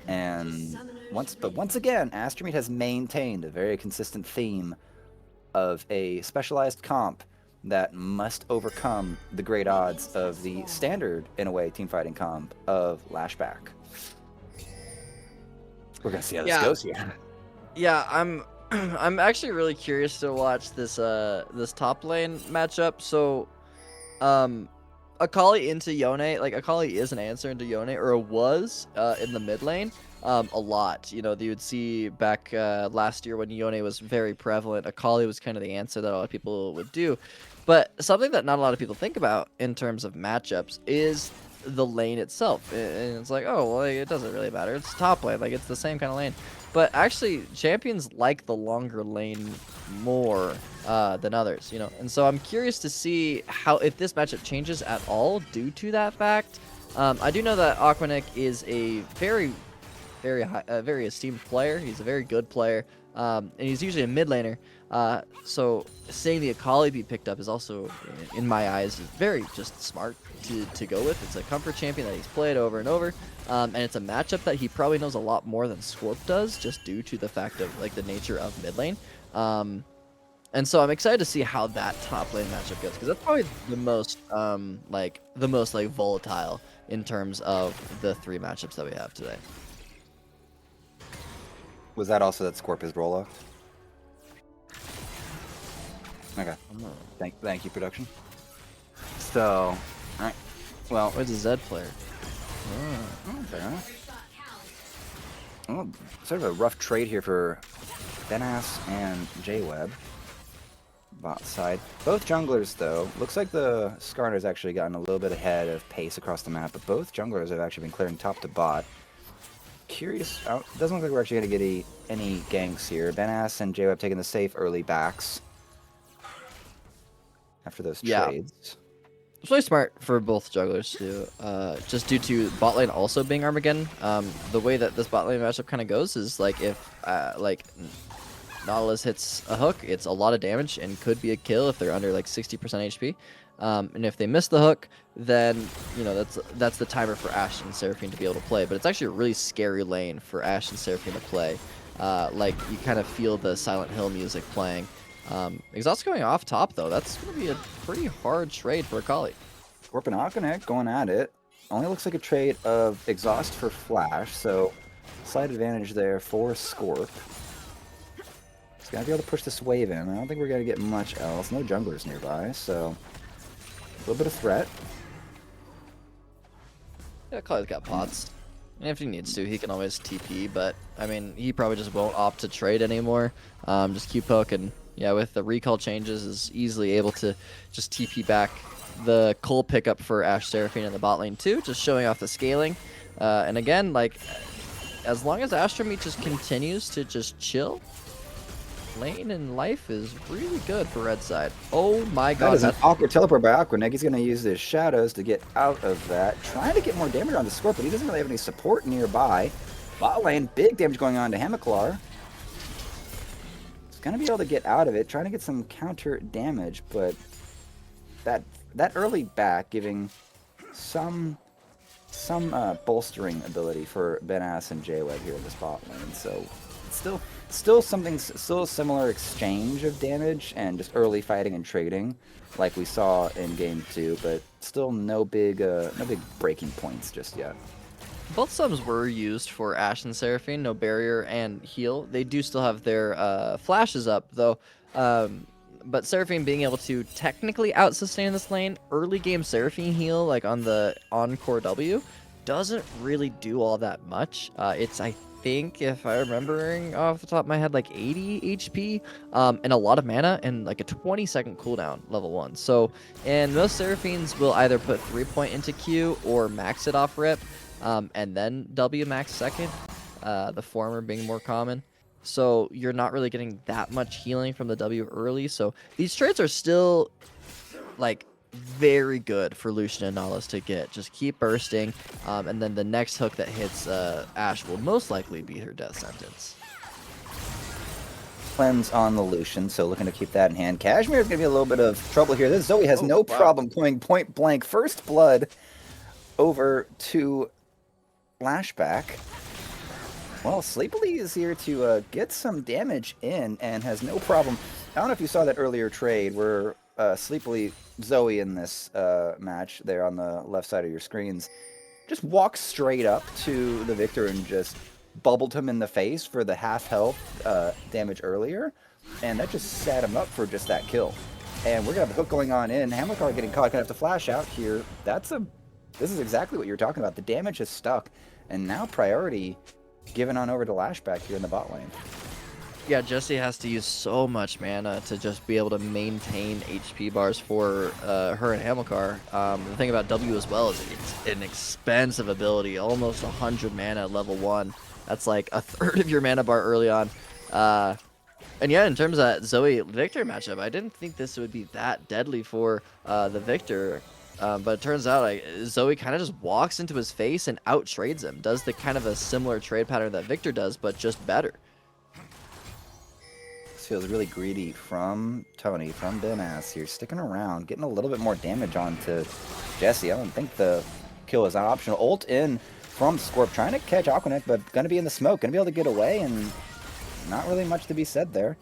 and once again, ASTROMEAT has maintained a very consistent theme of a specialized comp that must overcome the great odds of the standard, in a way, team fighting comp of Lash-Back. We're gonna see how this Yeah. goes here. Yeah, I'm actually really curious to watch this this top lane matchup. So Akali into Yone, like Akali is an answer into Yone, or was in the mid lane a lot. You would see back last year when Yone was very prevalent, Akali was kind of the answer that a lot of people would do. But something that not a lot of people think about in terms of matchups is the lane itself. And it's like, oh, well, it doesn't really matter. It's top lane, like it's the same kind of lane. But actually, champions like the longer lane more than others, And so I'm curious to see if this matchup changes at all due to that fact. I do know that Aquanic is a very, very esteemed player. He's a very good player, and he's usually a mid laner. So seeing the Akali be picked up is also, in my eyes, very just smart to go with. It's a comfort champion that he's played over and over, and it's a matchup that he probably knows a lot more than Scorp does, just due to the fact of like the nature of mid lane. And so I'm excited to see how that top lane matchup goes, because that's probably the most volatile in terms of the 3 matchups that we have today. Was that also that Scorp is roll off? Okay. Thank you, production. So, alright. Well, Where's the Zed player? fair enough. Oh, sort of a rough trade here for Benas and J-Web. Bot side. Both junglers, though. Looks like the Skarner's actually gotten a little bit ahead of pace across the map, but both junglers have actually been clearing top to bot. Curious. Doesn't look like we're actually going to get any ganks here. Benas and J-Web taking the safe early backs after those trades. It's really smart for both jugglers too, just due to bot lane also being Armageddon. The way that this bot lane matchup kind of goes is like if Nautilus hits a hook, it's a lot of damage and could be a kill if they're under like 60% HP. And if they miss the hook, then that's the timer for Ashe and Seraphine to be able to play. But it's actually a really scary lane for Ashe and Seraphine to play. Like you kind of feel the Silent Hill music playing. Exhaust going off top though. That's going to be a pretty hard trade for Akali. Scorp and Aquanic going at it. Only looks like a trade of exhaust for flash, so slight advantage there for Scorp. He's got to be able to push this wave in. I don't think we're going to get much else. No junglers nearby, so a little bit of threat. Yeah, Akali's got pots. And if he needs to, he can always TP, but I mean, he probably just won't opt to trade anymore. Just Q poke, and yeah, with the recall changes, is easily able to just TP back the Cole pickup for Ashe Seraphine in the bot lane too, just showing off the scaling. And again, like, as long as ASTROMEAT just continues to just chill, lane and life is really good for red side. Oh my god. That is an awkward teleport by Aquanic. He's going to use his shadows to get out of that. Trying to get more damage on the Scorp, but he doesn't really have any support nearby. Bot lane, big damage going on to Hemiklar. He's going to be able to get out of it, trying to get some counter damage, but that early back giving some bolstering ability for Benas and J-Web here in this bot lane. So it's still a similar exchange of damage and just early fighting and trading like we saw in game 2, but still no big breaking points just yet. Both subs were used for Ashe and Seraphine, no barrier and heal. They do still have their flashes up though, but Seraphine being able to technically out-sustain this lane, early game Seraphine heal like on the Encore W doesn't really do all that much. It's, I think, if I'm remembering off the top of my head, like 80 HP and a lot of mana and like a 20-second cooldown level 1. So, and most Seraphines will either put 3-point into Q or max it off rip and then W max second, the former being more common. So you're not really getting that much healing from the W early. So these trades are still like very good for Lucian and Nautilus to get. Just keep bursting, and then the next hook that hits Ashe will most likely be her death sentence. cleanse on the Lucian, so looking to keep that in hand. Kashmir's going to be a little bit of trouble here. This Zoe has Oh, no wow. problem going point blank. First blood over to Lash-Back. Well, Sleepily is here to get some damage in and has no problem. I don't know if you saw that earlier trade where Sleepily, Zoe in this match there on the left side of your screens, just walked straight up to the Victor and just bubbled him in the face for the half health damage earlier, and that just set him up for just that kill. And we're gonna have a hook going on in. Hamilcar getting caught, gonna have to flash out here. This is exactly what you're talking about. The damage is stuck, and now priority given on over to Lash-Back here in the bot lane. Yeah, Jesse has to use so much mana to just be able to maintain HP bars for her and Hamilcar. The thing about W as well is it's an expensive ability, almost 100 mana at level 1. That's like a third of your mana bar early on. And yeah, in terms of that Zoe-Victor matchup, I didn't think this would be that deadly for the Victor. But it turns out like Zoe kind of just walks into his face and out-trades him. Does the kind of a similar trade pattern that Victor does, but just better. This feels really greedy from Tony, from Ben Ass here, sticking around, getting a little bit more damage onto Jesse. I don't think the kill is an optional. Ult in from Scorp, trying to catch Aquanet, but going to be in the smoke, going to be able to get away, and not really much to be said there.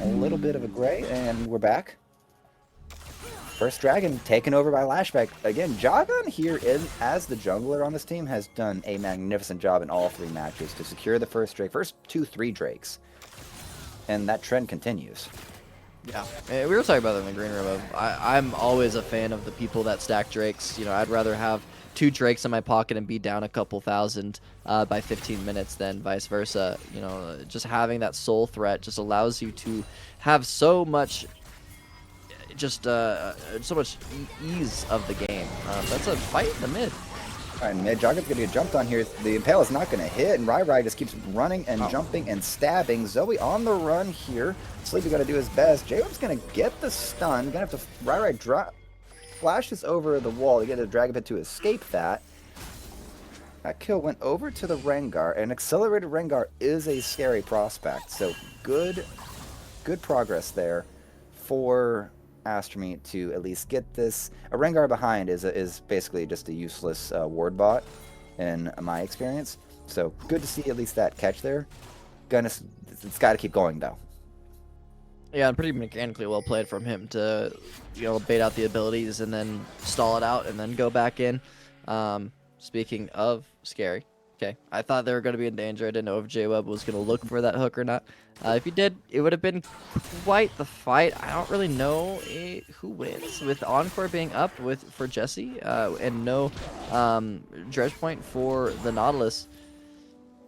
A little bit of a gray, and we're back. First Dragon taken over by Lash-Back. Again, Jagan here, as the jungler on this team, has done a magnificent job in all 3 matches to secure the first Drake, first 2-3 Drakes. And that trend continues. Yeah, we were talking about that in the green room. I'm always a fan of the people that stack Drakes. You know, I'd rather have 2 Drakes in my pocket and be down a couple thousand by 15 minutes than vice versa. You know, just having that soul threat just allows you to have so much, so much ease of the game. That's a fight in the mid. Alright, mid, Jagan's gonna get jumped on here. The Impale is not gonna hit, and Rai just keeps running and jumping and stabbing. Zoe on the run here. Sleepy gotta do his best. J-Web's gonna get the stun. Gonna have to Rai flashes over the wall to get a Dragon Pit to escape that. That kill went over to the Rengar, and accelerated Rengar is a scary prospect. So good progress there for ASTROMEAT to at least get this. A Rengar behind is basically just a useless ward bot in my experience. So good to see at least that catch there. It's got to keep going though. Yeah, and pretty mechanically well played from him to, you know, bait out the abilities and then stall it out and then go back in. Speaking of scary, okay, I thought they were going to be in danger. I didn't know if J-Web was going to look for that hook or not. If he did, it would have been quite the fight. I don't really know who wins with Encore being up for Jesse and no dredge point for the Nautilus.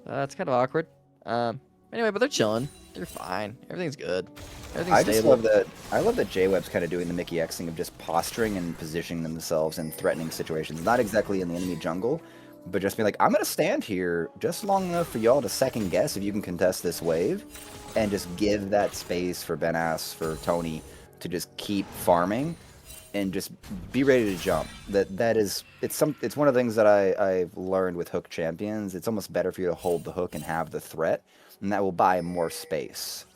That's kind of awkward. Anyway, but they're chilling. They're fine. Everything's good. Everything's I stable. just love that. I love that J-Web's kind of doing the Mickey Xing of just posturing and positioning themselves in threatening situations. Not exactly in the enemy jungle, but just be like, I'm going to stand here just long enough for y'all to second guess if you can contest this wave, and just give that space for Ben Ass, for Tony, to just keep farming and just be ready to jump. It's one of the things that I've learned with hook champions. It's almost better for you to hold the hook and have the threat, and that will buy more space.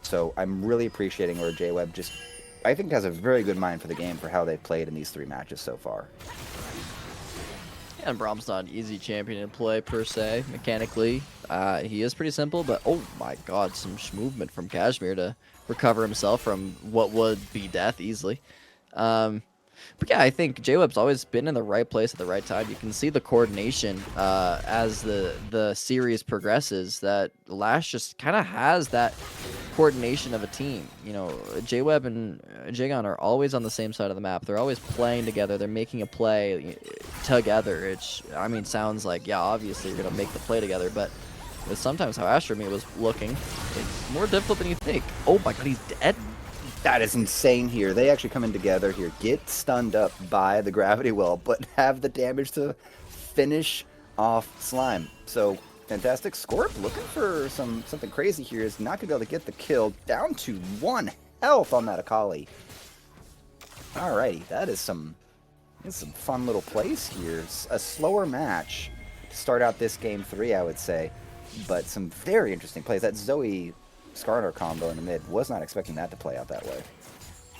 So I'm really appreciating where J-Web just, I think, has a very good mind for the game for how they've played in these 3 matches so far. Yeah, and Brahm's not an easy champion to play per se, mechanically. He is pretty simple, but oh my god, some movement from Kashmir to recover himself from what would be death easily. But yeah, I think J-Web's always been in the right place at the right time. You can see the coordination as the series progresses, that Lash just kind of has that coordination of a team. You know, J-Web and Jagon are always on the same side of the map. They're always playing together. They're making a play together. It, I mean, sounds like, yeah, obviously you're going to make the play together, but it's sometimes how ASTROMEAT was looking. It's more difficult than you think. Oh my god, he's dead. That is insane here. They actually come in together here, get stunned up by the gravity well, but have the damage to finish off Slime. So, fantastic. Scorp looking for something crazy here. Is not going to be able to get the kill. Down to 1 health on that Akali. Alrighty, that is some fun little plays here. A slower match to start out this game 3, I would say. But some very interesting plays. That Zoe Skarner combo in the mid. Was not expecting that to play out that way.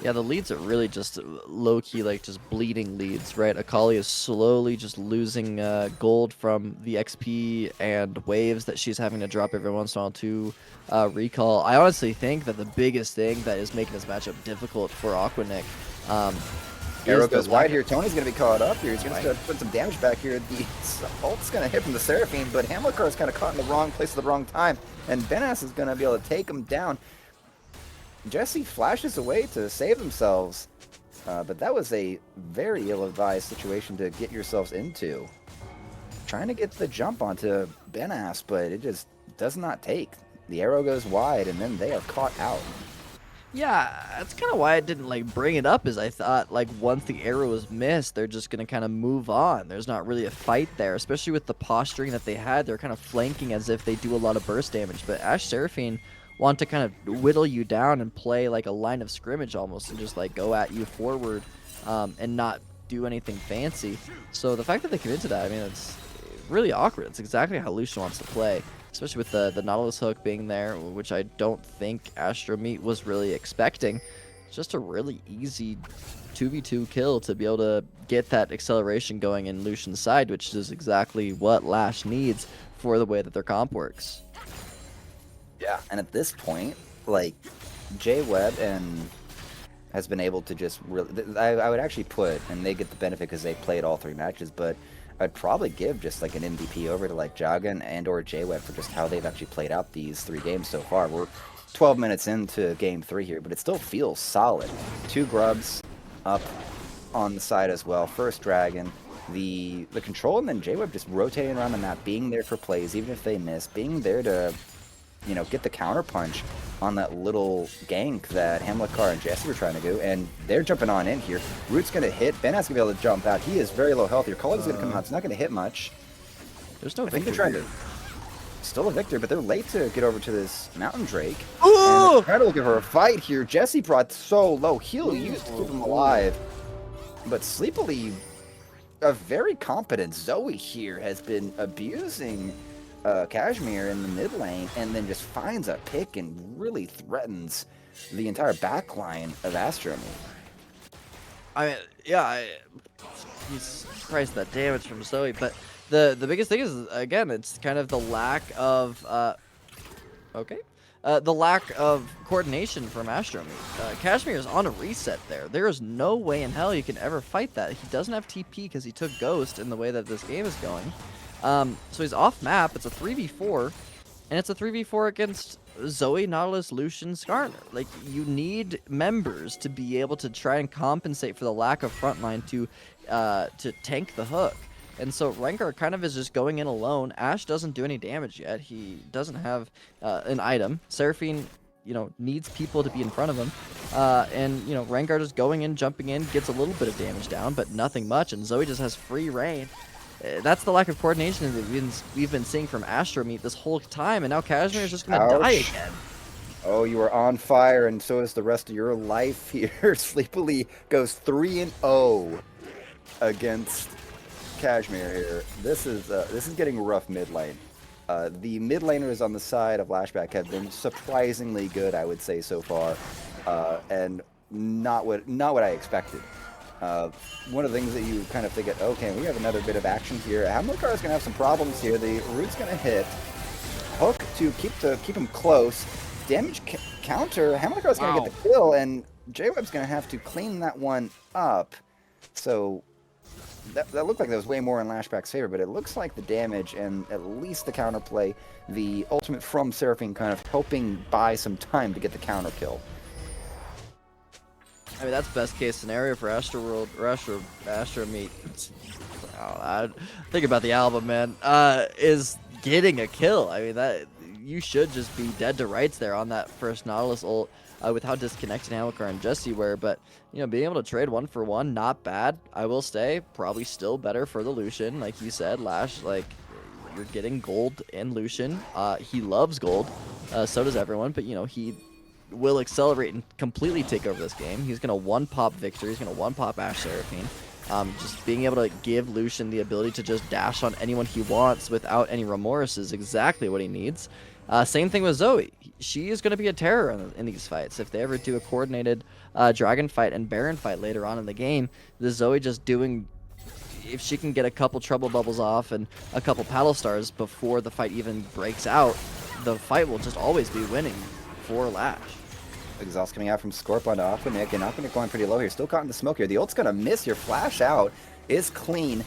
Yeah, the leads are really just low-key, like, just bleeding leads, right? Akali is slowly just losing gold from the XP and waves that she's having to drop every once in a while to recall. I honestly think that the biggest thing that is making this matchup difficult for Aquanic Arrow is the goes lack wide here. Tony's going to be caught up here. He's going to start putting some damage back here. The ult's going to hit from the Seraphine, but Hamilcar is kind of caught in the wrong place at the wrong time, and Benas is going to be able to take him down. Jesse flashes away to save themselves, but that was a very ill-advised situation to get yourselves into. Trying to get the jump onto Benas, but it just does not take. The arrow goes wide, and then they are caught out. Yeah, that's kind of why I didn't like bring it up. Is I thought like once the arrow was missed, they're just gonna kind of move on. There's not really a fight there, especially with the posturing that they had. They're kind of flanking as if they do a lot of burst damage. But Ashe Seraphine want to kind of whittle you down and play like a line of scrimmage almost, and just like go at you forward, and not do anything fancy. So the fact that they commit to that, I mean, it's really awkward. It's exactly how Lucian wants to play. Especially with the Nautilus hook being there, which I don't think ASTROMEAT was really expecting. It's just a really easy 2v2 kill to be able to get that acceleration going in Lucian's side, which is exactly what Lash needs for the way that their comp works. Yeah, and at this point, like, J-Web and has been able to just really... I would actually put, and they get the benefit because they played all 3 matches, but I'd probably give just like an MVP over to like Jagan and or J-Web for just how they've actually played out these 3 games so far. We're 12 minutes into game 3 here, but it still feels solid. 2 grubs up on the side as well. First dragon, the control, and then J-Web just rotating around the map, being there for plays, even if they miss, being there to, you know, get the counter punch on that little gank that Hamilcar and Jesse were trying to do, and they're jumping on in here. Root's going to hit. Benaz going to be able to jump out. He is very low health here. Collie's going to come out. It's not going to hit much. There's no I think victory they're trying here. to... Still a victor, but they're late to get over to this Mountain Drake. Ooh! And they're trying to look for a fight here. Jesse brought so low. He'll use to keep him alive. But sleepily, a very competent Zoe here has been abusing Kashmir in the mid lane, and then just finds a pick and really threatens the entire back line of ASTROMEAT. I mean, yeah, Jesus Christ, that damage from Zoe. But the biggest thing is, again, it's kind of the lack of the lack of coordination from ASTROMEAT. Kashmir is on a reset there. There is no way in hell he can ever fight that. He doesn't have TP because he took Ghost in the way that this game is going. So he's off map. It's a 3v4, and it's a 3v4 against Zoe, Nautilus, Lucian, Skarner. Like, you need members to be able to try and compensate for the lack of frontline to tank the hook. And so Rengar kind of is just going in alone. Ashe doesn't do any damage yet. He doesn't have an item. Seraphine, you know, needs people to be in front of him. And, you know, Rengar just going in, jumping in, gets a little bit of damage down, but nothing much. And Zoe just has free reign. That's the lack of coordination that we've been seeing from ASTROMEAT this whole time, and now Kashmir is just going to die again. Oh, you are on fire, and so is the rest of your life here. Sleepily goes 3-0 against Kashmir here. This is getting rough mid lane. The mid laners on the side of Lash-Back have been surprisingly good, I would say, so far, and not what I expected. One of the things that you kind of think, okay, we have another bit of action here. Hamilcar is going to have some problems here. The Root's going to hit. Hook to keep him close. Damage counter. Hamilcar is going to get the kill, and J-Web's going to have to clean that one up. So that looked like that was way more in Lash-Back's favor, but it looks like the damage and at least the counterplay, the ultimate from Seraphine kind of helping buy some time to get the counter kill. I mean, that's best case scenario for AstroWorld or ASTROMEAT. I think about the album, man. Is getting a kill. I mean, that you should just be dead to rights there on that first Nautilus ult with how disconnected Hamilcar and Jesse were. But, you know, being able to trade 1-for-1, not bad. I will say, probably still better for the Lucian. Like you said, Lash, like, you're getting gold in Lucian. He loves gold. So does everyone. But, you know, he will accelerate and completely take over this game. He's going to one-pop Victor. He's going to one-pop Ashe Seraphine. Just being able to give Lucian the ability to just dash on anyone he wants without any remorse is exactly what he needs. Same thing with Zoe. She is going to be a terror in these fights. If they ever do a coordinated dragon fight and baron fight later on in the game, the Zoe just doing, if she can get a couple trouble bubbles off and a couple paddle stars before the fight even breaks out, the fight will just always be winning for Lash. Exhaust coming out from Scorp onto Aquanic, and Aquanic going pretty low here. Still caught in the smoke here. The ult's going to miss. Your flash out is clean.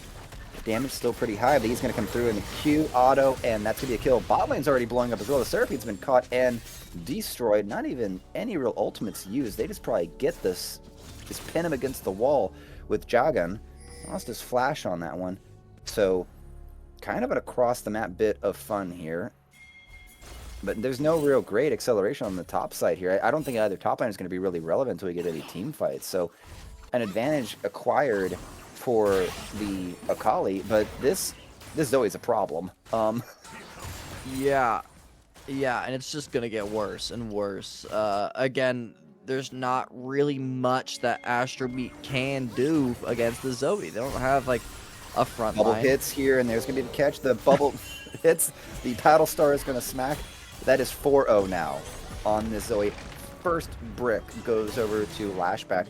Damage still pretty high, but he's going to come through in the Q, auto, and that's going to be a kill. Bot lane's already blowing up as well. The Seraphine's been caught and destroyed. Not even any real ultimates used. They just probably get this. Just pin him against the wall with Jagan. Lost his flash on that one. So, kind of an across-the-map bit of fun here. But there's no real great acceleration on the top side here. I don't think either top lane is going to be really relevant until we get any team fights. So, an advantage acquired for the Akali, but this Zoe's a problem. Yeah, and it's just gonna get worse and worse. Again, there's not really much that ASTROMEAT can do against the Zoe. They don't have like a front Bubble line. hits here, and there's going to be the catch. The bubble hits. The paddle star is going to smack. That is 4-0 now on this Zoe. First brick goes over to Lash-Back.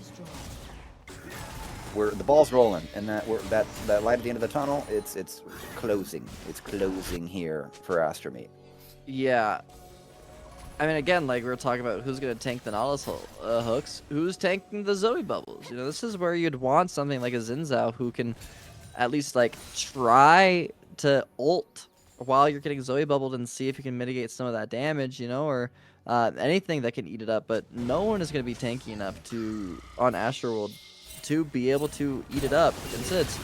Where the ball's rolling, and that light at the end of the tunnel, it's closing. It's closing here for ASTROMEAT. Yeah. I mean, again, like we were talking about who's going to tank the Nautilus hooks, who's tanking the Zoe bubbles. You know, this is where you'd want something like a Xin Zhao who can at least like try to ult while you're getting Zoe bubbled and see if you can mitigate some of that damage, you know, or anything that can eat it up. But no one is going to be tanky enough on Astroworld to be able to eat it up. Instead, it's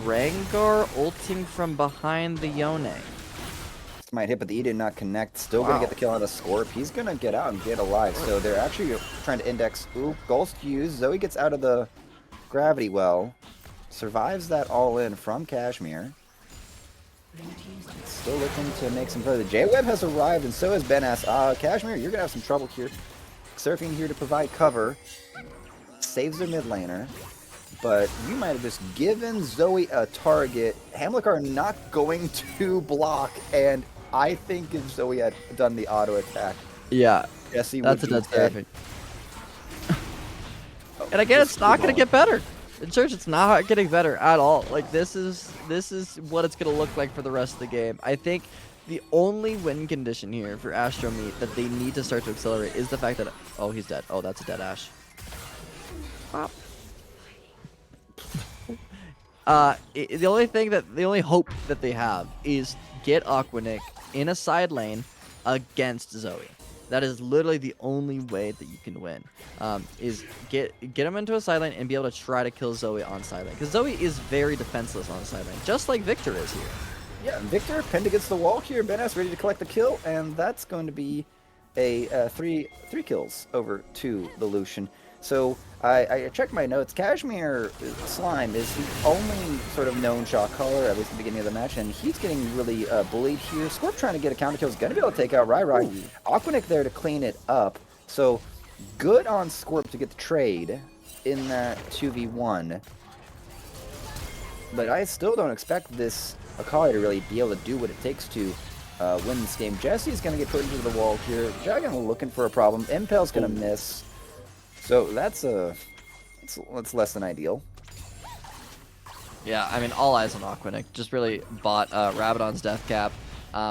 Rengar ulting from behind the Yone. This might hit, but the E did not connect. Still going to get the kill on the Scorp. He's going to get out and get alive. So they're actually trying to index. Ooh, Ghost used. Zoe gets out of the gravity well. Survives that all in from Kashmir. Still looking to make some further. J-Web has arrived, and so has Ben-Ass. Kashmir, you're going to have some trouble here. Surfing here to provide cover. Saves their mid laner. But you might have just given Zoe a target. Hamilcar not going to block, and I think if Zoe had done the auto attack, Yeah, Jesse that's a would dead be dead. perfect. And again, it's not going to get better. In Church, it's not getting better at all. Like this is what it's going to look like for the rest of the game. I think the only win condition here for ASTROMEAT that they need to start to accelerate is the fact that he's dead. Oh, that's a dead Ash. The only hope that they have is get Aquanic in a side lane against Zoe. That is literally the only way that you can win. Is get him into a side lane and be able to try to kill Zoe on side lane. Because Zoe is very defenseless on the side lane, just like Victor is here. Yeah, Victor pinned against the wall here. Ben-Ass ready to collect the kill, and that's going to be a three kills over to the Lucian. So I checked my notes. Kashmir Slime is the only sort of known shot caller, at least at the beginning of the match, and he's getting really bullied here. Scorp trying to get a counter kill is going to be able to take out Rai. Aquanic there to clean it up. So good on Scorp to get the trade in that 2v1. But I still don't expect this Akali to really be able to do what it takes to win this game. Jesse's going to get put into the wall here. Dragon looking for a problem. Impel's going to miss. So that's less than ideal. Yeah, I mean, all eyes on Aquanic. Just really bought Rabadon's death cap.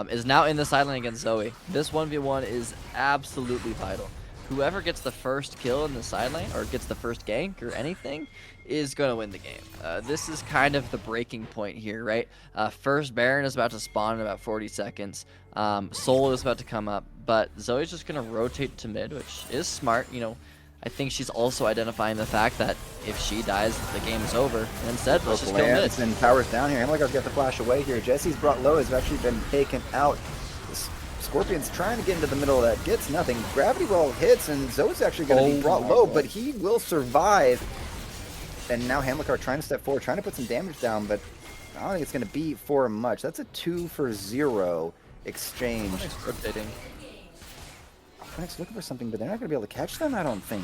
Is now in the side lane against Zoe. This 1v1 is absolutely vital. Whoever gets the first kill in the side lane, or gets the first gank, or anything, is going to win the game. This is kind of the breaking point here, right? First Baron is about to spawn in about 40 seconds. Soul is about to come up, but Zoe's just going to rotate to mid, which is smart, you know. I think she's also identifying the fact that if she dies, the game is over. And instead, let's just kill mid. And powers down here. Hamilcar's got the flash away here. Jesse's brought low has actually been taken out. Scorpion's trying to get into the middle of that. Gets nothing. Gravity well hits, and Zoe's actually going to be brought low, but he will survive. And now Hamilcar trying to step forward, trying to put some damage down, but I don't think it's going to be for much. That's a 2-for-0 exchange. Rotating. Aquanic's looking for something, but they're not going to be able to catch them, I don't think.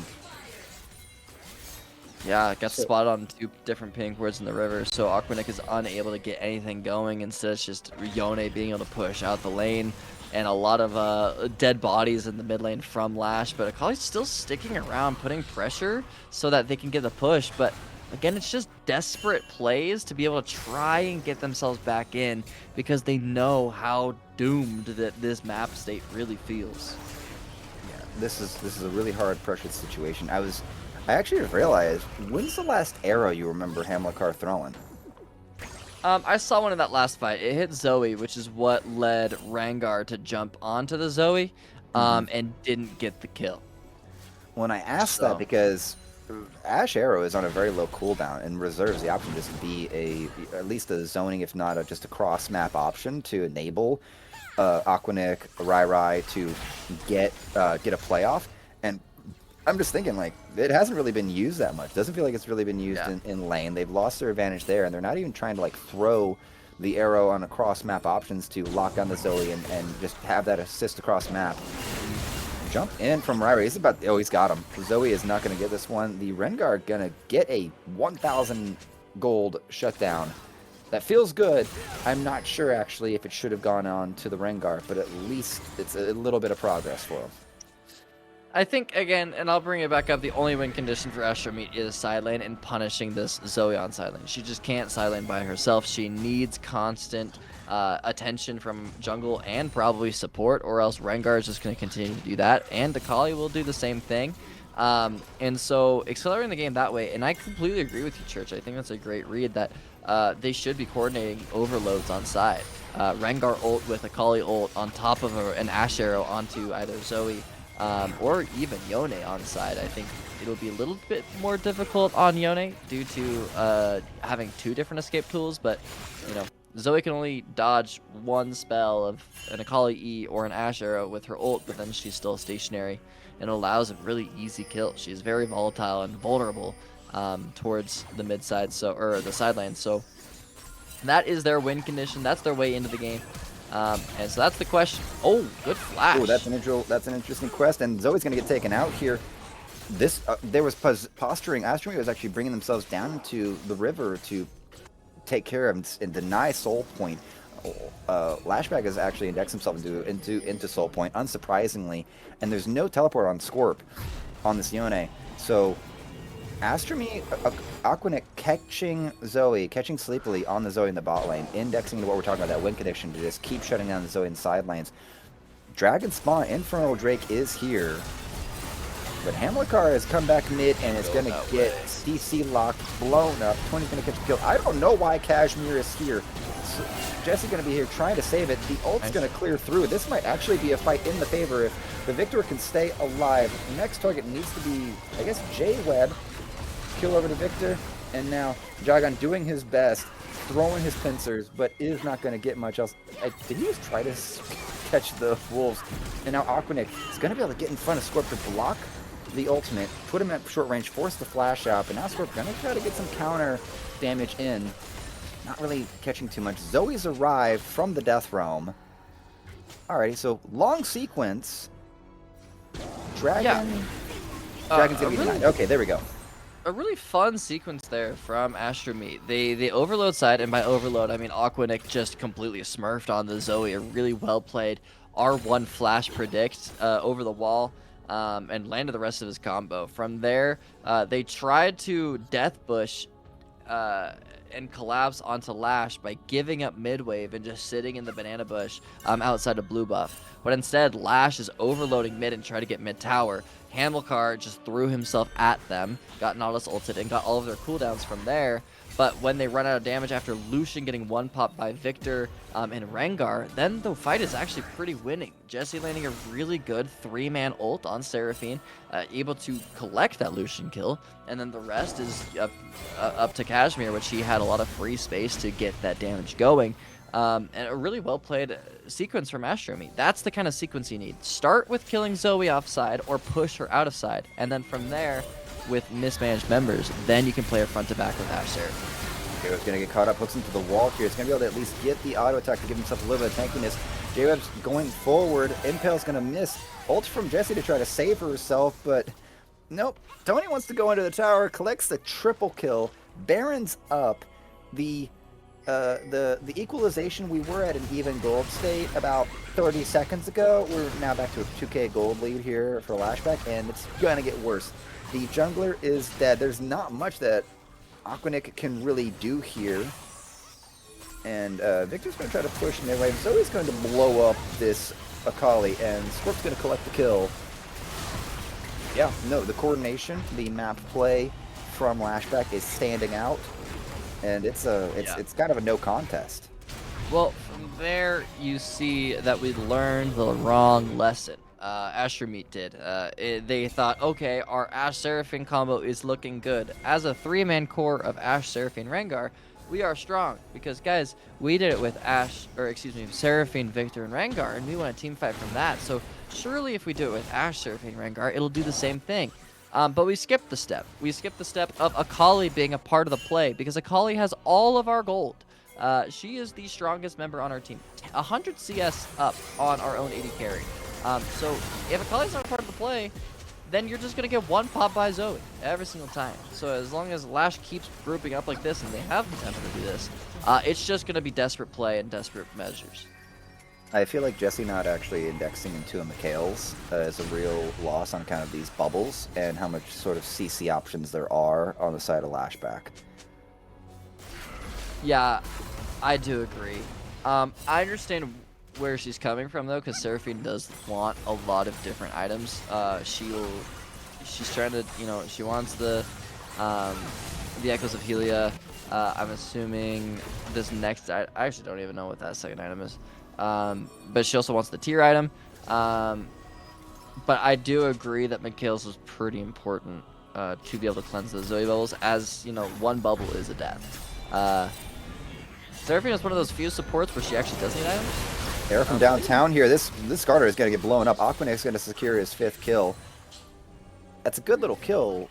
Yeah, it got spotted on 2 different pink wards in the river, so Aquanic is unable to get anything going. Instead, it's just Yone being able to push out the lane. and a lot of dead bodies in the mid lane from Lash, but Akali's still sticking around, putting pressure so that they can get the push. But again, it's just desperate plays to be able to try and get themselves back in because they know how doomed that this map state really feels. Yeah, this is a really hard pressured situation. I actually realized, when's the last arrow you remember Hamilcar throwing? I saw one in that last fight. It hit Zoe, which is what led Rengar to jump onto the Zoe, and didn't get the kill. When I asked So- that because Ash Arrow is on a very low cooldown and reserves the option to just be at least a zoning, if not just a cross map option to enable Aquanic, Rai to get a playoff. And I'm just thinking, like, it hasn't really been used that much. Doesn't feel like it's really been used in lane. They've lost their advantage there, and they're not even trying to like throw the arrow on across map options to lock down the Zoe and just have that assist across map. Jump in from Rai. He's about. Oh, he's got him. Zoe is not going to get this one. The Rengar gonna get a 1,000 gold shutdown. That feels good. I'm not sure actually if it should have gone on to the Rengar, but at least it's a little bit of progress for him. I think, again, and I'll bring it back up, the only win condition for ASTROMEAT is side lane and punishing this Zoe on side lane. She just can't side lane by herself. She needs constant attention from jungle and probably support, or else Rengar is just going to continue to do that, and Akali will do the same thing. And so accelerating the game that way, and I completely agree with you, Church. I think that's a great read that they should be coordinating overloads on side. Rengar ult with Akali ult on top of an Ash arrow onto either Zoe or even Yone on side. I think it'll be a little bit more difficult on Yone due to having two different escape tools, but you know, Zoe can only dodge one spell of an Akali E or an Ash arrow with her ult, but then she's still stationary and allows a really easy kill. She's very volatile and vulnerable towards the mid side, or the side lane. So that is their win condition. That's their way into the game. And so that's the question. Oh, good flash. Oh, that's an interesting quest, and Zoe's gonna get taken out here. This there was posturing. ASTROMEAT was actually bringing themselves down into the river to take care of and deny Soul Point. Lash-Back has actually indexed himself into Soul Point, unsurprisingly, and there's no teleport on Scorp on this Yone. So ASTROMEAT, Aquanic catching sleepily on the Zoe in the bot lane, indexing to what we're talking about, that win condition to just keep shutting down the Zoe in the side lanes. Dragon Spawn, Infernal Drake is here, but Hamilcar has come back mid and is going to get CC locked, blown up. 20's going to catch a kill. I don't know why Kashmir is here. So Jesse's going to be here trying to save it. The ult's going to clear through. This might actually be a fight in the favor if the Victor can stay alive. Next target needs to be, I guess, J-Web. Kill over to Victor, and now Jagan doing his best, throwing his pincers, but is not going to get much else. Did he just try to catch the wolves? And now Aquanic is going to be able to get in front of Scorp to block the ultimate, put him at short range, force the flash out, but now Scorp going to try to get some counter damage in. Not really catching too much. Zoe's arrived from the Death Realm. Alrighty, so long sequence. Dragon's going to be denied. Okay, there we go. A really fun sequence there from ASTROMEAT. They overload side, and by overload I mean Aquanic just completely smurfed on the Zoe. A really well played R1 flash predict over the wall, and landed the rest of his combo. From there, they tried to death bush and collapse onto Lash by giving up mid wave and just sitting in the banana bush outside of blue buff. But instead, Lash is overloading mid and trying to get mid tower. Hamilcar just threw himself at them, got Nautilus ulted, and got all of their cooldowns from there. But when they run out of damage after Lucian getting one pop by Victor and Rengar, then the fight is actually pretty winning. Jesse landing a really good 3-man ult on Seraphine, able to collect that Lucian kill, and then the rest is up to Kashmir, which he had a lot of free space to get that damage going. And a really well-played sequence from ASTROMEAT. That's the kind of sequence you need. Start with killing Zoe offside or push her out of side, and then from there, with mismanaged members, then you can play her front to back with Ash Seraph. J-Web's going to get caught up, hooks into the wall here. It's going to be able to at least get the auto attack to give himself a little bit of tankiness. J-Web's going forward. Impale's going to miss. Ult from Jessie to try to save herself, but nope. Tony wants to go into the tower, collects the triple kill. Baron's up. The the equalization, we were at an even gold state about 30 seconds ago. We're now back to a 2k gold lead here for Lash-Back, and it's gonna get worse. The jungler is dead. There's not much that Aquanic can really do here. And Victor's going to try to push midway. Zoe's going to blow up this Akali, and Scorp's going to collect the kill. Yeah, no, the coordination, the map play from Lash-Back is standing out, and it's kind of a no contest. Well, from there you see that we learned the wrong lesson. ASTROMEAT did. They thought, okay, our Ashe Seraphine combo is looking good. As a 3-man core of Ashe, Seraphine, Rengar, we are strong because, guys, we did it with Seraphine, Victor, and Rengar, and we won a team fight from that. So surely if we do it with Ashe, Seraphine, Rengar, it'll do the same thing. But we skipped the step. We skipped the step of Akali being a part of the play because Akali has all of our gold. She is the strongest member on our team. 100 CS up on our own 80 carry. So if Akali's not part of the play, then you're just going to get one pop by Zoe every single time. So as long as Lash keeps grouping up like this, and they have the potential to do this, it's just going to be desperate play and desperate measures. I feel like Jesse not actually indexing into a Mikhail's is a real loss on kind of these bubbles and how much sort of CC options there are on the side of Lash-Back. Yeah, I do agree. I understand where she's coming from though, because Seraphine does want a lot of different items. She's trying to, she wants the Echoes of Helia. I'm assuming this next, I actually don't even know what that second item is. But she also wants the tier item. But I do agree that Mikhail's was pretty important to be able to cleanse those Zoe bubbles, as one bubble is a death. Seraphine is one of those few supports where she actually does need items. Air from downtown here. This Skarner is going to get blown up. Aquanic's going to secure his 5th kill. That's a good little kill,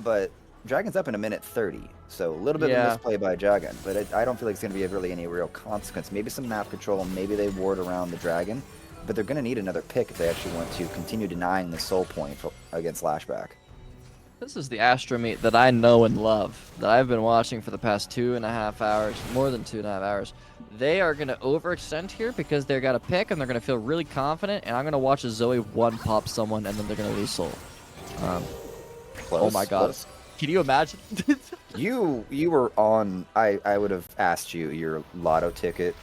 but Dragon's up in 1:30, so a little bit of a misplay by Dragon, but I don't feel like it's going to be really any real consequence. Maybe some map control, maybe they ward around the Dragon, but they're going to need another pick if they actually want to continue denying the soul point against Lash-Back. This is the ASTROMEAT that I know and love, that I've been watching for the past 2.5 hours, more than 2.5 hours. They are going to overextend here because they've got a pick and they're going to feel really confident, and I'm going to watch a Zoe one-pop someone and then they're going to lose soul. Oh my god. Close. Can you imagine? You were on, I would have asked you your lotto ticket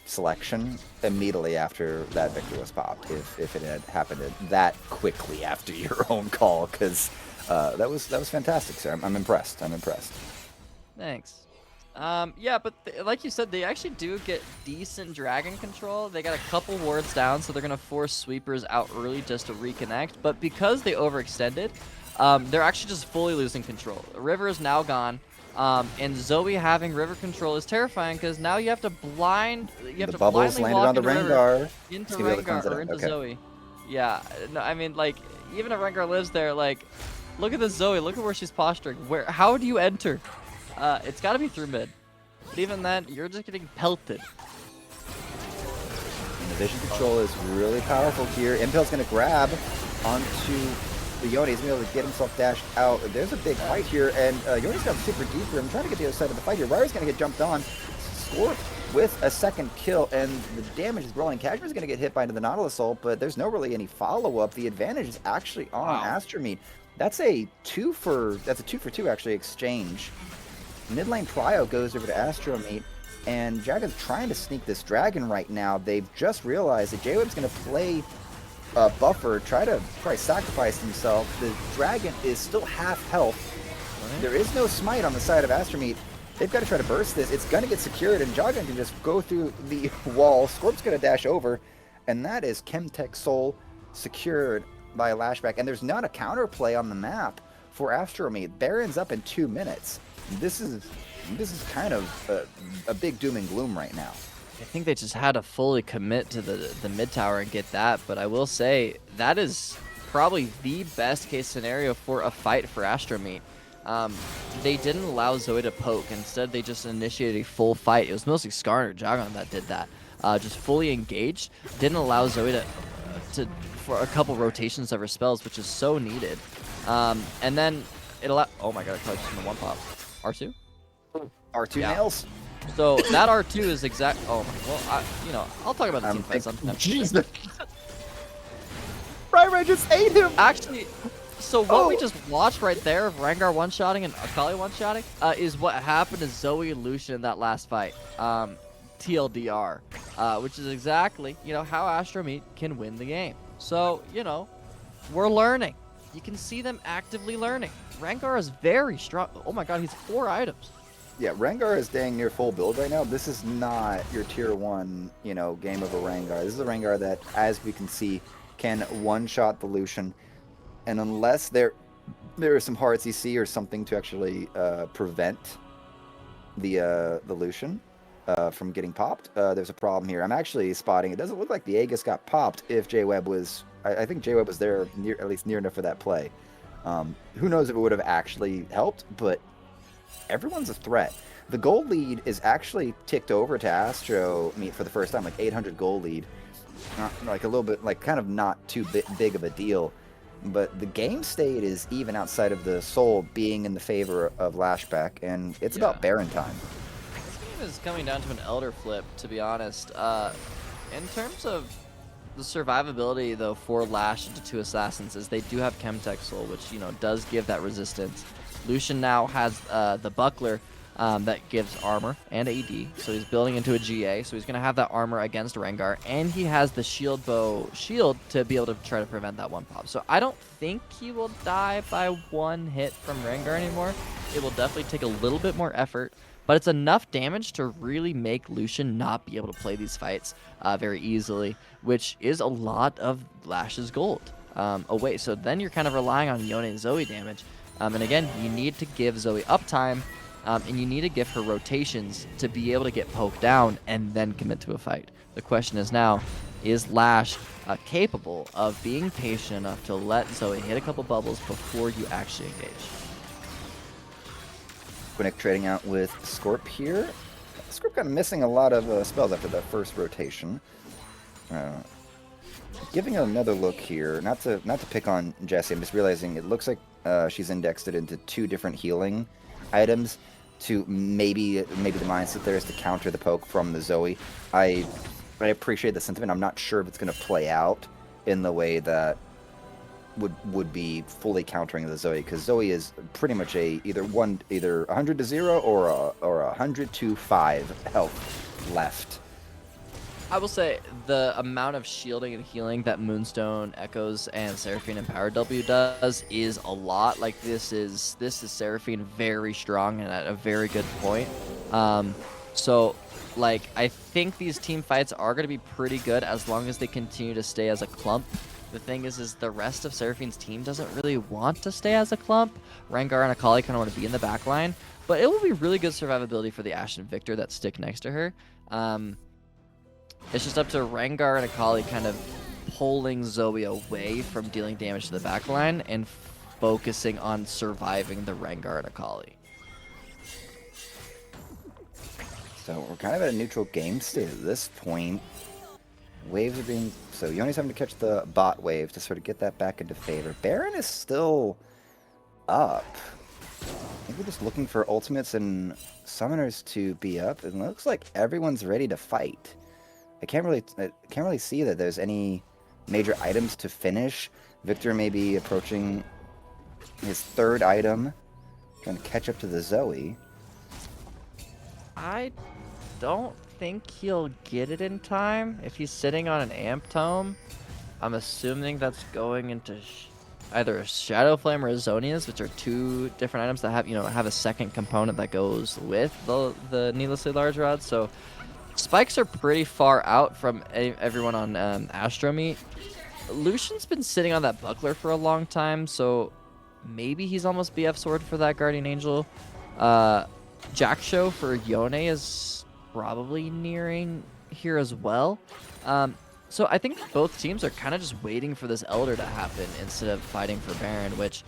selection immediately after that victory was popped, if it had happened that quickly after your own call, because that was fantastic, sir. I'm impressed. Thanks. Yeah, but like you said, they actually do get decent dragon control. They got a couple wards down, so they're going to force sweepers out early just to reconnect. But because they overextended, they're actually just fully losing control. River is now gone, and Zoe having river control is terrifying because now you have to bubbles landed on the Rengar. Into Rengar or into Zoe. Yeah, no, I mean, like, even if Rengar lives there, like, look at this Zoe. Look at where she's posturing. How do you enter? It's got to be through mid. But even then, you're just getting pelted. And the vision control is really powerful here. Impel's going to grab onto the Yone. He's going to be able to get himself dashed out. There's a big fight here, and Yone's got super deep here. I'm trying to get the other side of the fight here. Ryder's going to get jumped on. Scorp with a second kill, and the damage is rolling. Cashmere's going to get hit by the Nautilus ult, but there's no really any follow-up. The advantage is actually on ASTROMEAT. That's a 2 for 2 actually exchange. Mid lane Prio goes over to ASTROMEAT, and Dragon's trying to sneak this Dragon right now. They've just realized that J-Web's going to play buffer, try to sacrifice himself. The Dragon is still half health. There is no smite on the side of ASTROMEAT. They've got to try to burst this. It's going to get secured, and Dragon can just go through the wall. Scorp's going to dash over, and that is Chemtech Soul secured by Lash-Back. And there's not a counterplay on the map for ASTROMEAT. Baron's up in 2 minutes. This is kind of a big doom and gloom right now. I think they just had to fully commit to the mid tower and get that, but I will say that is probably the best case scenario for a fight for ASTROMEAT. They didn't allow Zoe to poke. Instead, they just initiated a full fight. It was mostly Skarner Jagon that did that. Just fully engaged. Didn't allow Zoe to for a couple rotations of her spells, which is so needed. And then it allowed. Oh my god! I probably just in the one pop. R2? R2 nails. So that R2 is exact. Oh, well, I'll talk about the team fight sometime. Jesus. Ryra just ate him. Actually, so what we just watched right there of Rengar one-shotting and Akali one-shotting is what happened to Zoe and Lucian in that last fight. TLDR, which is exactly, how AstroMeat can win the game. So, we're learning. You can see them actively learning. Rengar is very strong. Oh my god, he's 4 items. Yeah, Rengar is dang near full build right now. This is not your tier 1, game of a Rengar. This is a Rengar that, as we can see, can one-shot the Lucian. And unless there is some hard CC or something to actually prevent the Lucian from getting popped, there's a problem here. I'm actually spotting, it doesn't look like the Aegis got popped if J-Web was... I think J-Web was there, at least near enough for that play. Who knows if it would have actually helped, but everyone's a threat. The gold lead is actually ticked over to AstroMeat for the first time, like 800 gold lead. Like a little bit, like kind of not too big of a deal. But the game state is even outside of the Soul being in the favor of Lash-Back, and it's about Baron time. This game is coming down to an Elder flip, to be honest. In terms of the survivability, though, for Lash into 2 Assassins is they do have Chemtech Soul, which, does give that resistance. Lucian now has the Buckler that gives armor and AD, so he's building into a GA, so he's going to have that armor against Rengar, and he has the shield bow shield to be able to try to prevent that one pop. So I don't think he will die by 1 hit from Rengar anymore. It will definitely take a little bit more effort, but it's enough damage to really make Lucian not be able to play these fights very easily, which is a lot of Lash's gold away. So then you're kind of relying on Yone and Zoe damage. And again, you need to give Zoe uptime, and you need to give her rotations to be able to get poked down and then commit to a fight. The question is now, is Lash capable of being patient enough to let Zoe hit a couple bubbles before you actually engage? Quinnick trading out with Scorp here. Scorp kind of missing a lot of spells after that first rotation. Giving another look here, not to pick on Jessie, I'm just realizing it looks like she's indexed it into 2 different healing items to maybe the mindset there is to counter the poke from the Zoe. I appreciate the sentiment. I'm not sure if it's going to play out in the way that would be fully countering the Zoe, because Zoe is pretty much either 100 to 0 or 100 to 5 health left. I will say the amount of shielding and healing that Moonstone, Echoes, and Seraphine and Power W does is a lot. Like this is Seraphine very strong and at a very good point. So like I think these team fights are going to be pretty good as long as they continue to stay as a clump. The thing is the rest of Seraphine's team doesn't really want to stay as a clump. Rengar and Akali kind of want to be in the back line, but it will be really good survivability for the Ashe and Victor that stick next to her. It's just up to Rengar and Akali kind of pulling Zoe away from dealing damage to the back line and focusing on surviving the Rengar and Akali. So we're kind of at a neutral game state at this point. Waves are being... So Yone's having to catch the bot wave to sort of get that back into favor. Baron is still up. I think we're just looking for ultimates and summoners to be up. It looks like everyone's ready to fight. I can't really see that there's any major items to finish. Victor may be approaching his 3rd item, trying to catch up to the Zoe. I don't think he'll get it in time. If he's sitting on an Amp Tome, I'm assuming that's going into either a Shadow Flame or a Zonias, which are 2 different items that have a second component that goes with the needlessly large rod. So spikes are pretty far out from everyone on AstroMeat. Lucian's been sitting on that Buckler for a long time, so maybe he's almost BF Sword for that Guardian Angel. Jack Show for Yone is probably nearing here as well. So I think both teams are kind of just waiting for this Elder to happen instead of fighting for Baron, which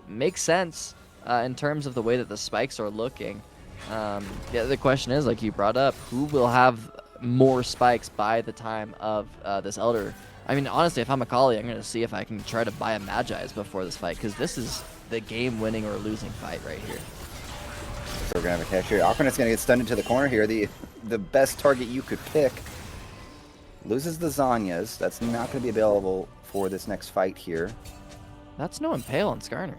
makes sense in terms of the way that the spikes are looking. Yeah, the question is, like you brought up, who will have more spikes by the time of this Elder? I mean, honestly, if I'm Akali, I'm going to see if I can try to buy a Magi's before this fight, because this is the game-winning or losing fight right here. So we're gonna have a catch here. Aquanet's gonna get stunned into the corner here. The best target you could pick loses the Zanyas. That's not gonna be available for this next fight here. That's no Impale on Skarner.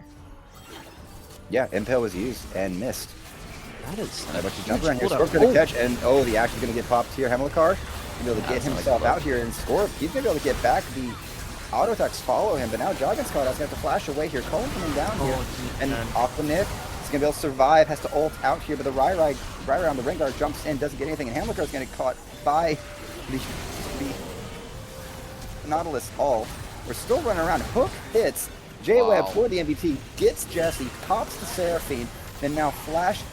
Yeah, Impale was used and missed. That is A bunch of huge jump around here. cooldown. Scorp gonna Oh, catch, and the action's gonna get popped here. Hamilcar gonna be able to get That's not himself good. out here, and Scorp, he's gonna be able to get back. The auto attacks follow him, but now Joggin's caught. He's gonna have to flash away here. Cullen coming down here, and Aquanet is gonna be able to survive. Has to ult out here, but the Rai on the Rengar jumps in, doesn't get anything, and Hamilcar's gonna get caught by the Nautilus ult. We're still running around. Hook hits. J-Web Wow. for the MVP, gets Jesse, pops the Seraphine, and now Flash,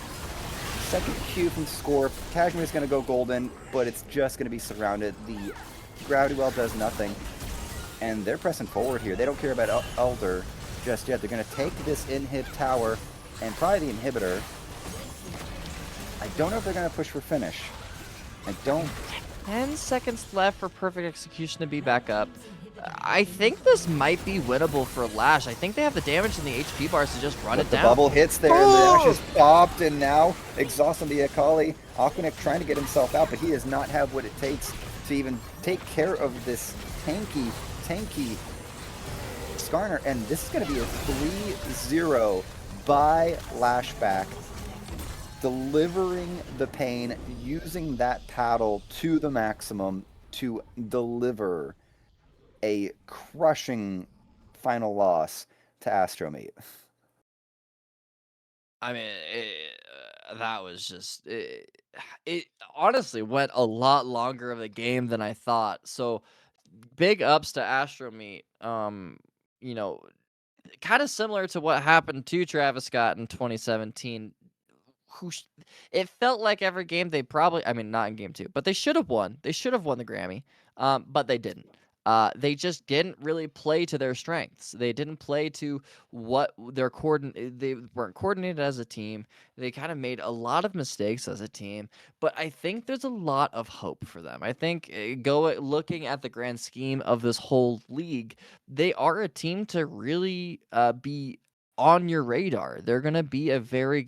second Q from Scorp. Kashmir's going to go golden, but it's just going to be surrounded. The Gravity Well does nothing, and they're pressing forward here. They don't care about Elder just yet. They're going to take this inhib tower and probably the inhibitor. I don't know if they're going to push for finish. I don't. 10 seconds left for perfect execution to be back up. I think this might be winnable for Lash. I think they have the damage and the HP bars to just run But it the down. bubble hits there, and Oh! the Ash is popped, and now exhausting the Akali. Aquanet trying to get himself out, but he does not have what it takes to even take care of this tanky Skarner, and this is going to be a 3-0 by Lash-Back, delivering the pain, using that paddle to the maximum to deliver a crushing final loss to ASTROMEAT. I mean, that was just it honestly went a lot longer of a game than I thought. So big ups to AstroMeat. You know, kind of similar to what happened to Travis Scott in 2017. It felt like every game they probably, I mean, not in game 2, but they should have won. They should have won the Grammy, but they didn't. They just didn't really play to their strengths. They didn't play to what their they weren't coordinated as a team. They kind of made a lot of mistakes as a team, but I think there's a lot of hope for them. I think looking at the grand scheme of this whole league, they are a team to really be on your radar. They're going to be a very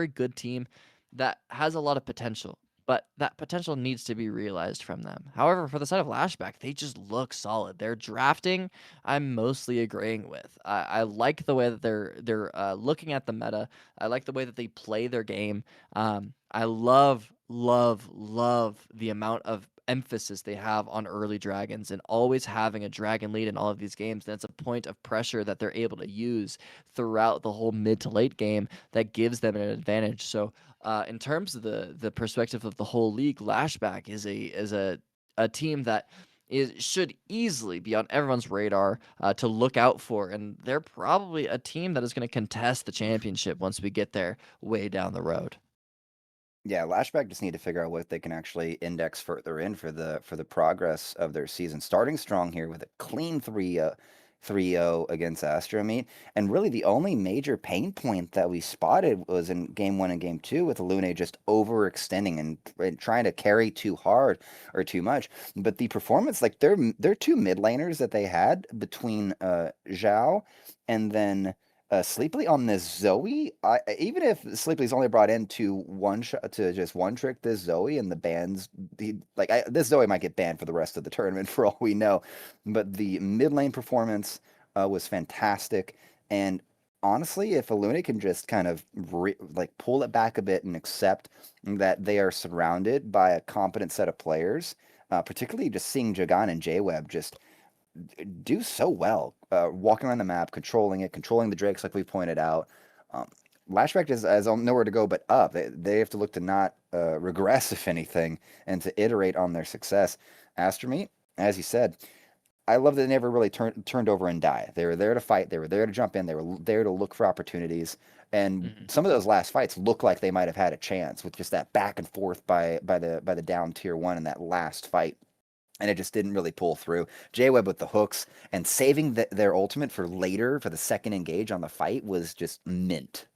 good team that has a lot of potential, but that potential needs to be realized from them. However, for the side of Lash-Back, they just look solid. Their drafting, I'm mostly agreeing with. I like the way that they're looking at the meta. I like the way that they play their game. I love the amount of emphasis they have on early dragons and always having a dragon lead in all of these games. That's a point of pressure that they're able to use throughout the whole mid to late game that gives them an advantage. So in terms of the perspective of the whole league, Lash-Back is a team that should easily be on everyone's radar to look out for, and they're probably a team that is going to contest the championship once we get there way down the road. Yeah, Lash-Back just need to figure out what they can actually index further in for the progress of their season. Starting strong here with a clean 3-0 against AstroMeat, and really the only major pain point that we spotted was in game 1 and game 2 with Lune just overextending and trying to carry too hard or too much. But the performance, like their two mid laners that they had between Zhao and then Sleeply on this Zoe, even if Sleeply's only brought in to just one trick this Zoe and the bans, this Zoe might get banned for the rest of the tournament for all we know, but the mid lane performance was fantastic, and honestly, if Aluna can just kind of pull it back a bit and accept that they are surrounded by a competent set of players, particularly just seeing Jagan and J-Web just do so well, walking around the map, controlling the Drakes like we pointed out. Lash-Back has nowhere to go but up. They have to look to not regress, if anything, and to iterate on their success. AstroMeat, as you said, I love that they never really turned over and die. They were there to fight. They were there to jump in. They were there to look for opportunities. And some of those last fights look like they might have had a chance with just that back and forth by the down tier 1 in that last fight. And it just didn't really pull through. J-Web with the hooks and saving their ultimate for later for the second engage on the fight was just mint.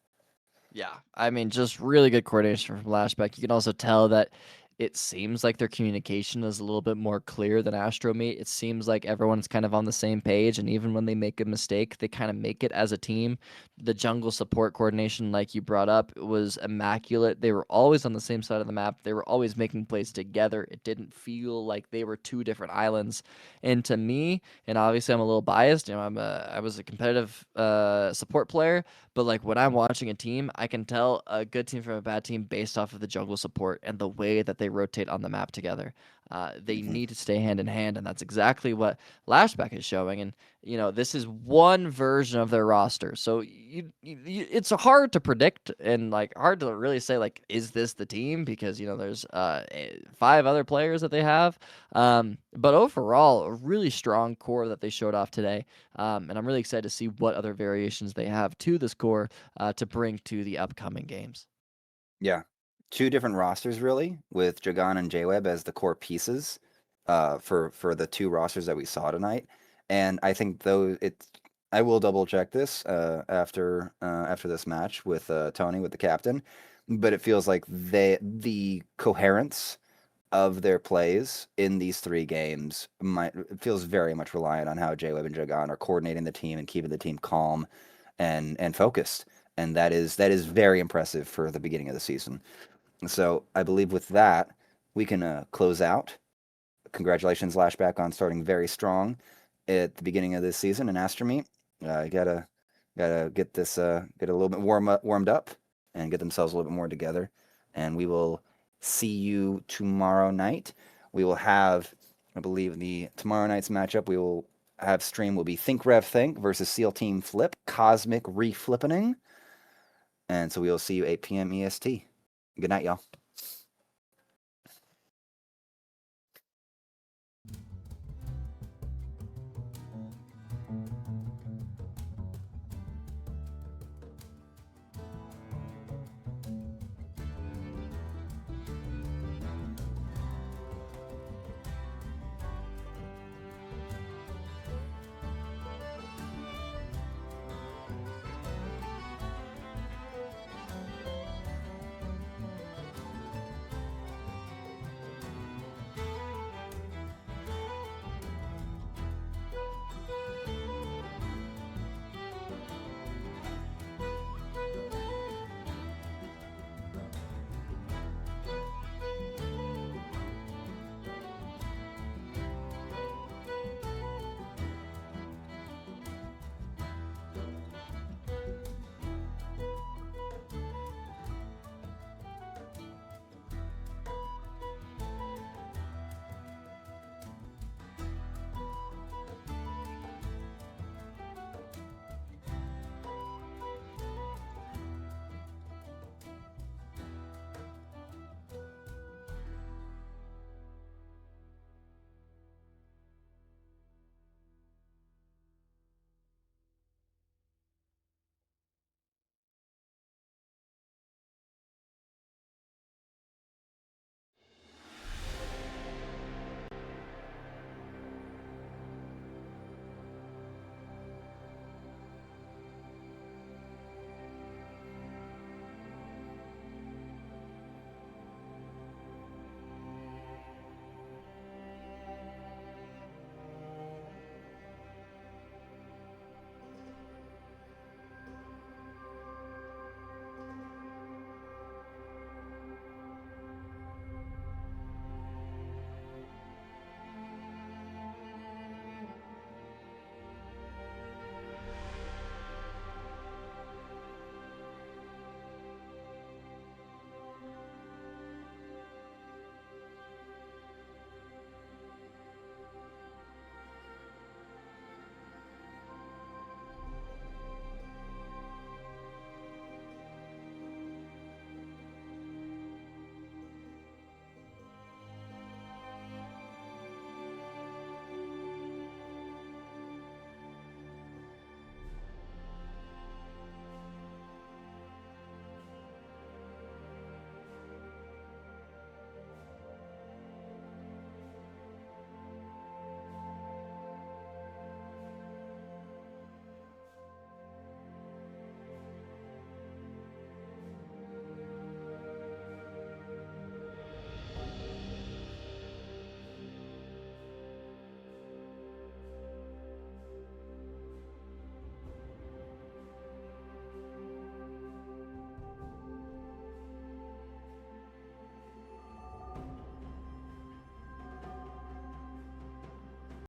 Yeah, I mean, just really good coordination from Lash-Back. You can also tell that it seems like their communication is a little bit more clear than AstroMeat. It seems like everyone's kind of on the same page, and even when they make a mistake, they kind of make it as a team. The jungle support coordination, like you brought up, was immaculate. They were always on the same side of the map. They were always making plays together. It didn't feel like they were two different islands. And to me, and obviously I'm a little biased, I was a competitive support player, but like when I'm watching a team, I can tell a good team from a bad team based off of the jungle support and the way that they rotate on the map together. They Hmm. need to stay hand in hand, and that's exactly what Lash-Back is showing. And this is one version of their roster, so it's hard to predict and like hard to really say like is this the team because there's 5 other players that they have. But overall, a really strong core that they showed off today. And I'm really excited to see what other variations they have to the score to bring to the upcoming games. Yeah. Two different rosters really, with Jagan and JWeb as the core pieces for the two rosters that we saw tonight. And I think though I will double check this after this match with Tony with the captain, but it feels like the coherence of their plays in these 3 games it feels very much reliant on how JWeb and Jagan are coordinating the team and keeping the team calm and focused. And that is very impressive for the beginning of the season. So I believe with that, we can close out. Congratulations, Lash-Back, on starting very strong at the beginning of this season in AstroMeat. You gotta get this get a little bit warmed up and get themselves a little bit more together. And we will see you tomorrow night. We will have, I believe, the tomorrow night's matchup. We will have stream will be Think Rev Think versus SEAL Team Flip Cosmic Reflippening. And so we will see you 8 p.m. EST. Good night, y'all.